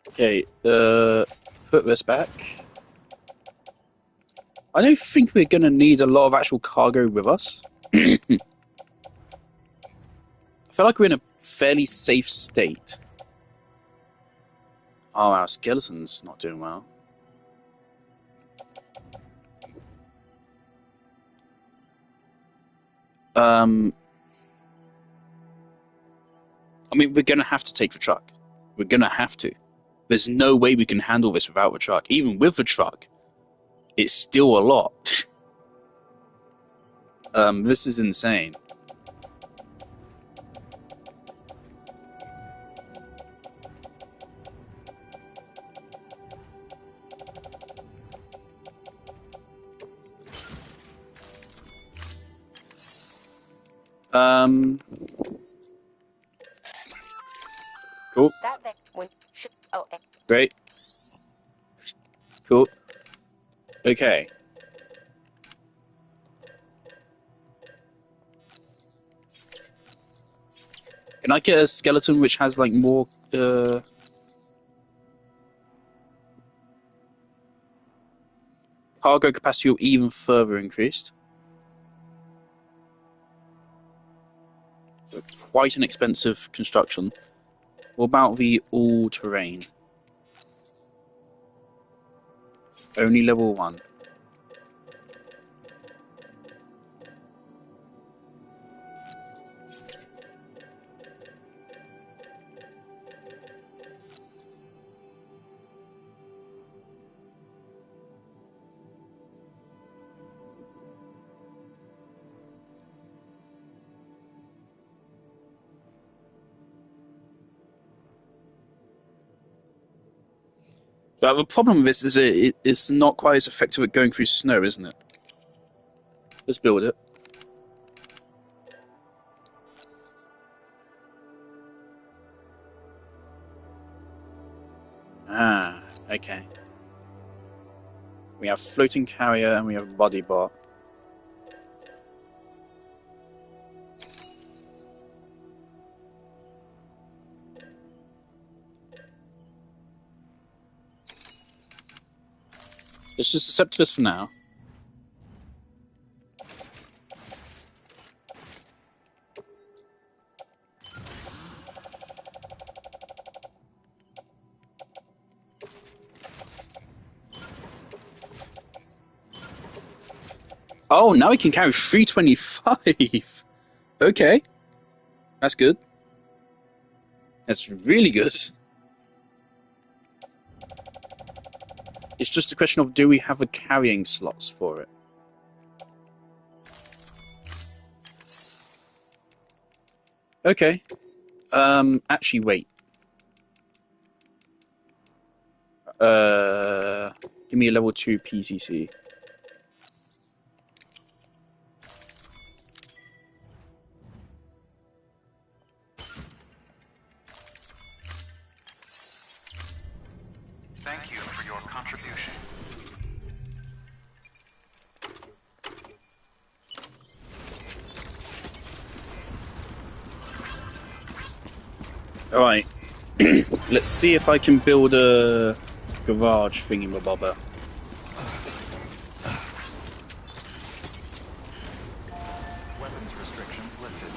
S1: Okay, put this back. I don't think we're going to need a lot of actual cargo with us. I feel like we're in a fairly safe state. Oh, our skeleton's not doing well. I mean, we're going to have to take the truck. We're going to have to. There's no way we can handle this without the truck. Even with the truck, it's still a lot. This is insane. Cool.
S7: That thing when
S1: Great. Cool. Okay. Can I get a skeleton which has like more cargo capacity will even further increased. Quite an expensive construction. What about the all-terrain? Only level 1. But the problem with this is it's not quite as effective at going through snow, isn't it? Let's build it. Ah, okay. We have floating carrier and we have body bot. Let's just accept this for now. Oh, now we can carry 325. Okay. That's good. That's really good. It's just a question of, do we have the carrying slots for it? Okay. Actually, wait. Give me a level 2 PCC.
S5: Thank you for your contribution.
S1: Alright. Let's see if I can build a garage thingy-mabobber.
S5: Weapons restrictions lifted.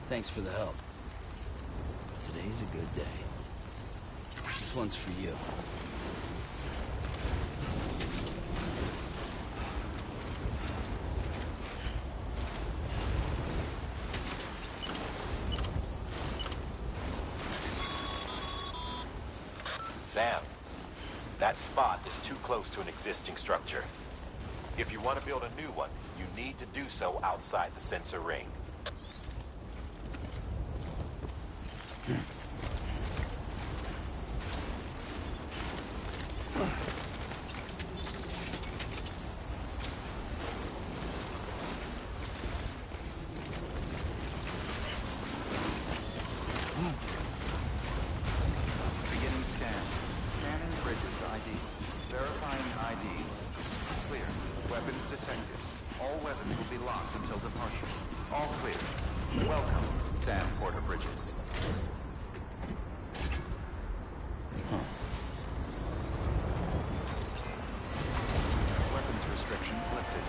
S4: Thanks for the help. Today's a good day. This one's for you.
S2: Sam, that spot is too close to an existing structure. If you want to build a new one, you need to do so outside the sensor ring.
S5: Beginning scan. Scanning bridges ID. Verifying ID. Clear. Weapons detected. All weapons will be locked until departure. All clear. Welcome, Sam Porter Bridges. Weapons restrictions lifted.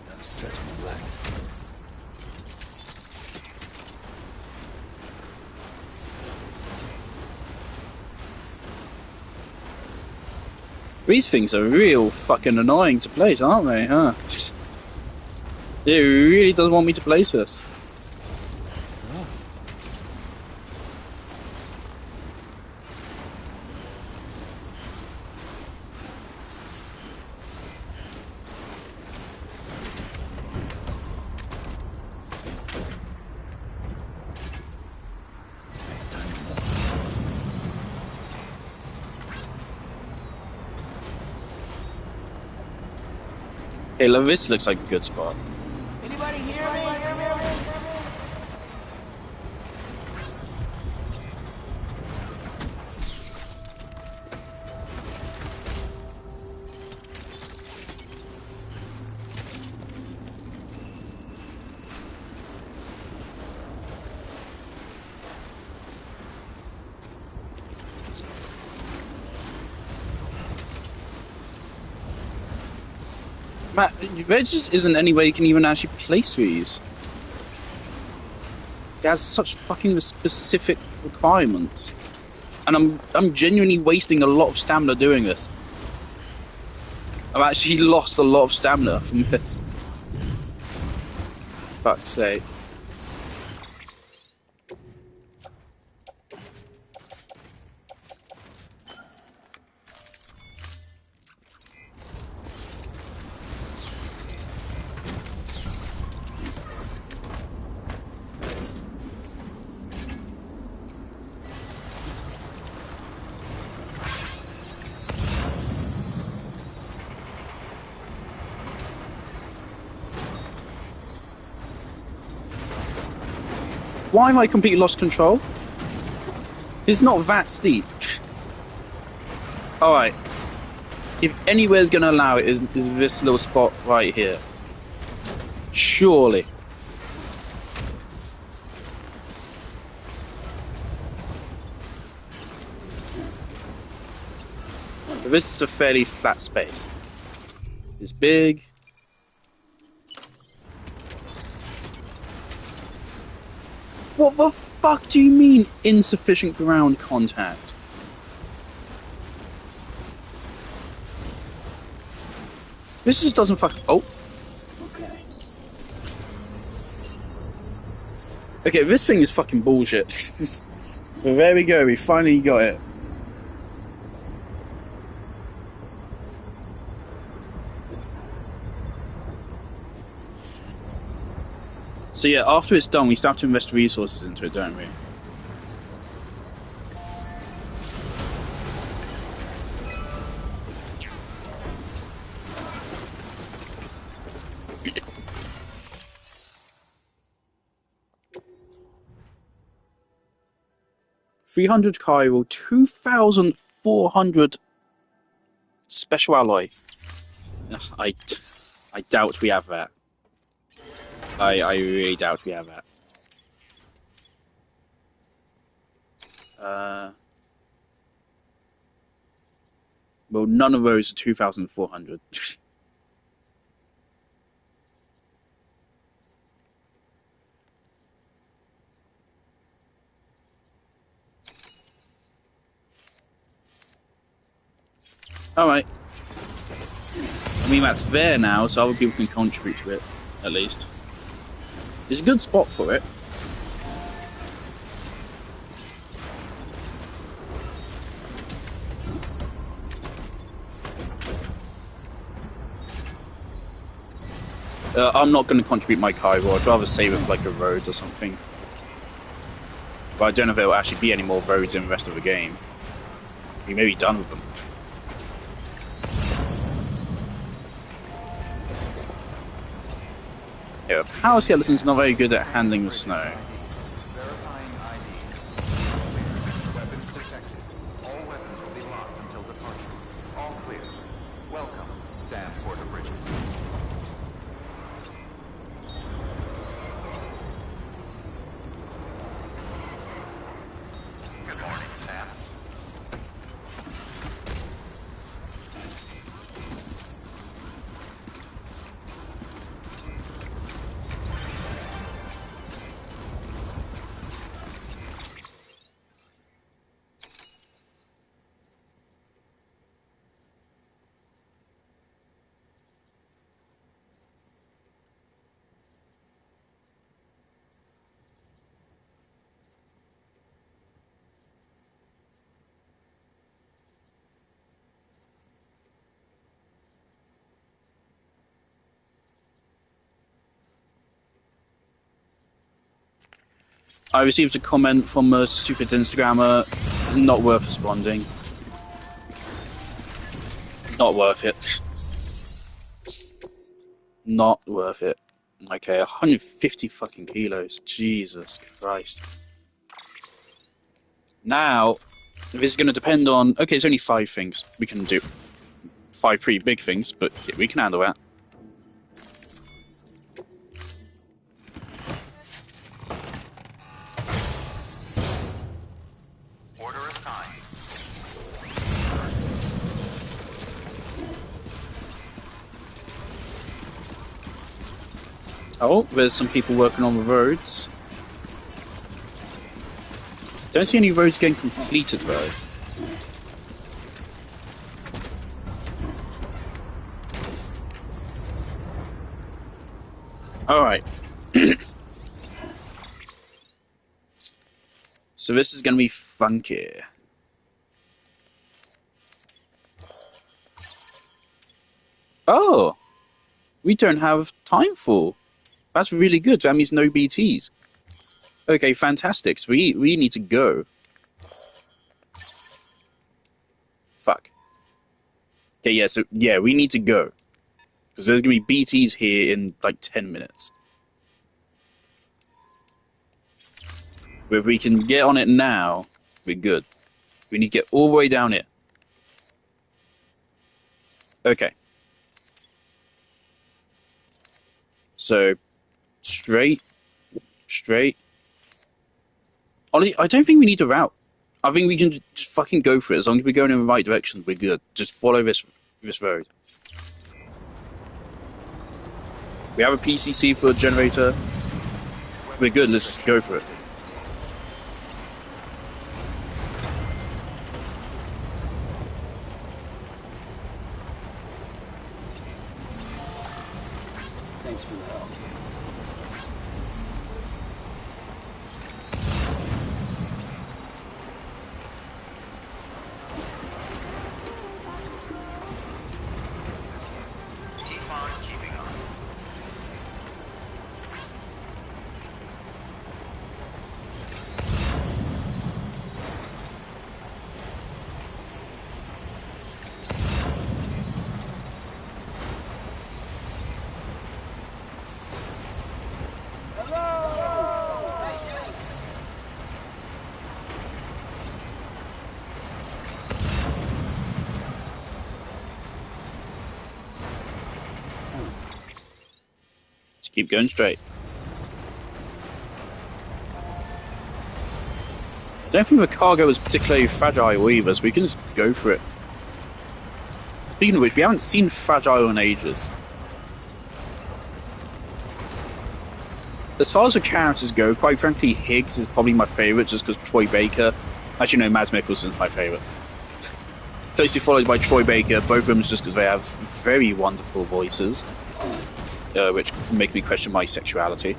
S4: Gotta stretch my legs.
S1: These things are real fucking annoying to place, aren't they, huh? It really doesn't want me to place this. Hey, look, this looks like a good spot.
S3: Anybody hear me?
S1: Matt, there just isn't any way you can even actually place these. It has such fucking specific requirements. And I'm genuinely wasting a lot of stamina doing this. I've actually lost a lot of stamina from this. Fuck's sake. Why have I completely lost control? It's not that steep. Alright. If anywhere's gonna allow it is this little spot right here. Surely. But this is a fairly flat space. It's big. What the fuck do you mean insufficient ground contact? This just doesn't fuck. Oh. Okay. Okay, this thing is fucking bullshit. But there we go, we finally got it. So yeah, after it's done, we still have to invest resources into it, don't we? $300 chiral, 2,400 special alloy. Ugh, I doubt we have that. I really doubt we have that. Well, none of those are 2,400. Alright. I mean, that's there now, so other people can contribute to it, at least. It's a good spot for it. I'm not going to contribute my Cairo. I'd rather save it for like a road or something. But I don't know if there will actually be any more roads in the rest of the game. We may be done with them. Yeah, Power Skeleton's not very good at handling the snow.
S5: Verifying ID. Weapons detected. All weapons will be locked until departure. All clear. Welcome, Sam Porter Bridges. Good morning, Sam.
S1: I received a comment from a stupid Instagrammer, not worth responding. Not worth it. Not worth it. Okay, 150 fucking kilos. Jesus Christ. Now, this is going to depend on... Okay, it's only 5 things we can do. 5 pretty big things, but yeah, we can handle that.
S5: Order assigned.
S1: Oh, there's some people working on the roads. Don't see any roads getting completed though. Alright. So this is gonna be funky. Oh! We don't have time for. That's really good. That means no BTs. Okay, fantastic. So we need to go. Fuck. Okay, yeah, so yeah, we need to go. Because there's gonna be BTs here in like 10 minutes. But if we can get on it now, we're good. We need to get all the way down here. Okay. So, straight. Honestly, I don't think we need a route. I think we can just fucking go for it. As long as we're going in the right direction, we're good. Just follow this road. We have a PCC for a generator. We're good. Let's just go for it.
S4: Thanks for the help.
S3: Keep on keeping on.
S1: Just keep going straight. I don't think the cargo is particularly fragile either, so we can just go for it. Speaking of which, we haven't seen fragile in ages. As far as the characters go, quite frankly, Higgs is probably my favourite, just because Troy Baker. Actually, no, Mads Mikkelsen's my favourite. Closely followed by Troy Baker, both of them just because they have very wonderful voices, which make me question my sexuality.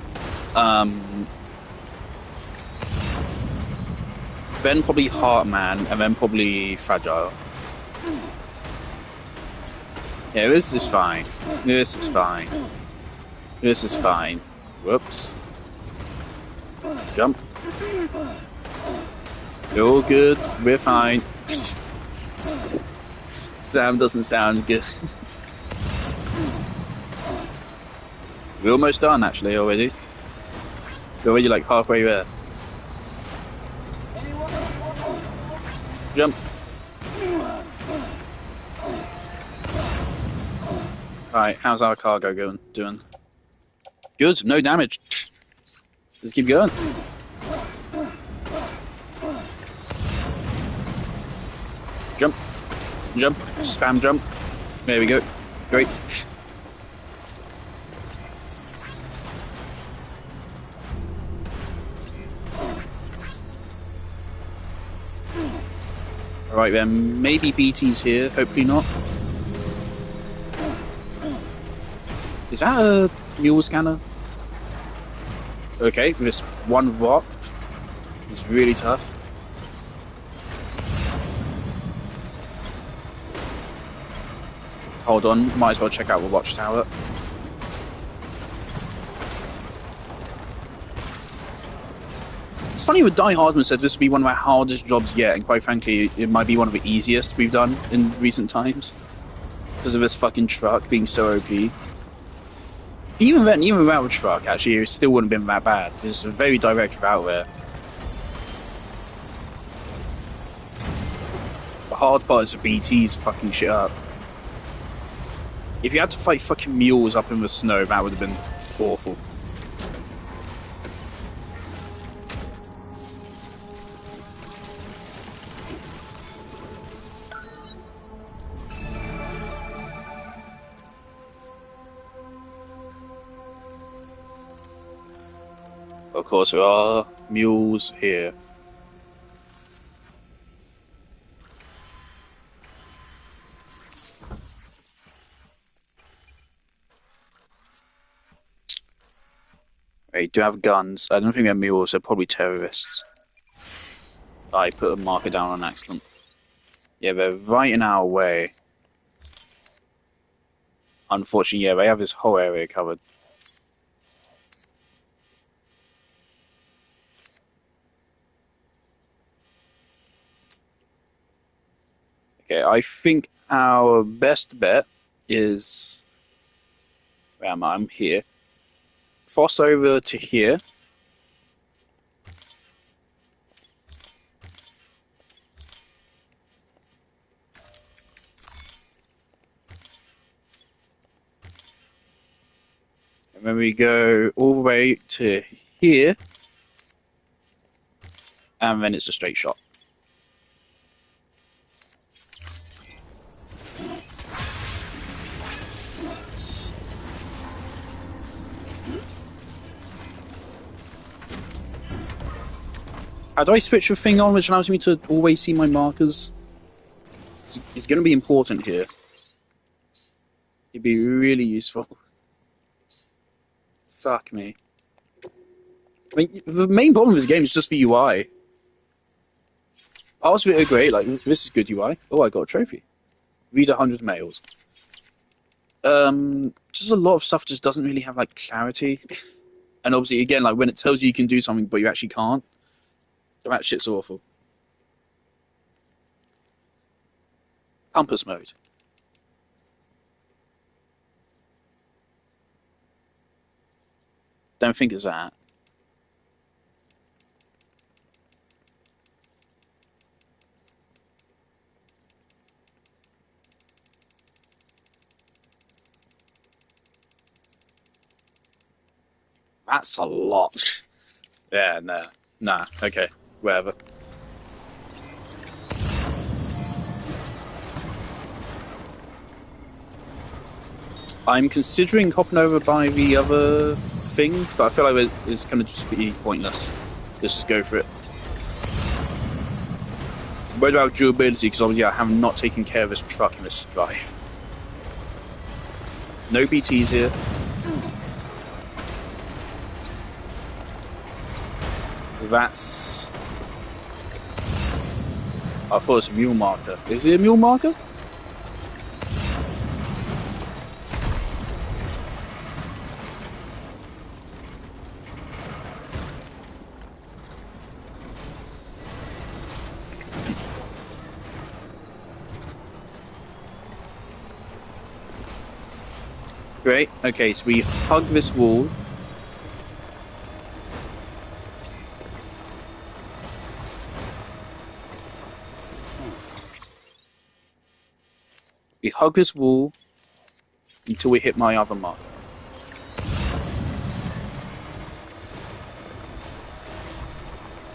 S1: Then probably Heartman, and then probably Fragile. Yeah, this is fine. This is fine. This is fine. Whoops. Jump. You're all good. We're fine. Sam doesn't sound good. We're almost done, actually, already. We're already like halfway there. Jump. Alright, how's our cargo doing? Good, no damage. Let's keep going. Jump. Jump. Spam jump. There we go. Great. Alright then, maybe BT's here, hopefully not. Is that a mule scanner? Okay, this one rock is really tough. Hold on, might as well check out the watchtower. It's funny what Die Hardman said this would be one of our hardest jobs yet, and quite frankly, it might be one of the easiest we've done in recent times. Because of this fucking truck being so OP. Even then, even without a truck, actually, it still wouldn't have been that bad. It's a very direct route there. The hard part is the BTs fucking shit up. If you had to fight fucking mules up in the snow, that would have been awful. Of course, there are mules here. They do have guns. I don't think they're mules, they're probably terrorists. I put a marker down on accident. Yeah, they're right in our way. Unfortunately, yeah, they have this whole area covered. Okay, I think our best bet is... Where am I? I'm here. Cross over to here. And then we go all the way to here. And then it's a straight shot. How do I switch the thing on which allows me to always see my markers? It's going to be important here. It'd be really useful. Fuck me. I mean, the main problem with this game is just the UI. Parts of it are great, like, this is good UI. Oh, I got a trophy. Read 100 mails. Just a lot of stuff just doesn't really have, like, clarity. And obviously, again, like, when it tells you can do something but you actually can't, that shit's awful. Compass mode. Don't think it's that. That's a lot. Yeah, nah, okay, whatever. I'm considering hopping over by the other thing, but I feel like it's going to just be pointless. Let's just go for it. I'm worried about durability, because obviously I have not taken care of this truck in this drive. No BTs here. That's... I thought it was a mule marker. Is it a mule marker? Great. Okay, so we hug this wall. We hug this wall until we hit my other mark.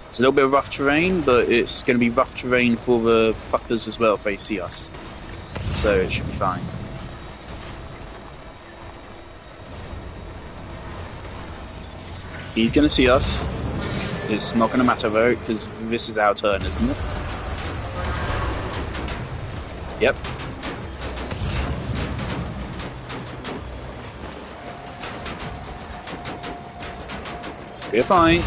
S1: It's a little bit of rough terrain, but it's going to be rough terrain for the fuckers as well if they see us. So it should be fine. He's going to see us. It's not going to matter though, because this is our turn, isn't it? Yep. We're fine.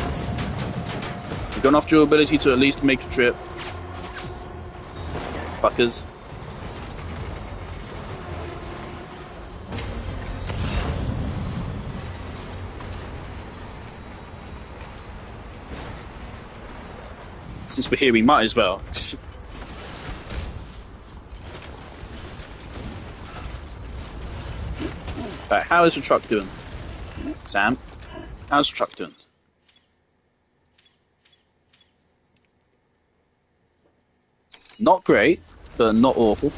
S1: We've got enough durability to at least make the trip. Fuckers. Since we're here, we might as well. Right, how is the truck doing? Sam? How's the truck doing? Not great, but not awful.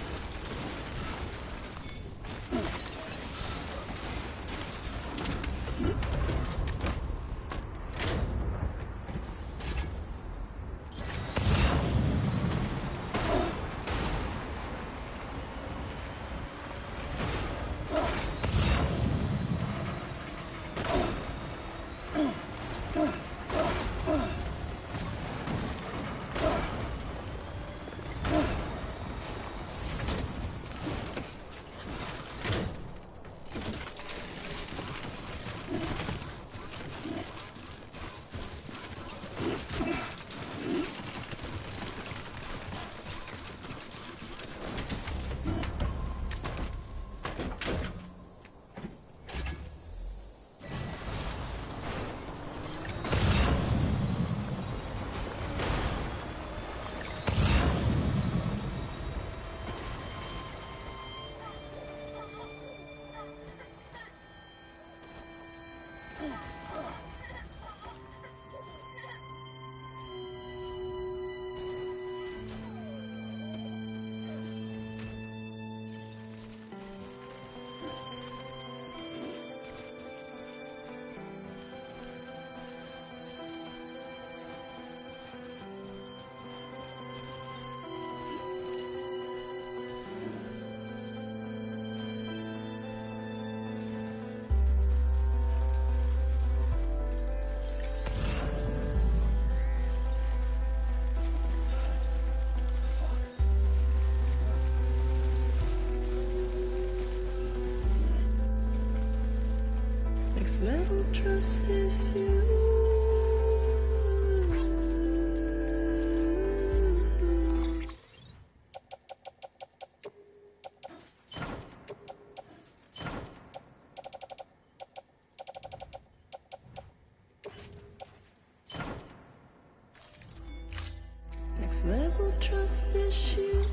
S11: Next level trust issue.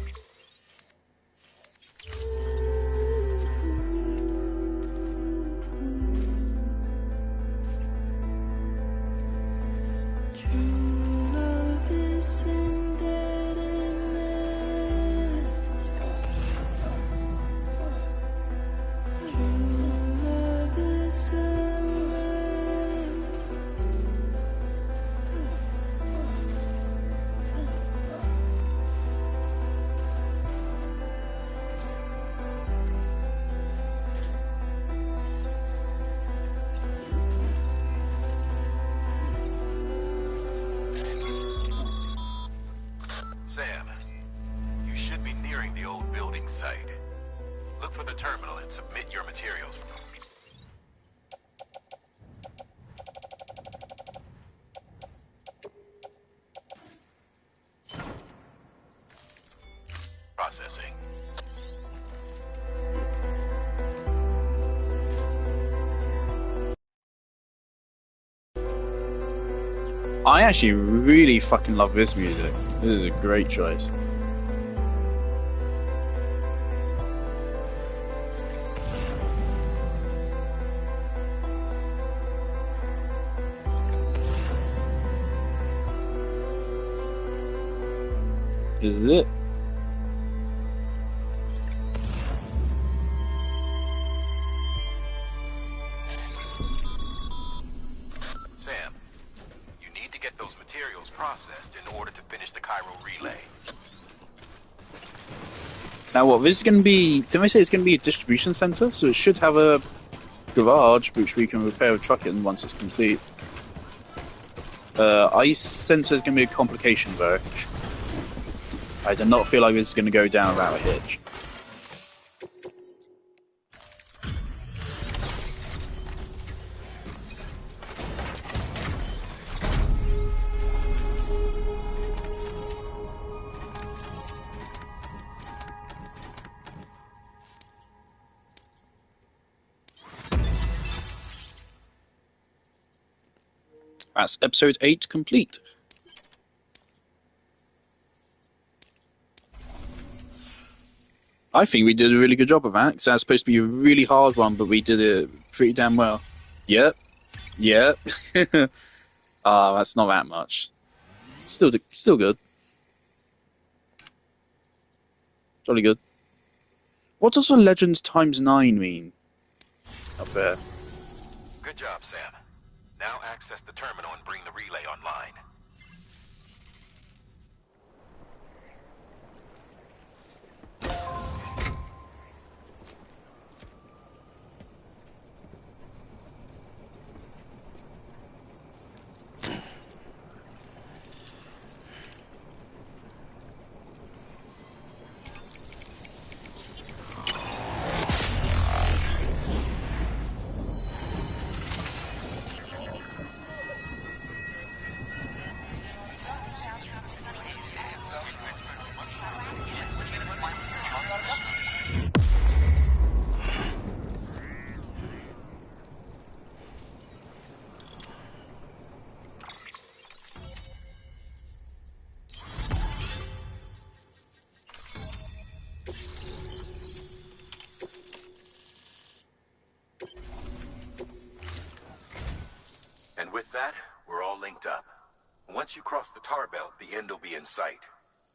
S11: True love is indebtedness. True love is endless.
S2: Sam, you should be nearing the old building site. Look for the terminal and submit your materials. Processing.
S1: I actually really fucking love this music. This is a great choice. Is it?
S2: Sam, you need to get those materials processed in order to finish the Cairo relay.
S1: Now what, this is going to be... Didn't I say it's going to be a distribution center? So it should have a garage which we can repair a truck in once it's complete. I sense there's going to be a complication though. I do not feel like this is going to go down without a hitch. That's episode 8 complete. I think we did a really good job of that, because that's supposed to be a really hard one, but we did it pretty damn well. Yep. Yep. That's not that much. Still good. Jolly good. What does a Legends ×9 mean? Up there.
S2: Good job, Sam. Now access the terminal and bring the relay online. And with that, we're all linked up. Once you cross the tar belt, the end will be in sight.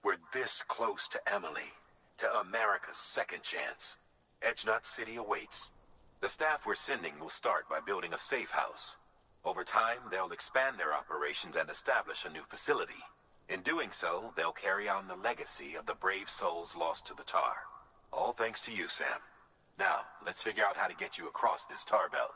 S2: We're this close to Emily, to America's second chance. Edgenut City awaits. The staff we're sending will start by building a safe house. Over time, they'll expand their operations and establish a new facility. In doing so, they'll carry on the legacy of the brave souls lost to the tar. All thanks to you, Sam. Now, let's figure out how to get you across this tar belt.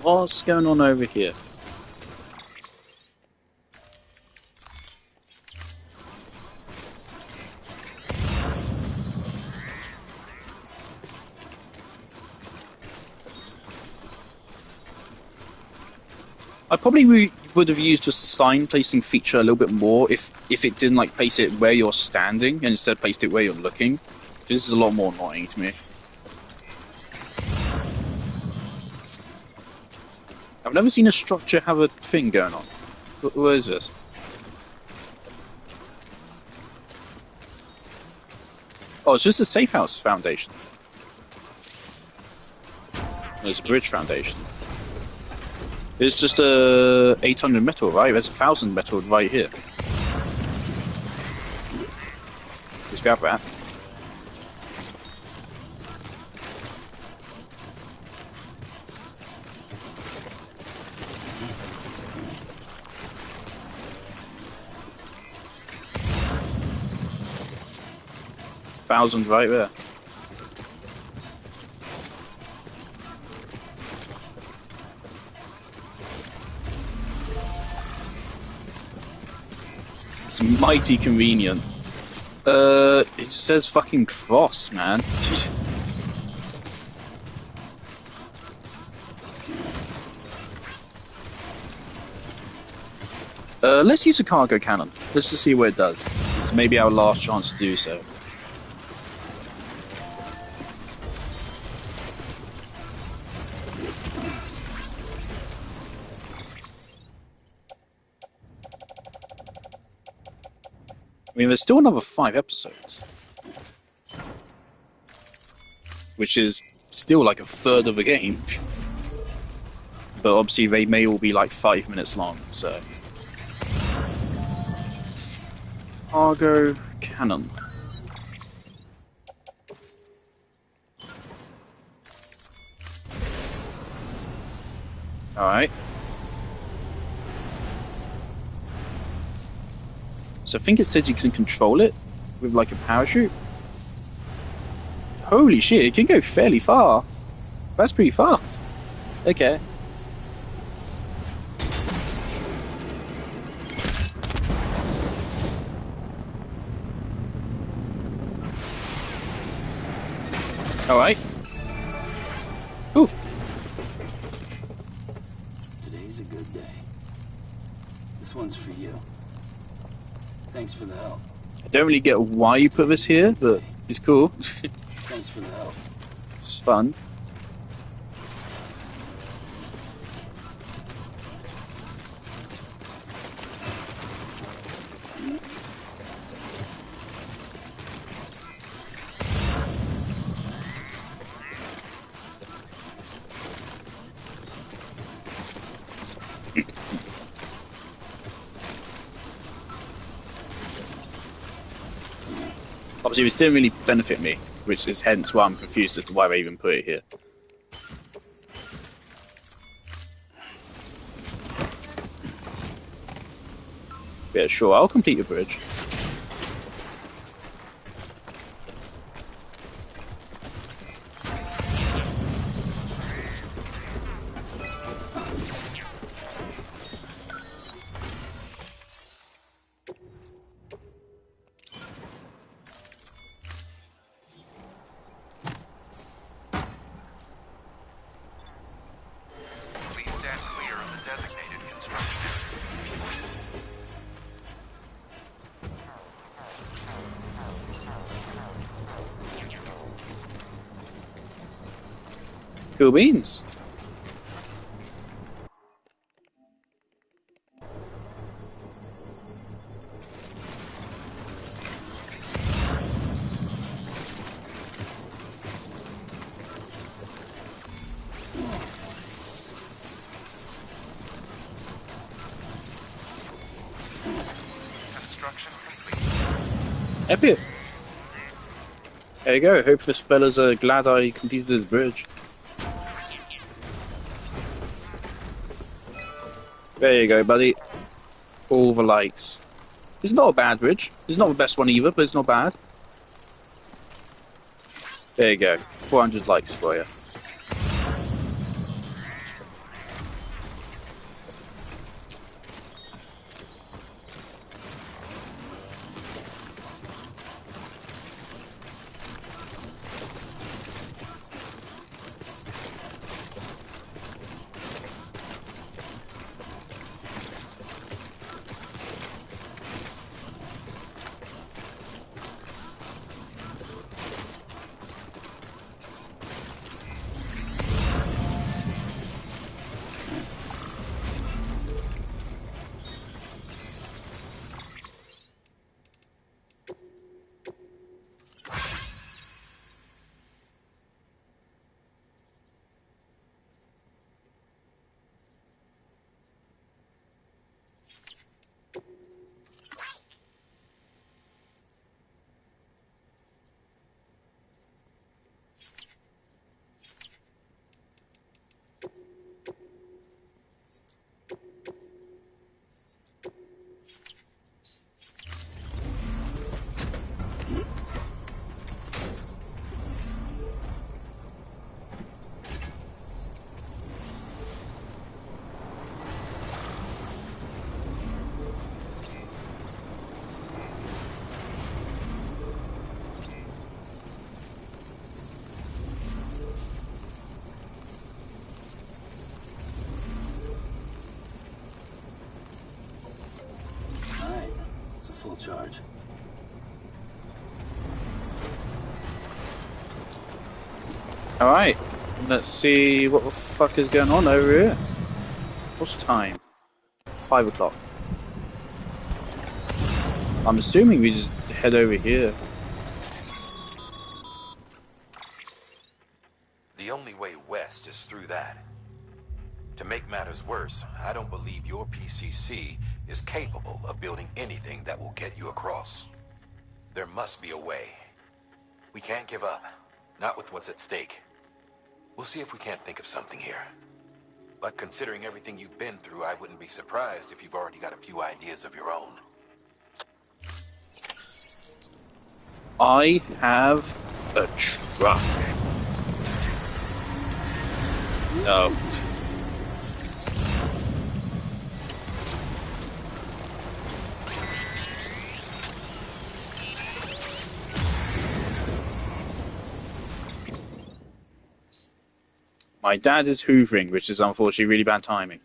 S1: What's going on over here? I probably would have used a sign placing feature a little bit more if it didn't like place it where you're standing and instead placed it where you're looking. This is a lot more annoying to me. I've never seen a structure have a thing going on. What is this? Oh, it's just a safe house foundation. There's a bridge foundation. It's just a 800 metal, right? There's 1,000 metal right here. Let's grab that. Thousand right there. It's mighty convenient. It says fucking cross, man. Let's use a cargo cannon. Let's just see what it does. This may be our last chance to do so. I mean, there's still another 5 episodes. Which is still like a third of the game. But obviously they may all be like 5 minutes long, so... Cargo cannon. Alright. So I think it said you can control it with like a parachute. Holy shit, it can go fairly far. That's pretty fast. Okay. Alright. Ooh.
S4: Today's a good day. This one's for you. Thanks for the help.
S1: I don't really get why you put this here, but it's cool.
S4: Thanks for the help.
S1: It's fun. Obviously, this didn't really benefit me, which is hence why I'm confused as to why they even put it here. Yeah, sure, I'll complete the bridge. Cool beans.
S5: Construction complete.
S1: Epic. There you go. Hope this fella's glad I completed this bridge. There you go, buddy. All the likes. It's not a bad bridge. It's not the best one either, but it's not bad. There you go. 400 likes for you.
S4: charge.
S1: Alright, let's see what the fuck is going on over here. What's the time? 5 o'clock. I'm assuming we just head over here.
S2: The only way west is through that. To make matters worse, I don't believe your PCC is capable of building anything that will get you across. There must be a way. We can't give up, not with what's at stake. We'll see if we can't think of something here. But considering everything you've been through, I wouldn't be surprised if you've already got a few ideas of your own.
S1: I have a truck. No. My dad is hoovering, which is unfortunately really bad timing.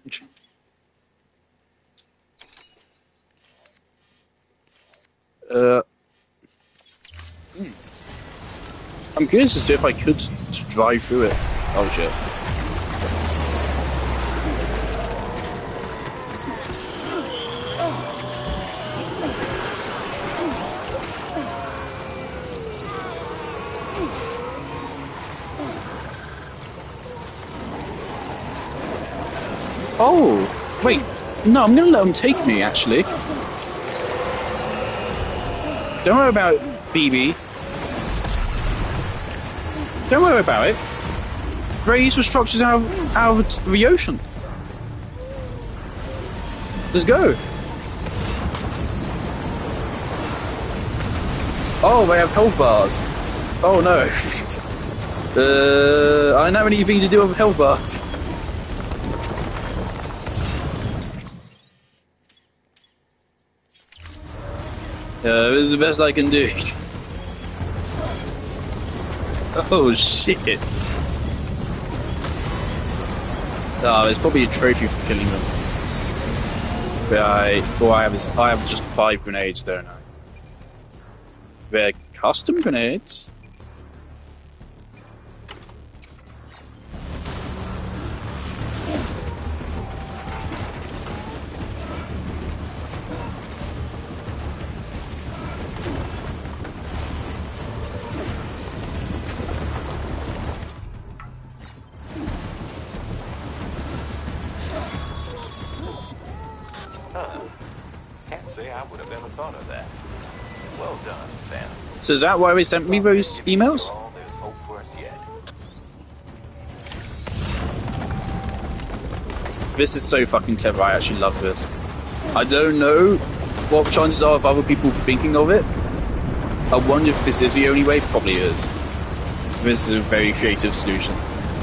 S1: I'm curious as to if I could drive through it. Oh shit. Oh, wait. No, I'm gonna let them take me, actually. Don't worry about BB. Don't worry about it. Very useful structures out of the ocean. Let's go. Oh, they have health bars. Oh no. I don't have anything to do with health bars. This is the best I can do. Oh shit. Oh, there's probably a trophy for killing them. But I have just 5 grenades, don't I? They're custom grenades.
S2: Can't say I would have ever thought of that. Well done, Sam.
S1: So is that why they sent me those emails?
S2: There's hope for us yet.
S1: This is so fucking clever, I actually love this. I don't know what chances are of other people thinking of it. I wonder if this is the only way. Probably is. This is a very creative solution.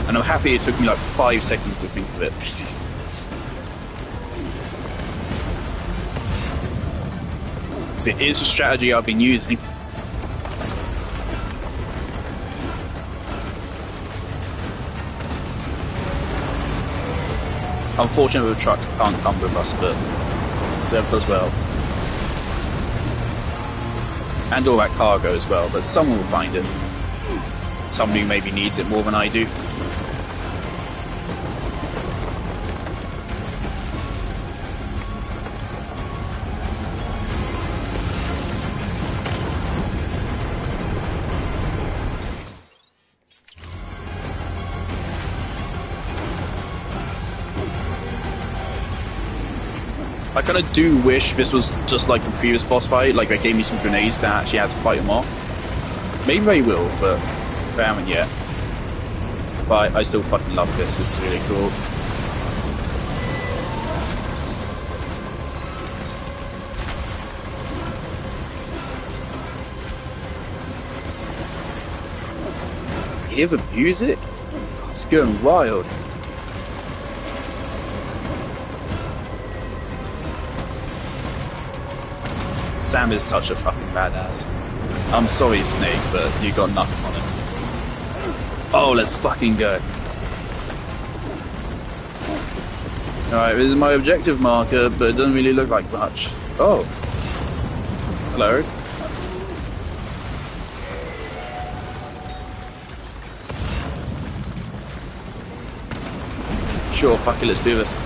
S1: And I'm happy it took me like 5 seconds to think of it. Because it is a strategy I've been using. Unfortunately, the truck can't come with us, but it served us well. And all that cargo as well, but someone will find it. Someone who maybe needs it more than I do. I kind of do wish this was just like the previous boss fight, like they gave me some grenades that actually had to fight them off. Maybe they will, but they haven't yet. But I still fucking love this, this is really cool. You hear the music? It's going wild. Sam is such a fucking badass. I'm sorry, Snake, but you got nothing on it. Oh, let's fucking go. Alright, this is my objective marker, but it doesn't really look like much. Oh. Hello. Sure, fuck it, let's do this.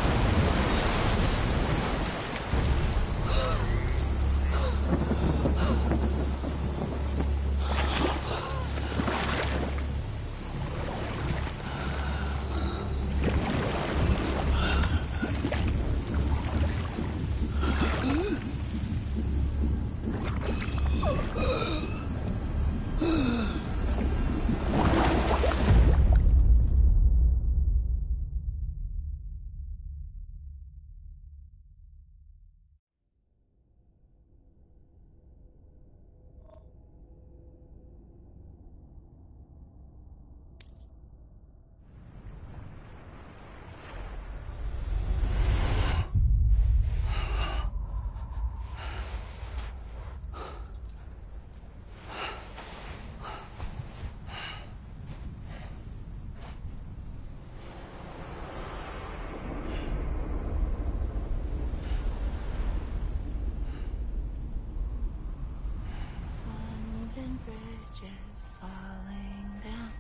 S11: London bridges falling down,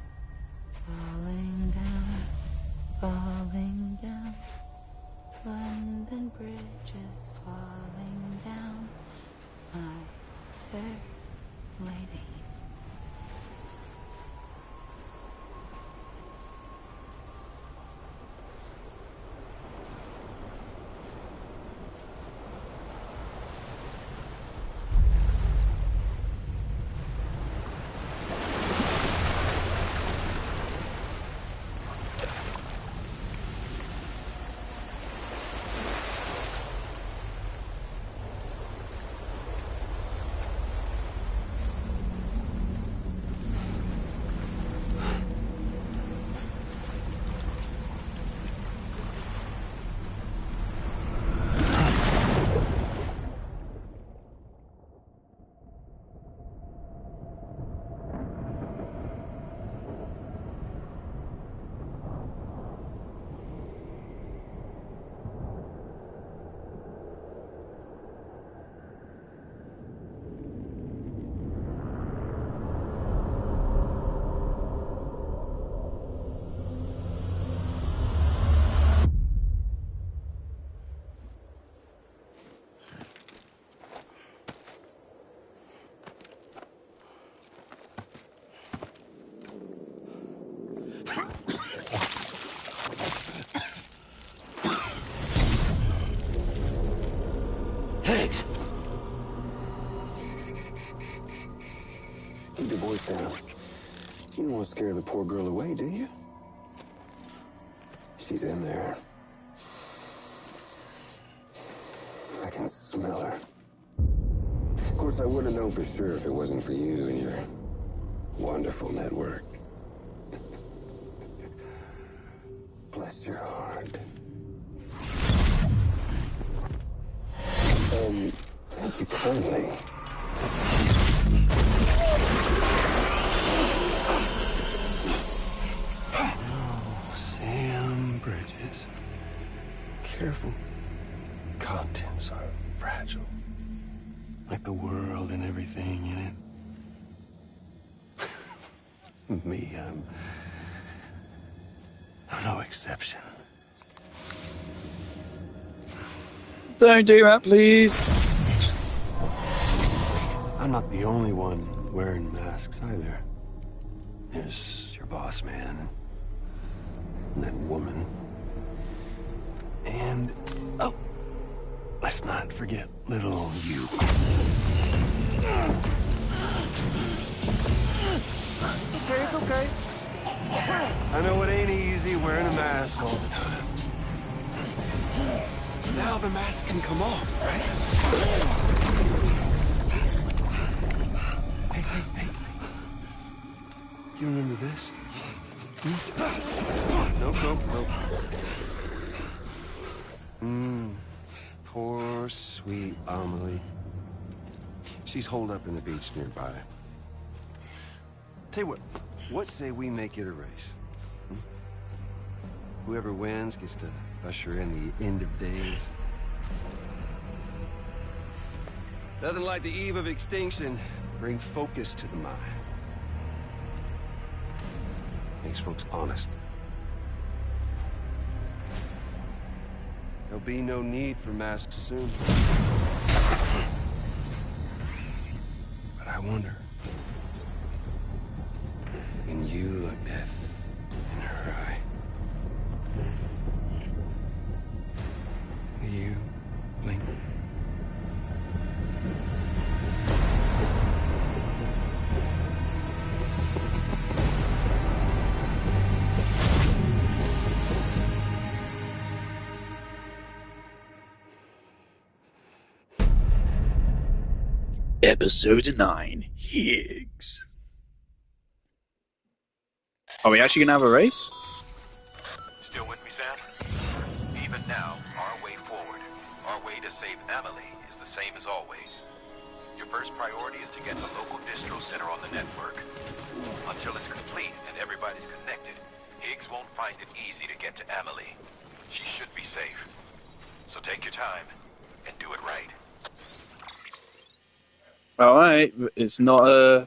S11: falling down, falling down. London bridges falling down, my fair lady.
S12: Hey! Keep your voice down. You don't want to scare the poor girl away, do you? She's in there. I can smell her. Of course, I wouldn't have known for sure if it wasn't for you and your wonderful network. Bless your heart. Thank you kindly. Oh, Sam Bridges. Careful. Contents are fragile. Like the world and everything in it. Me, I'm no exception.
S1: Don't do that, please.
S12: I'm not the only one wearing masks either. There's your boss man, and that woman, and oh, let's not forget little you. Okay, it's okay. I know it ain't easy wearing a mask all the time. Now the mask can come off, right? Hey. You remember this? Nope. Poor, sweet Amelie. She's holed up in the beach nearby. Tell you what say we make it a race? Whoever wins gets to usher in the end of days.
S13: Nothing like the eve of extinction. Bring focus to the mind. Makes folks honest. There'll be no need for masks soon. But I wonder, when you look death in her eye, will you blink?
S1: Episode 9, Higgs. Are we actually gonna have a race?
S2: Still with me, Sam? Even now, our way forward, our way to save Amelie is the same as always. Your first priority is to get the local distro center on the network. Until it's complete and everybody's connected, Higgs won't find it easy to get to Amelie. She should be safe. So take your time and do it right.
S1: Alright, it's not a...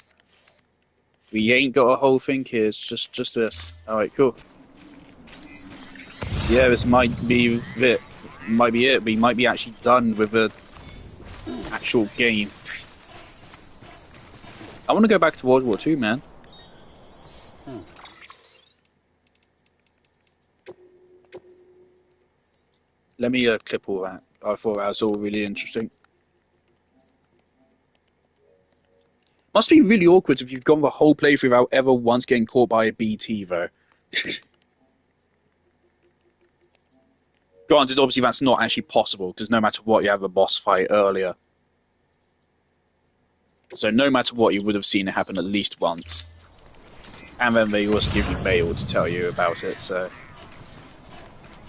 S1: We ain't got a whole thing here, it's just this. Alright, cool. So yeah, this might be it. Might be it. We might be actually done with the actual game. I want to go back to World War II, man. Let me clip all that. I thought that was all really interesting. Must be really awkward if you've gone the whole playthrough without ever once getting caught by a BT, though. Granted, obviously that's not actually possible, because no matter what, you have a boss fight earlier. So no matter what, you would have seen it happen at least once. And then they also give you mail to tell you about it, so...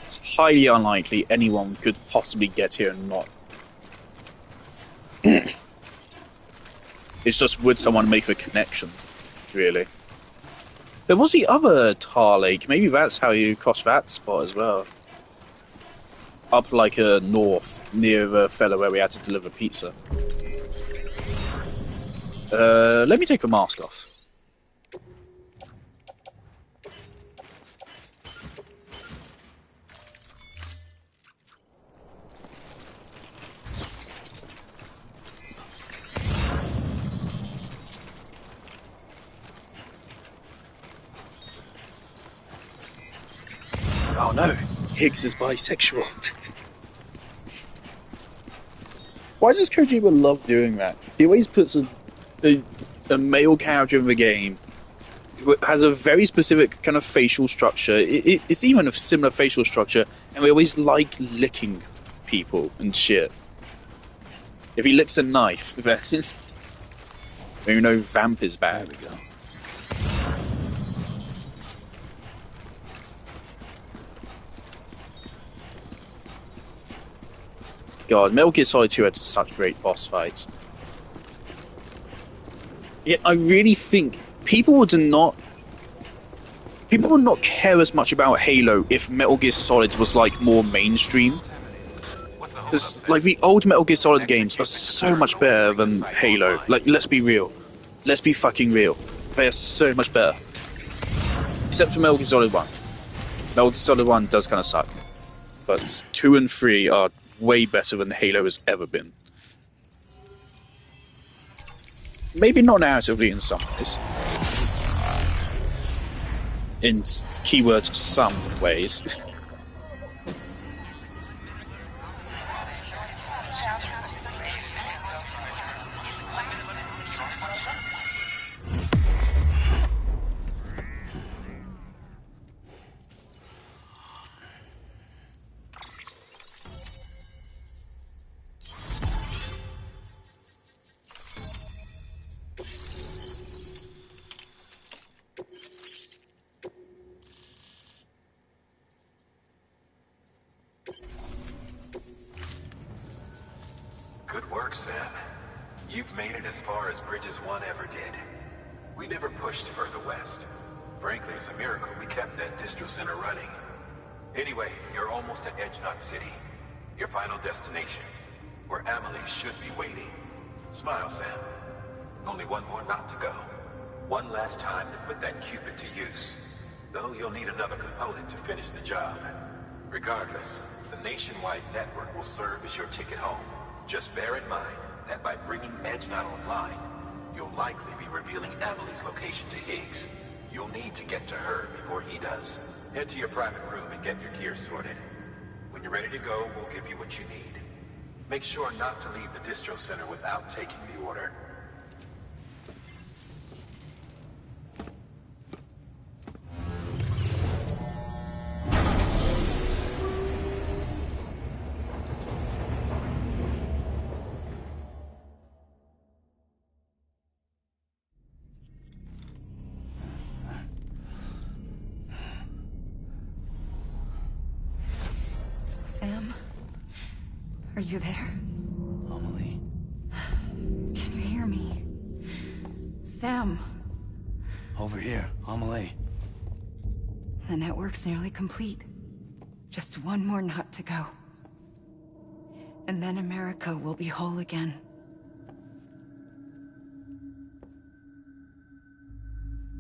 S1: It's highly unlikely anyone could possibly get here and not. It's just, would someone make a connection, really? There was the other tar lake. Maybe that's how you cross that spot as well. Up like north, near the fella where we had to deliver pizza. Let me take the mask off. Oh no, Higgs is bisexual. Why does Kojima love doing that? He always puts a male character in the game who has a very specific kind of facial structure. It's even a similar facial structure, and we always like licking people and shit. If he licks a knife, then you know Vamp is bad. There we go. God, Metal Gear Solid 2 had such great boss fights. Yet I really think people would not care as much about Halo if Metal Gear Solid was like more mainstream. Because like the old Metal Gear Solid games are so much better than Halo. Like, let's be real. Let's be fucking real. They are so much better. Except for Metal Gear Solid 1. Metal Gear Solid 1 does kind of suck. But 2 and 3 are way better than Halo has ever been. Maybe not narratively in some ways. In keywords, some ways.
S2: Good work, Sam. You've made it as far as Bridges 1 ever did. We never pushed further west. Frankly, it's a miracle we kept that distro center running. Anyway, you're almost at Edge Knot City, your final destination, where Amelie should be waiting. Smile, Sam. Only one more knot to go. One last time to put that Cupid to use. Though you'll need another component to finish the job. Regardless, the nationwide network will serve as your ticket home. Just bear in mind that by bringing Edge Knot online, you'll likely be revealing Emily's location to Higgs. You'll need to get to her before he does. Head to your private room and get your gear sorted. When you're ready to go, we'll give you what you need. Make sure not to leave the distro center without taking the order.
S11: Sam? Are you there?
S4: Amelie.
S11: Can you hear me? Sam!
S4: Over here, Amelie.
S11: The network's nearly complete. Just one more knot to go. And then America will be whole again.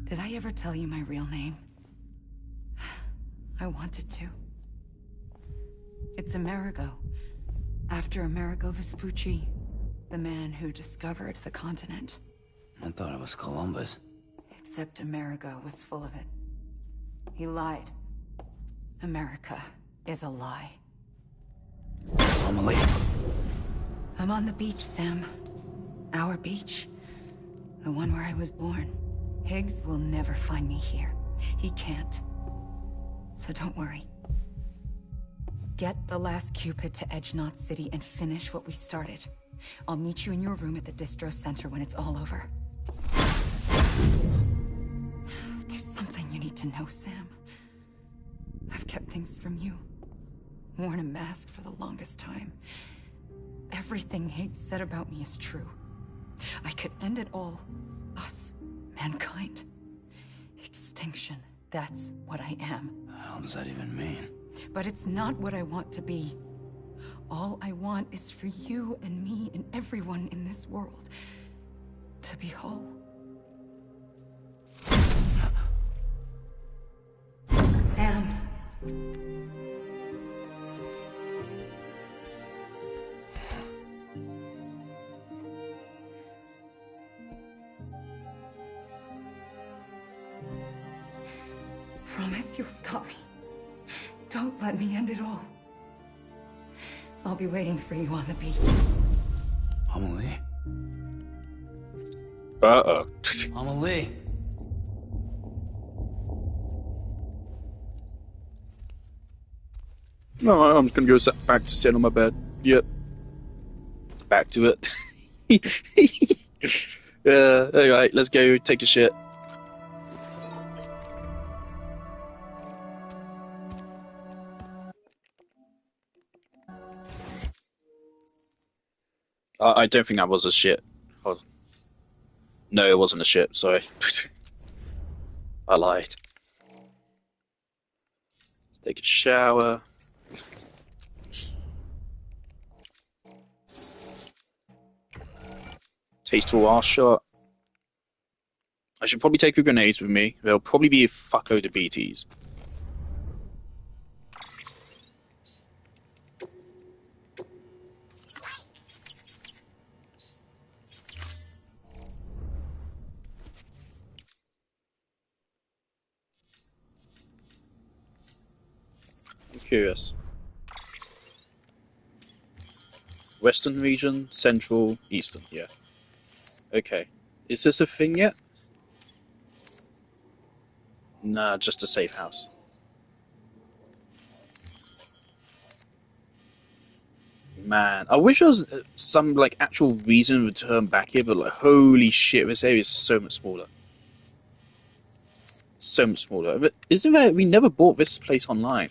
S11: Did I ever tell you my real name? I wanted to. It's Amerigo. After Amerigo Vespucci, the man who discovered the continent.
S4: I thought it was Columbus.
S11: Except Amerigo was full of it. He lied. America is a lie.
S4: Amelie.
S11: I'm on the beach, Sam. Our beach. The one where I was born. Higgs will never find me here. He can't. So don't worry. Get the last Cupid to Edge Knot City and finish what we started. I'll meet you in your room at the distro center when it's all over. There's something you need to know, Sam. I've kept things from you. Worn a mask for the longest time. Everything Higgs said about me is true. I could end it all. Us. Mankind. Extinction. That's what I am.
S4: The hell does that even mean?
S11: But it's not what I want to be. All I want is for you and me and everyone in this world to be whole. Sam. Promise you'll stop me. Don't let me end it all. I'll be waiting for you on the beach.
S4: Amelie?
S1: Uh-oh.
S4: Amelie?
S1: No, I'm just gonna go back to sit on my bed. Yep. Back to it. Yeah, alright, let's go take a shit. I don't think that was a shit. Hold on. No, it wasn't a shit, sorry. I lied. Let's take a shower. Tasteful arse shot. I should probably take a grenade with me. There'll probably be a fuckload of BTs. I'm curious. Western region, central, eastern, yeah. Okay. Is this a thing yet? Nah, just a safe house. Man, I wish there was some like actual reason to turn back here, but like holy shit, this area is so much smaller. So much smaller. But isn't there? We never bought this place online.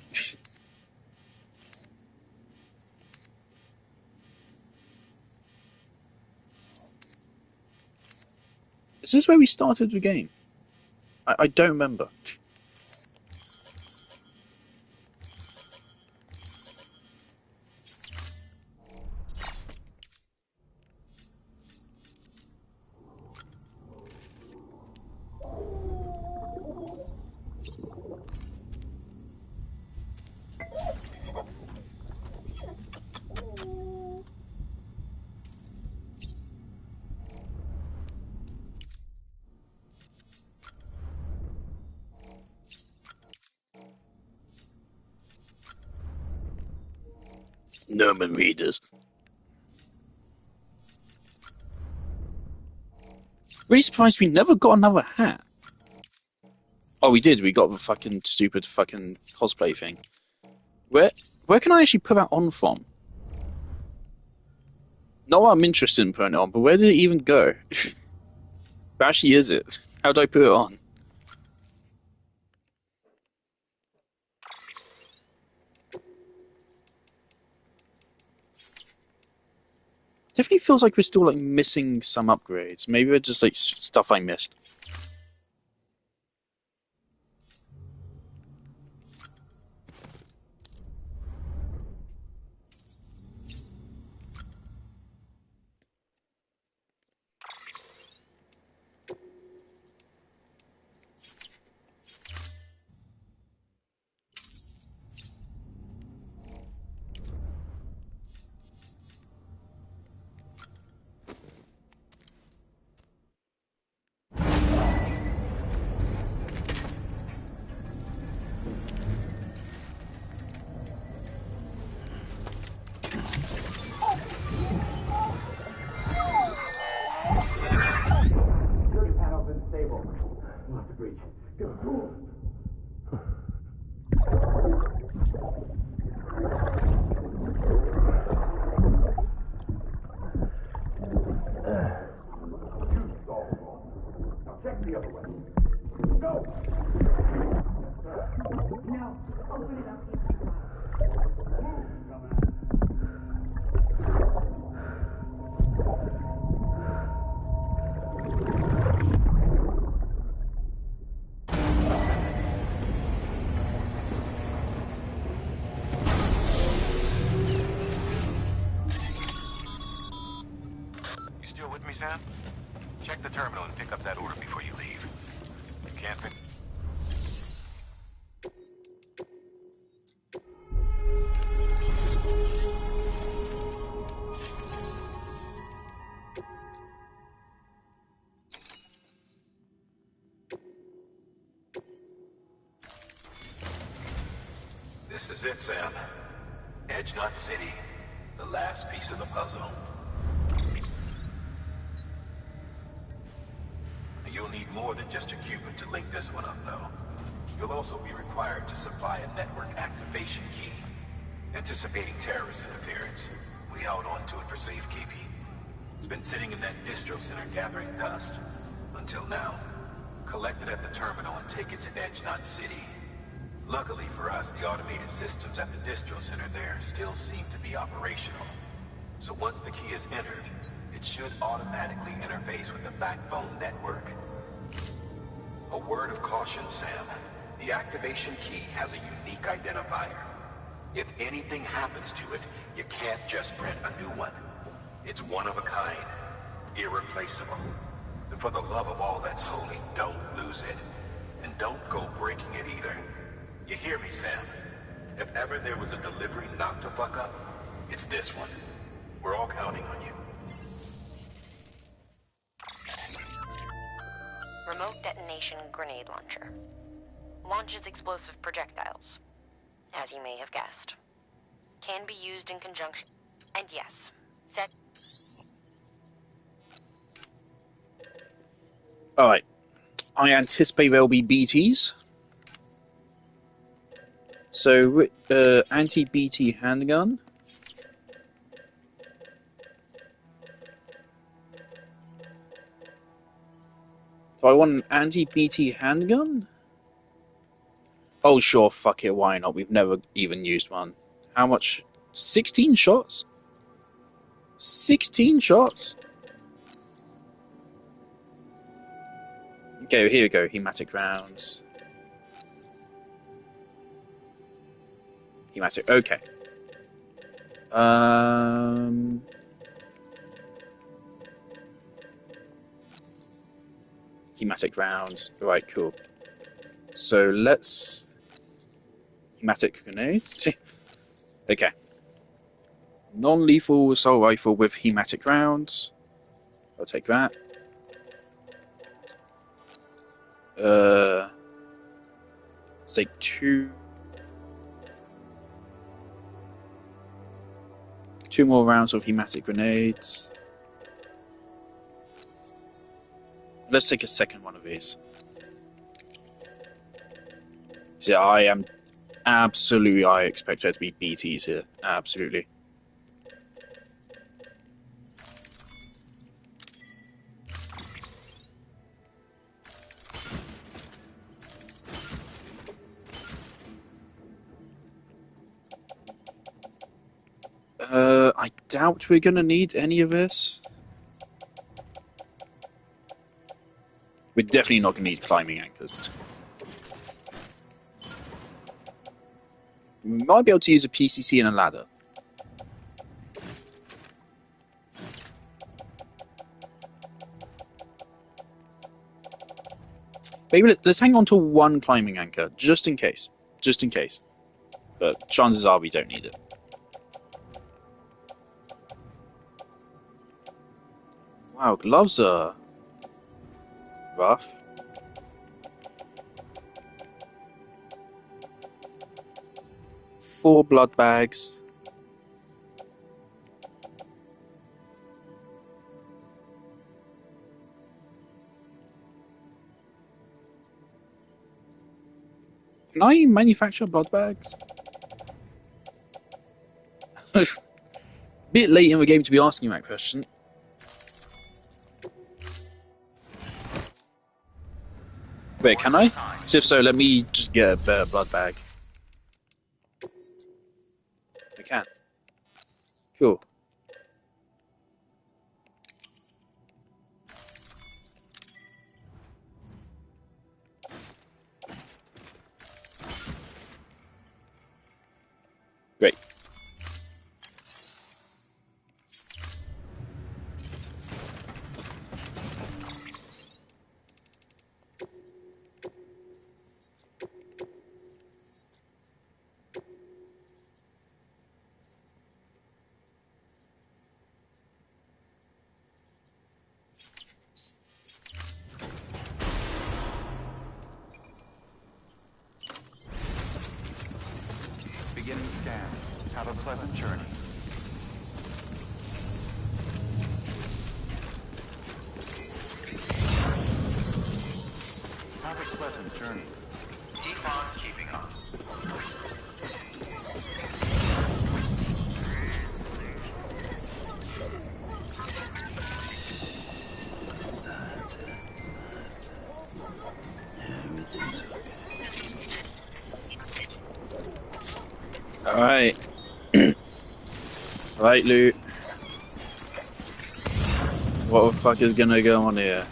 S1: Is this where we started the game? I don't remember. Norman Reedus. Really surprised we never got another hat. Oh, we did. We got the fucking stupid fucking cosplay thing. Where can I actually put that on from? Not what I'm interested in putting it on, but where did it even go? Where actually is it? How do I put it on? Definitely feels like we're still like missing some upgrades. Maybe they're just like stuff I missed.
S2: You still with me, Sam? Check the terminal and pick up that order before you leave. You can't pick... This is it, Sam. Edge Knot City. The last piece of the puzzle. You'll need more than just a qubit to link this one up, though. You'll also be required to supply a network activation key. Anticipating terrorist interference, we held on to it for safekeeping. It's been sitting in that distro center gathering dust. Until now. Collect it at the terminal and take it to Edge Knot City. Luckily for us, the automated systems at the distro center there still seem to be operational. So once the key is entered, it should automatically interface with the backbone network. A word of caution, Sam. The activation key has a unique identifier. If anything happens to it, you can't just print a new one. It's one of a kind. Irreplaceable. And for the love of all that's holy, don't lose it. And don't go breaking it either. You hear me, Sam? If ever there was a delivery not to fuck up, it's this one. We're all counting on you.
S7: Remote detonation grenade launcher. Launches explosive projectiles. As you may have guessed. Can be used in conjunction. And yes, set.
S1: Alright. I anticipate there'll be BTs. So, anti-BT handgun. Do I want an anti-BT handgun? Oh, sure, fuck it, why not? We've never even used one. How much? 16 shots? 16 shots? Okay, here we go, hematic rounds. Hematic, okay. Hematic rounds, right, cool. So let's... Hematic grenades? Okay. Non-lethal assault rifle with hematic rounds. I'll take that. Say 2. 2 more rounds of hematic grenades. Let's take a second one of these. See, I am absolutely. I expect there to be BTs here. Absolutely. I doubt we're gonna need any of this. We're definitely not gonna need climbing anchors. We might be able to use a PCC and a ladder. Maybe let's hang on to one climbing anchor, just in case. Just in case. But chances are we don't need it. Wow, gloves are rough. Four blood bags. Can I manufacture blood bags? Bit late in the game to be asking that question. Wait, can I? So if so, let me just get a better blood bag. I can. Cool. Great.
S5: Beginning scan. Have a pleasant journey. Have a pleasant journey. Keep on keeping on.
S1: Alright. Right, loot. What the fuck is gonna go on here?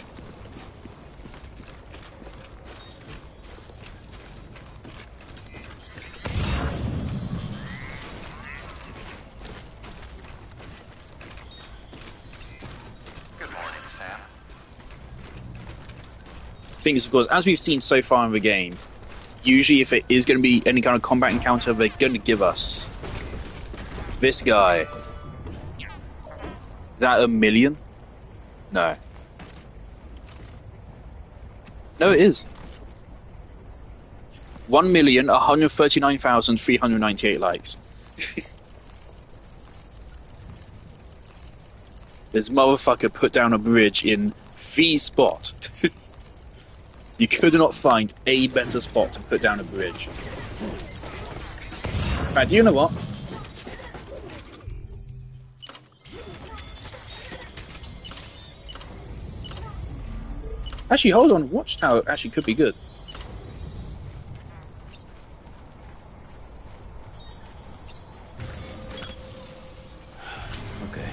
S5: Good morning, Sam.
S1: Thing is, of course, as we've seen so far in the game, usually if it is going to be any kind of combat encounter, they're going to give us this guy. Is that 1,000,000? No. No, it is. 1,139,398 likes. This motherfucker put down a bridge in the spot. You could not find a better spot to put down a bridge. Right, do you know what? Actually, hold on. Watchtower actually could be good.
S4: Okay.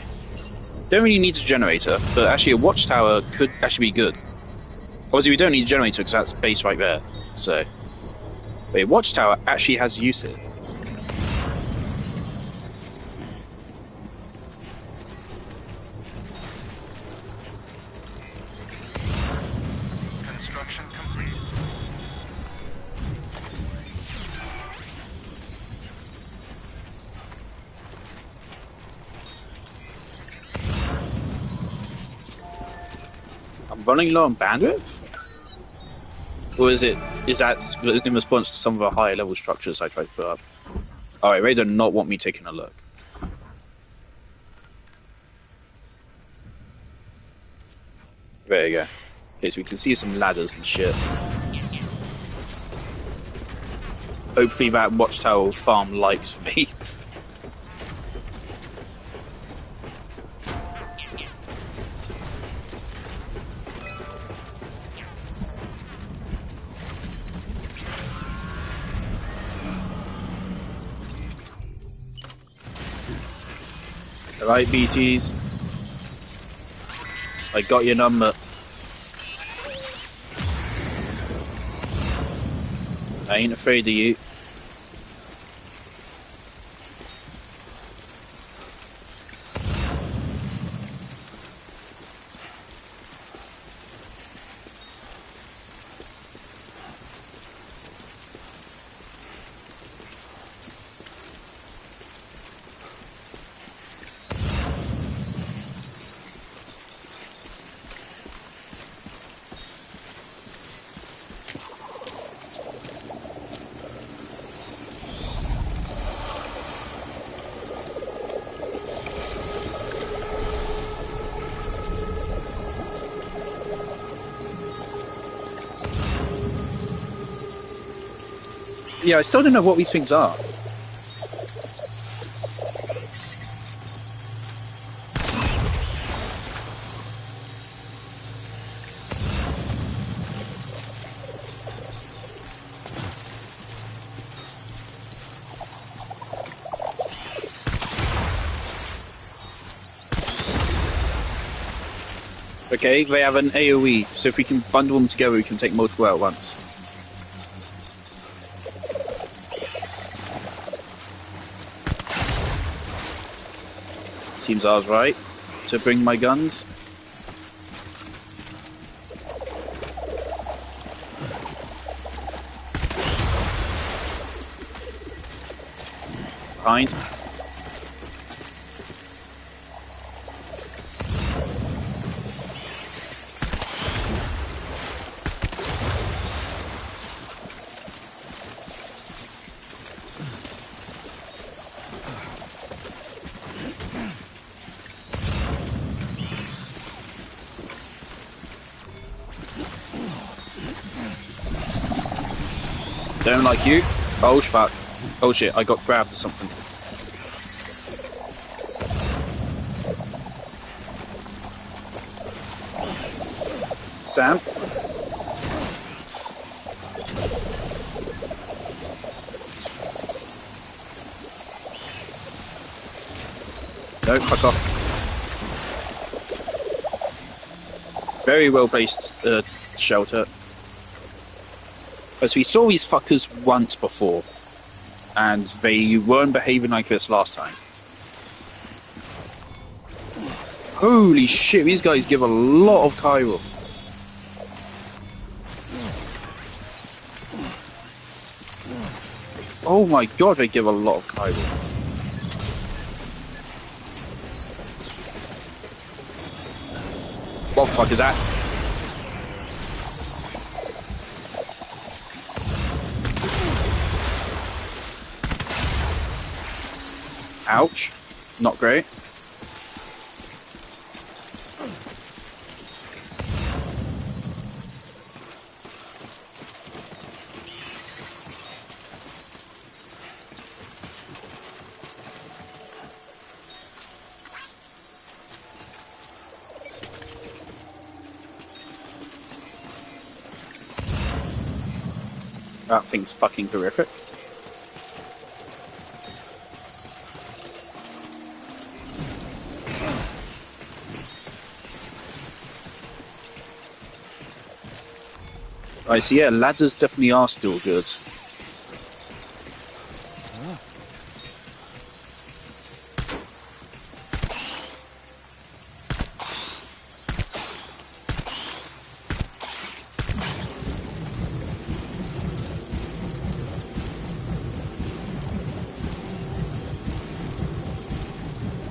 S1: Don't really need a generator, but actually a watchtower could actually be good. Obviously, we don't need a generator because that's base right there. So, but a watchtower actually has use here.
S5: Construction complete.
S1: I'm running low on bandwidth? Or is that in response to some of the higher level structures I tried to put up? Alright, Ray does not want me taking a look. there you go. Okay, so we can see some ladders and shit. Hopefully that watchtower farm likes for me. Alright, BTs. I got your number. I ain't afraid of you. Yeah, I still don't know what these things are. Okay, they have an AoE, so if we can bundle them together, we can take multiple out at once. Seems I was right to bring my guns. Behind. Don't like you. Oh fuck. Oh shit, I got grabbed or something. Sam? No, fuck off. Very well placed shelter. As we saw these fuckers once before, and they weren't behaving like this last time. Holy shit, these guys give a lot of chiral. Oh my god, they give a lot of chiral. What the fuck is that? Ouch. Not great. That thing's fucking horrific. Right, so yeah, ladders definitely are still good.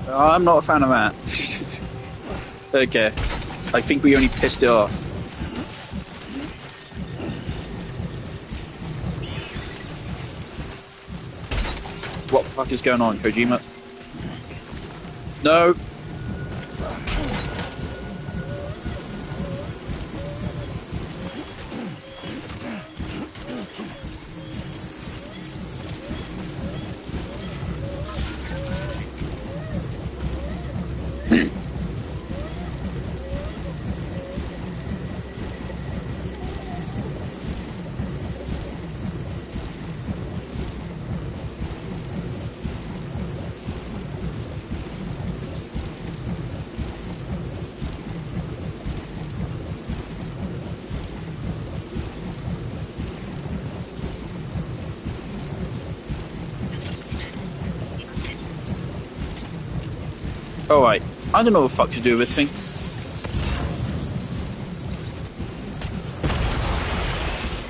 S1: I'm not a fan of that. Okay. I think we only pissed it off. What the fuck is going on, Kojima? No! Alright, I don't know what the fuck to do with this thing.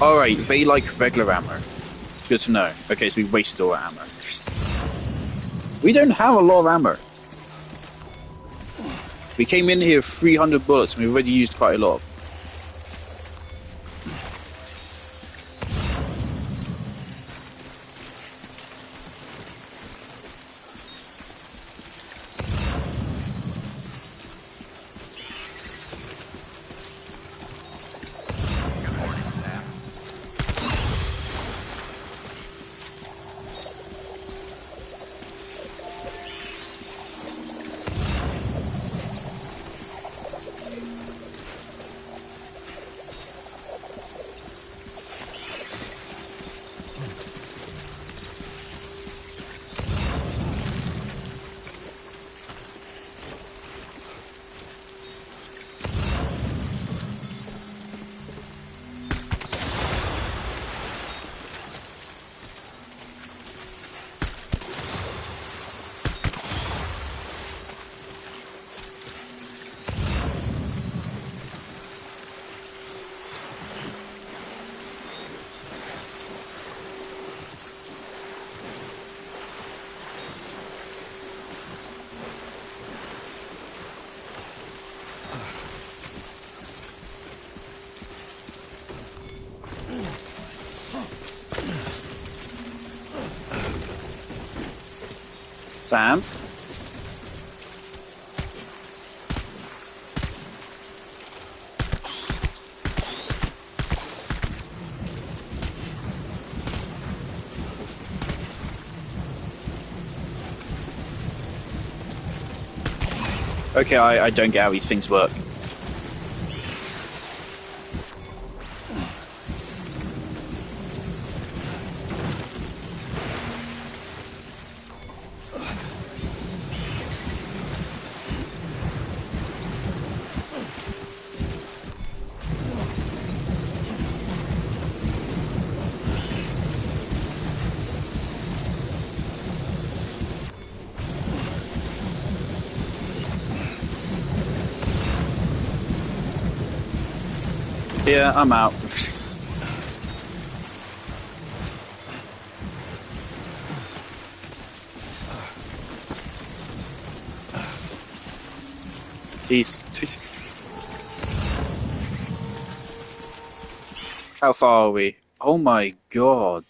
S1: Alright, they like regular ammo. Good to know. Okay, so we wasted all our ammo. We don't have a lot of ammo. We came in here with 300 bullets and we already used quite a lot. Sam? Okay, I don't get how these things work. Yeah, I'm out. Jeez. How far are we? Oh my god.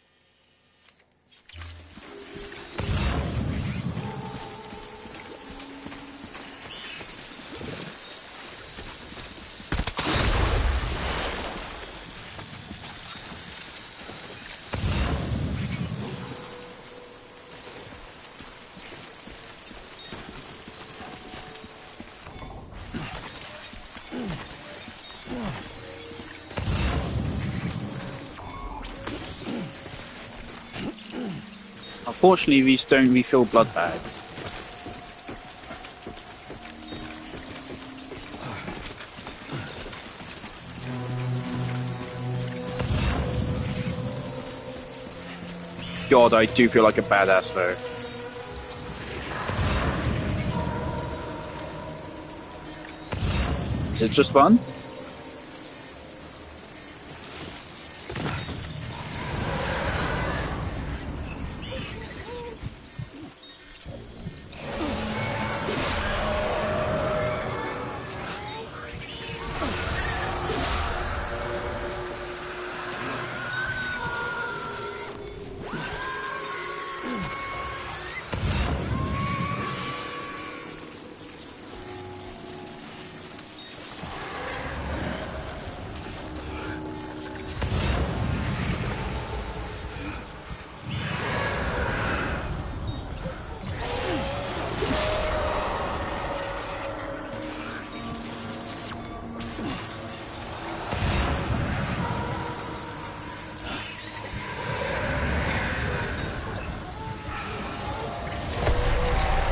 S1: Unfortunately, these don't refill blood bags. God, I do feel like a badass though. Is it just one?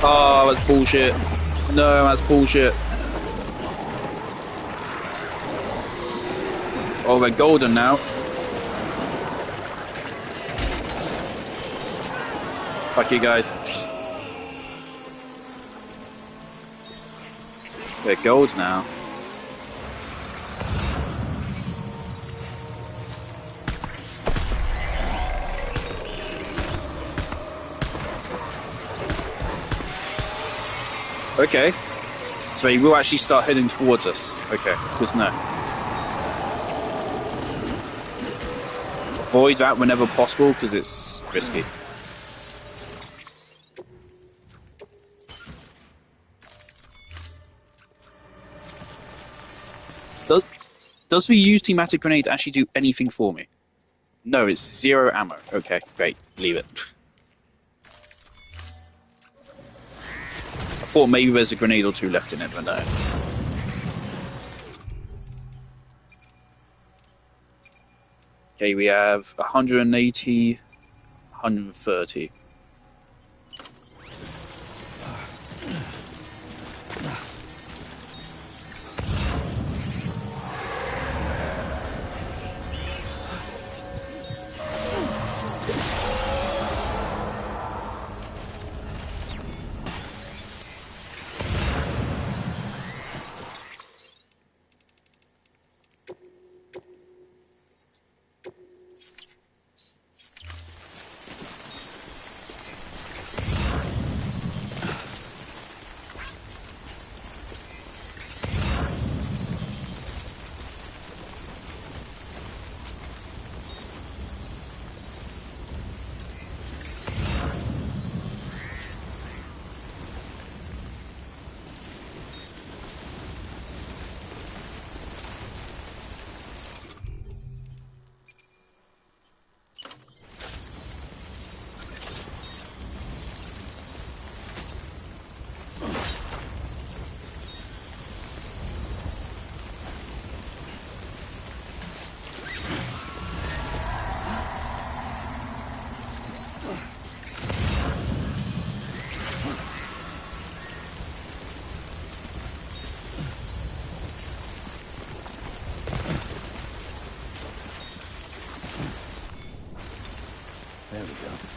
S1: Oh, that's bullshit. No, that's bullshit. Oh, they're golden now. Fuck you guys. We're gold now. Okay. So he will actually start heading towards us. Okay, good to know. Avoid that whenever possible because it's risky. Does the use thematic grenade actually do anything for me? No, it's 0 ammo. Okay, great. Leave it. I thought maybe there's a grenade or two left in it, but no. Okay, we have 180, 130.
S4: There we go.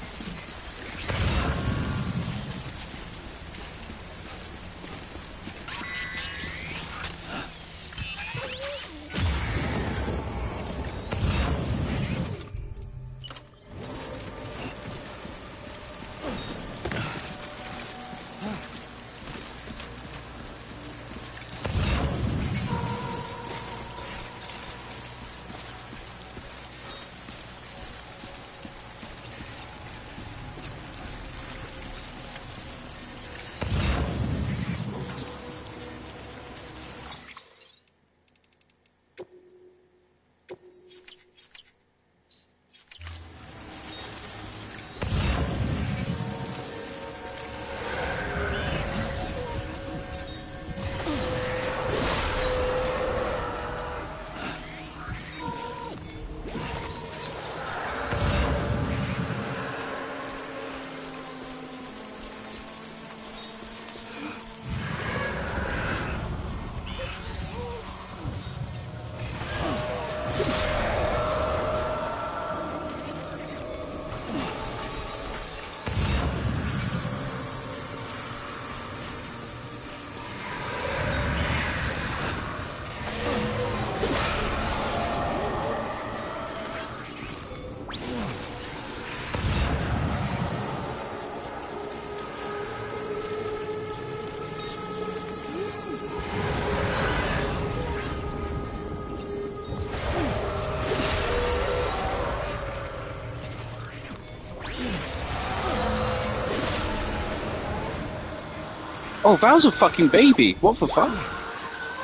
S1: Oh, Val's a fucking baby. What the fuck?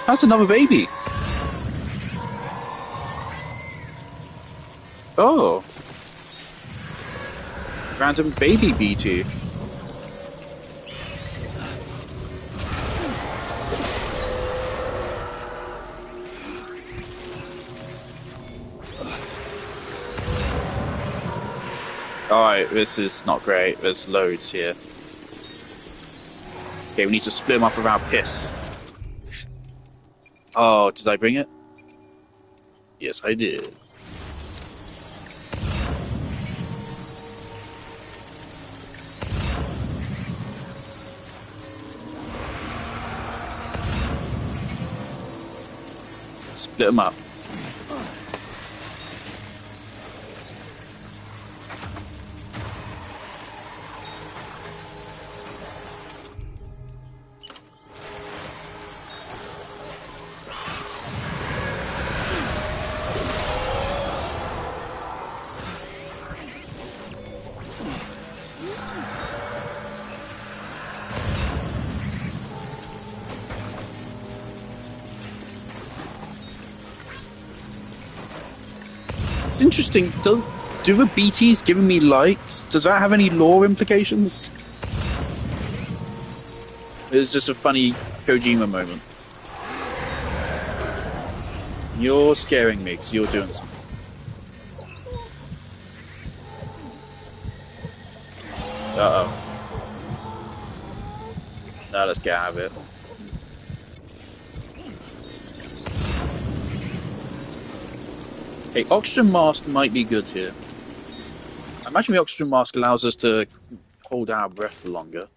S1: That's another baby. Oh. Random baby BT. Alright, this is not great. There's loads here. Okay, we need to split them up with our piss. Oh, did I bring it? Yes, I did. Split them up. It's interesting. Do the BTs giving me lights? Does that have any lore implications? It's just a funny Kojima moment. You're scaring me because you're doing something. Uh oh. Now let's get out of it. Okay, oxygen mask might be good here. I imagine the oxygen mask allows us to hold our breath for longer.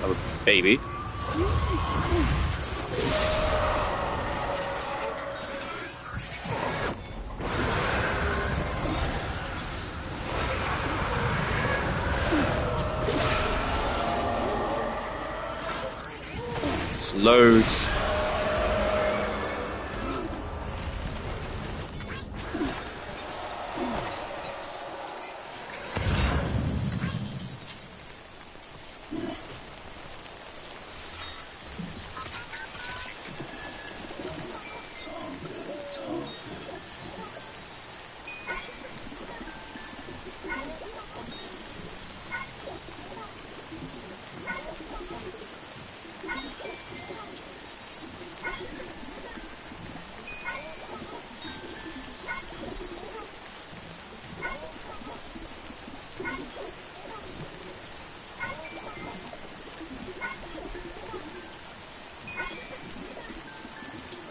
S1: Oh, baby. It's loads.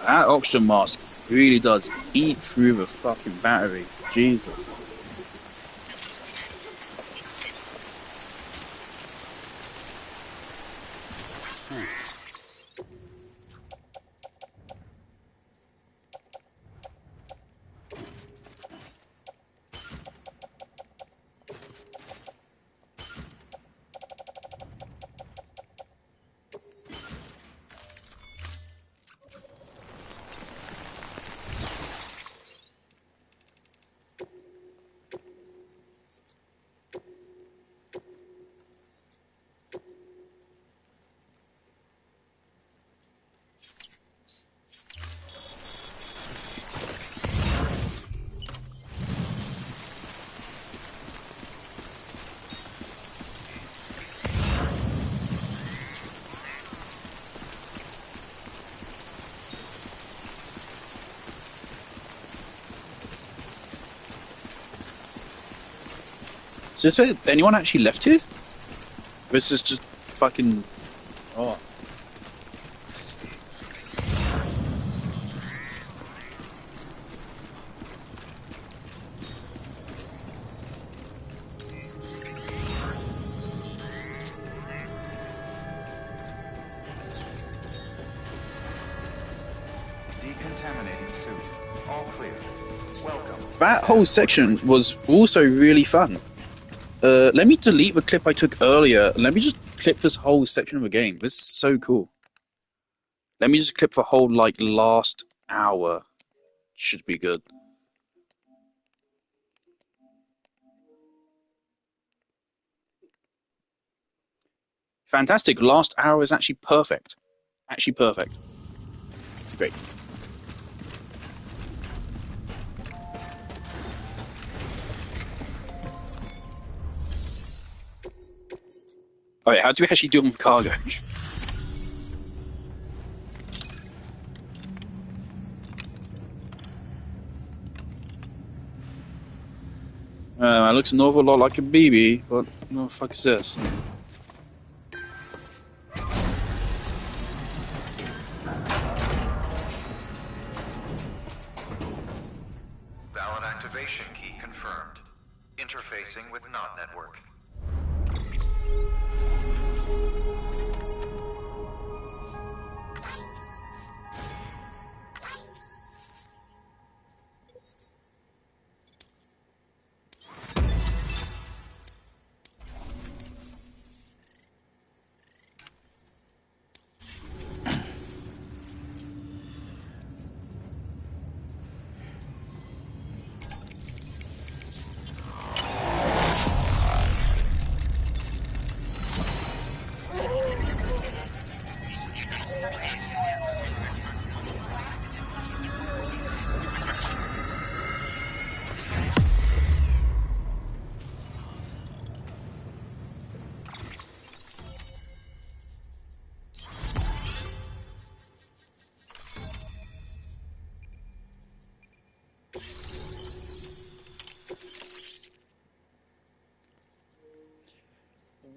S1: That oxygen mask really does eat through the fucking battery. Jesus. So is there anyone actually left here? This is just fucking... Oh.
S5: Decontaminating suit. All clear. Welcome.
S1: That whole section was also really fun. Let me delete the clip I took earlier. Let me just clip this whole section of the game. This is so cool. Let me just clip the whole, like, last hour. Should be good. Fantastic. Last hour is actually perfect. Actually perfect. Great. Alright, how do we actually do on cargo? It looks an awful lot like a BB, but what the fuck is this?
S14: Valid activation key confirmed. Interfacing with NOT network.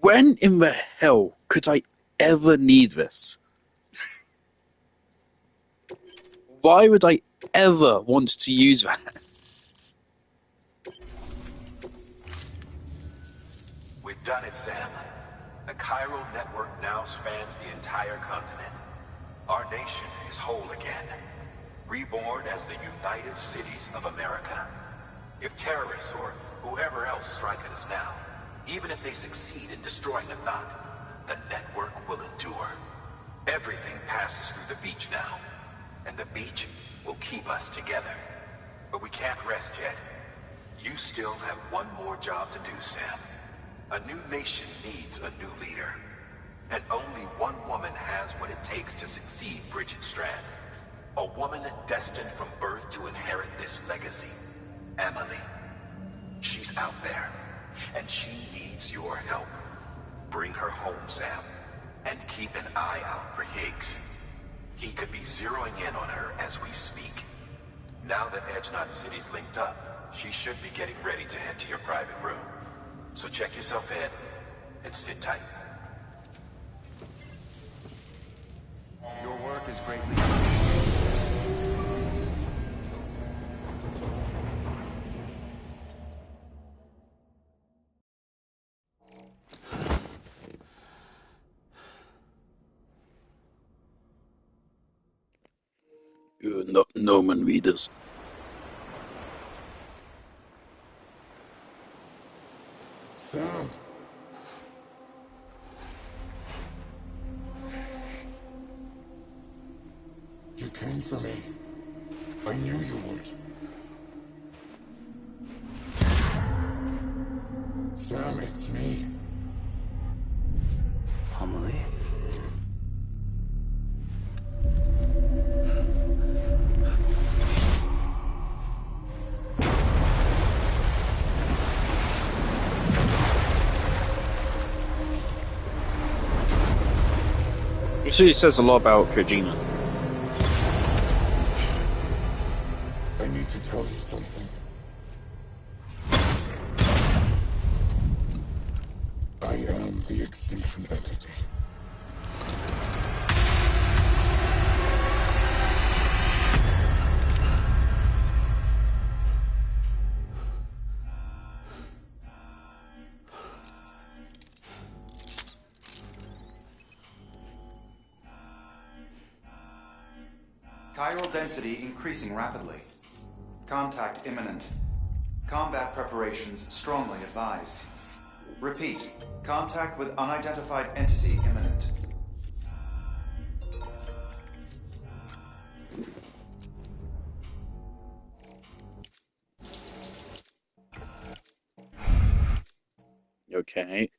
S1: When in the hell could I ever need this? Why would I ever want to use that?
S2: We've done it, Sam. The chiral network now spans the entire continent. Our nation is whole again, reborn as the United Cities of America. If terrorists or whoever else strike at us now, even if they succeed in destroying the knot, the network will endure. Everything passes through the beach now, and the beach will keep us together. But we can't rest yet. You still have one more job to do, Sam. A new nation needs a new leader. And only one woman has what it takes to succeed Bridget Strand. A woman destined from birth to inherit this legacy. Emily. She's out there, and she needs your help. Bring her home, Sam, and keep an eye out for Higgs. He could be zeroing in on her as we speak. Now that Edge Knot City's linked up, she should be getting ready to head to your private room. So check yourself in, and sit tight.
S5: Your work is greatly
S1: You're not Norman readers.
S12: Sam! You came for me. I knew you would. Sam, it's me.
S4: Amelie?
S1: You see, it says a lot about Kojima.
S12: I need to tell you something. I am the extinction entity.
S5: Chiral density increasing rapidly. Contact imminent. Combat preparations strongly advised. Repeat, contact with unidentified entity imminent.
S1: Okay.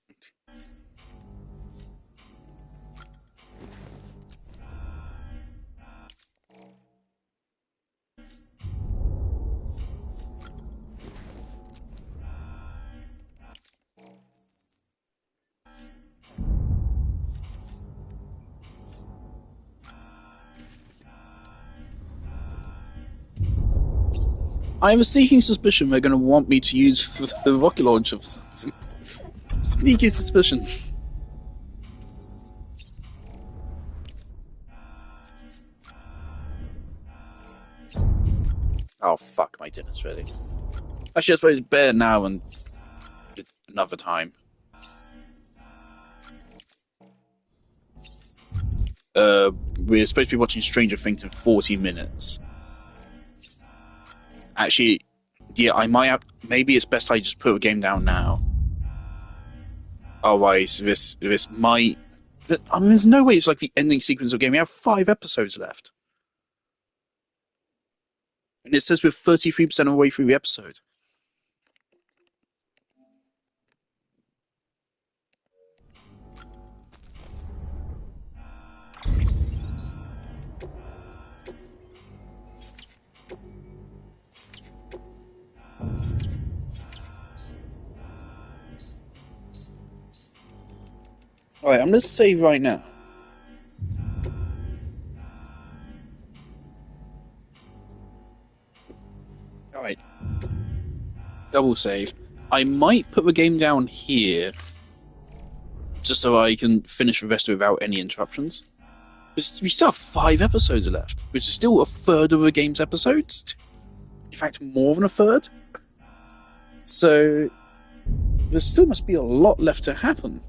S1: I have a sneaking suspicion they're going to want me to use the rocket launcher for something. Sneaky suspicion. Oh fuck, my dinner's ready. Actually, I suppose it's better now and another time. We're supposed to be watching Stranger Things in 40 minutes. Actually, yeah, I might have. Maybe it's best I just put the game down now. Otherwise, this might. I mean, there's no way it's like the ending sequence of the game. We have 5 episodes left, and it says we're 33% of the way through the episode. All right, I'm gonna save right now. All right, double save. I might put the game down here, just so I can finish the rest without any interruptions. We still have 5 episodes left, which is still a third of the game's episodes. In fact, more than a third. So there still must be a lot left to happen.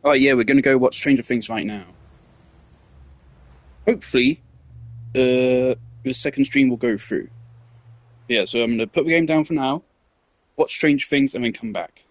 S1: Oh yeah, we're gonna go watch Stranger Things right now. Hopefully, the second stream will go through. Yeah, so I'm gonna put the game down for now, watch Stranger Things, and then come back.